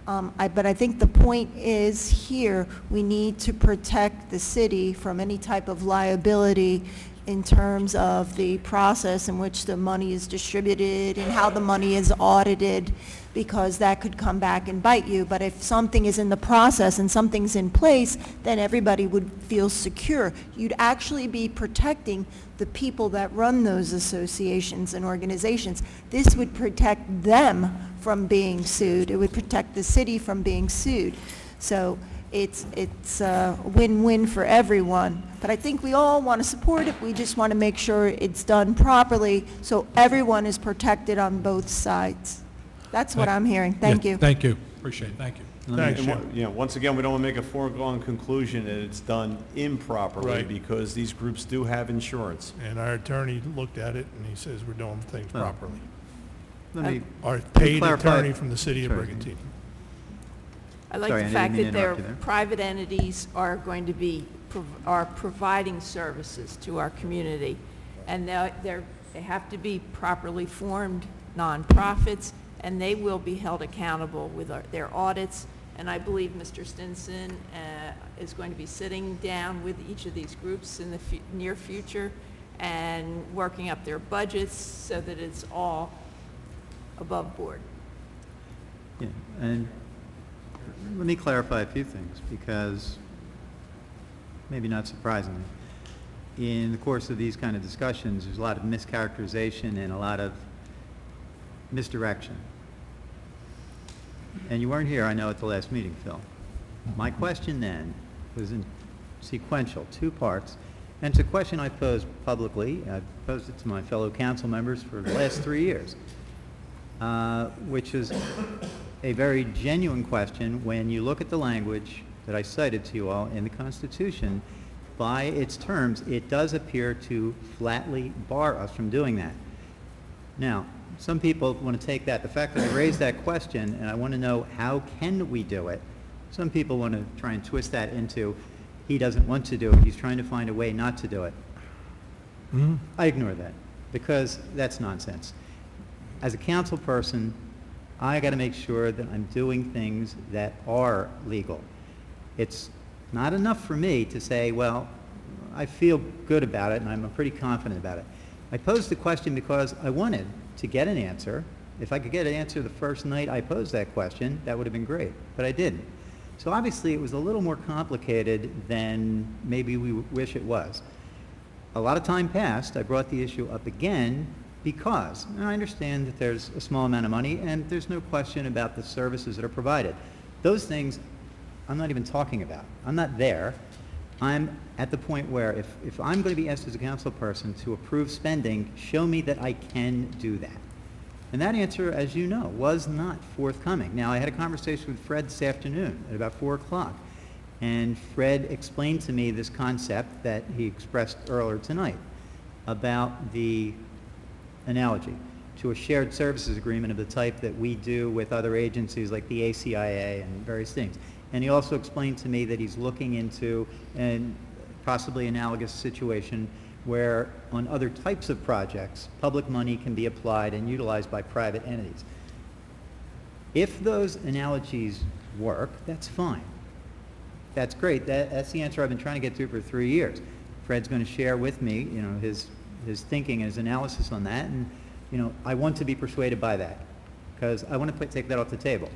S8: But I think the point is here, we need to protect the city from any type of liability in terms of the process in which the money is distributed and how the money is audited, because that could come back and bite you. But if something is in the process and something's in place, then everybody would feel secure. You'd actually be protecting the people that run those associations and organizations. This would protect them from being sued. It would protect the city from being sued. So it's a win-win for everyone. But I think we all want to support it. We just want to make sure it's done properly so everyone is protected on both sides. That's what I'm hearing. Thank you.
S6: Thank you. Appreciate it. Thank you.
S7: Thanks,
S1: And
S7: Jim.
S1: you know, once again, we don't want to make a foregone conclusion that it's done improperly,
S7: Right.
S1: because these groups do have insurance.
S7: And our attorney looked at it, and he says we're doing things
S4: Oh.
S7: properly.
S4: Let me
S7: Our paid
S4: clarify-
S7: attorney from the city of
S4: Sorry.
S7: Brigantine.
S5: I like
S4: Sorry,
S5: the
S4: I
S5: fact
S4: didn't
S5: that
S4: mean to
S5: their
S4: interrupt you there.
S5: private entities are going to be, are providing services to our community. And they have to be properly formed nonprofits, and they will be held accountable with their audits. And I believe Mr. Stinson is going to be sitting down with each of these groups in the near future and working up their budgets so that it's all above board.
S4: Yeah, and let me clarify a few things, because maybe not surprisingly, in the course of these kind of discussions, there's a lot of mischaracterization and a lot of misdirection. And you weren't here, I know, at the last meeting, Phil. My question then was in sequential, two parts, and it's a question I posed publicly. I've posed it to my fellow council members for the last 3 years, which is a very genuine question when you look at the language that I cited to you all in the Constitution. By its terms, it does appear to flatly bar us from doing that. Now, some people want to take that, the fact that I raised that question, and I want to know how can we do it. Some people want to try and twist that into, he doesn't want to do it, he's trying to find a way not to do it. I ignore that, because that's nonsense. As a council person, I got to make sure that I'm doing things that are legal. It's not enough for me to say, well, I feel good about it and I'm pretty confident about it. I posed the question because I wanted to get an answer. If I could get an answer the first night I posed that question, that would have been great, but I didn't. So obviously it was a little more complicated than maybe we wish it was. A lot of time passed, I brought the issue up again because, and I understand that there's a small amount of money and there's no question about the services that are provided. Those things I'm not even talking about. I'm not there. I'm at the point where if I'm going to be asked as a council person to approve spending, show me that I can do that. And that answer, as you know, was not forthcoming. Now, I had a conversation with Fred this afternoon at about 4 o'clock, and Fred explained to me this concept that he expressed earlier tonight about the analogy to a shared services agreement of the type that we do with other agencies like the ACIA and various things. And he also explained to me that he's looking into a possibly analogous situation where on other types of projects, public money can be applied and utilized by private entities. If those analogies work, that's fine. That's great. That's the answer I've been trying to get to for 3 years. Fred's going to share with me, you know, his thinking and his analysis on that, and you know, I want to be persuaded by that because I want to take that off the table.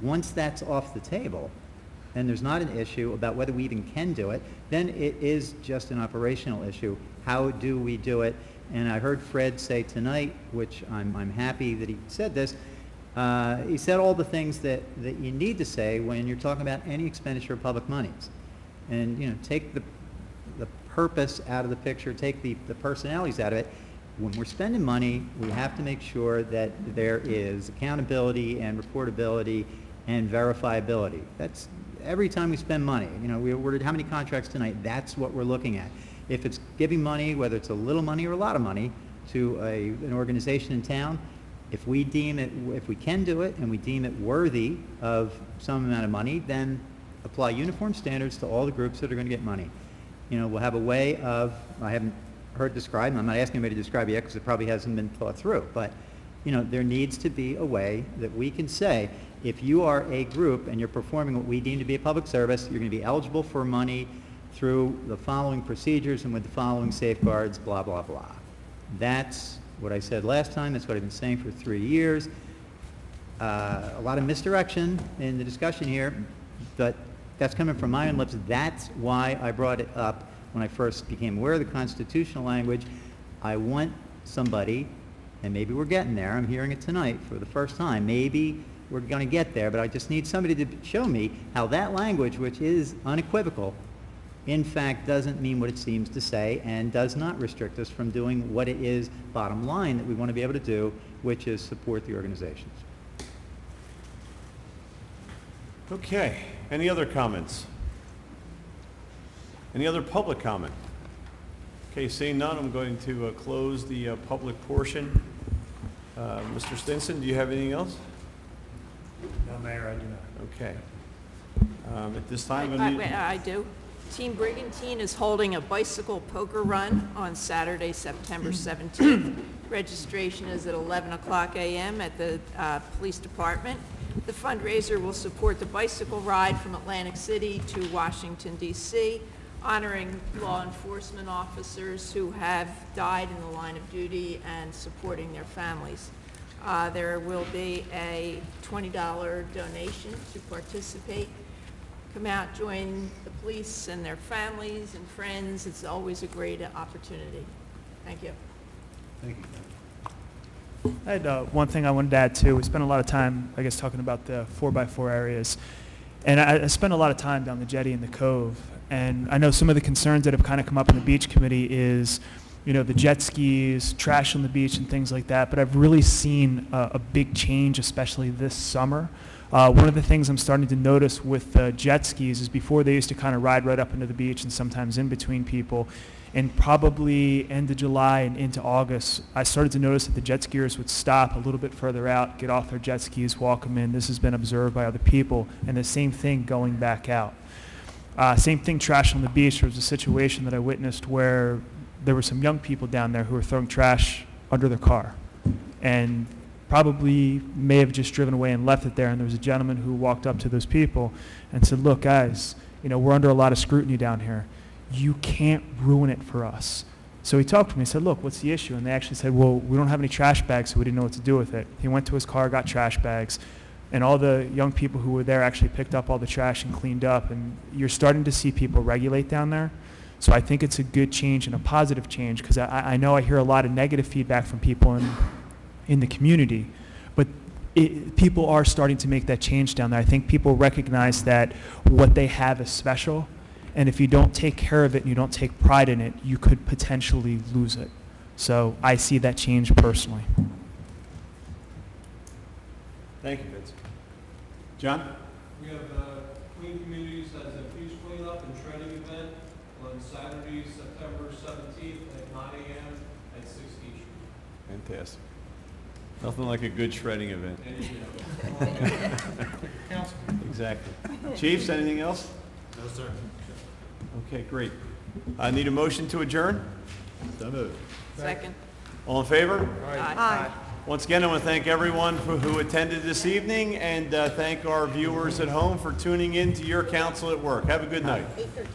S4: Once that's off the table, and there's not an issue about whether we even can do it, then it is just an operational issue. How do we do it? And I heard Fred say tonight, which I'm happy that he said this, he said all the things that you need to say when you're talking about any expenditure of public monies. And you know, take the purpose out of the picture, take the personalities out of it. When we're spending money, we have to make sure that there is accountability and reportability and verifiability. That's every time we spend money. You know, we awarded how many contracts tonight? That's what we're looking at. If it's giving money, whether it's a little money or a lot of money, to an organization in town, if we deem it, if we can do it and we deem it worthy of some amount of money, then apply uniform standards to all the groups that are going to get money. You know, we'll have a way of, I haven't heard described, and I'm not asking anybody to describe it yet because it probably hasn't been thought through, but, you know, there needs to be a way that we can say, if you are a group and you're performing what we deem to be a public service, you're going to be eligible for money through the following procedures and with the following safeguards, blah, blah, blah. That's what I said last time. That's what I've been saying for 3 years. A lot of misdirection in the discussion here, but that's coming from my own lips. That's why I brought it up when I first became aware of the constitutional language. I want somebody, and maybe we're getting there, I'm hearing it tonight for the first time, maybe we're going to get there, but I just need somebody to show me how that language, which is unequivocal, in fact doesn't mean what it seems to say and does not restrict us from doing what it is, bottom line, that we want to be able to do, which is support the organizations.
S1: Okay, any other comments? Any other public comment? Okay, seeing none, I'm going to close the public portion. Mr. Stinson, do you have anything else?
S14: No, Mayor, I do not.
S1: Okay. At this time,
S5: I do. Team Brigantine is holding a bicycle poker run on Saturday, September 17th. Registration is at 11 o'clock a.m. at the police department. The fundraiser will support the bicycle ride from Atlantic City to Washington, D.C., honoring law enforcement officers who have died in the line of duty and supporting their families. There will be a $20 donation to participate. Come out, join the police and their families and friends. It's always a great opportunity. Thank you.
S1: Thank you.
S2: I had one thing I wanted to add too. We spent a lot of time, I guess, talking about the 4x4 areas. And I spent a lot of time down the jetty and the cove. And I know some of the concerns that have kind of come up in the beach committee is, you know, the jet skis, trash on the beach and things like that. But I've really seen a big change, especially this summer. One of the things I'm starting to notice with jet skis is before they used to kind of ride right up into the beach and sometimes in between people. And probably end of July and into August, I started to notice that the jet skiers would stop a little bit further out, get off their jet skis, walk them in. This has been observed by other people. And the same thing going back out. Same thing, trash on the beach. There was a situation that I witnessed where there were some young people down there who were throwing trash under their car. And probably may have just driven away and left it there. And there was a gentleman who walked up to those people and said, look, guys, you know, we're under a lot of scrutiny down here. You can't ruin it for us. So he talked to me and said, look, what's the issue? And they actually said, well, we don't have any trash bags, so we didn't know what to do with it. He went to his car, got trash bags, and all the young people who were there actually picked up all the trash and cleaned up. And you're starting to see people regulate down there. So I think it's a good change and a positive change, because I know I hear a lot of negative feedback from people in the community, but people are starting to make that change down there. I think people recognize that what they have is special, and if you don't take care of it and you don't take pride in it, you could potentially lose it. So I see that change personally.
S1: Thank you, Vince. John?
S18: We have Clean Communities has a beach cleanup and shredding event on Saturday, September 17th at 9 a.m. at 16th Street.
S1: Fantastic. Nothing like a good shredding event. Exactly. Chiefs, anything else?
S17: No, sir.
S1: Okay, great. I need a motion to adjourn.
S17: So moved.
S5: Second.
S1: All in favor?
S5: Aye.
S1: Once again, I want to thank everyone who attended this evening, and thank our viewers at home for tuning in to your council at work. Have a good night.
S5: 8:13.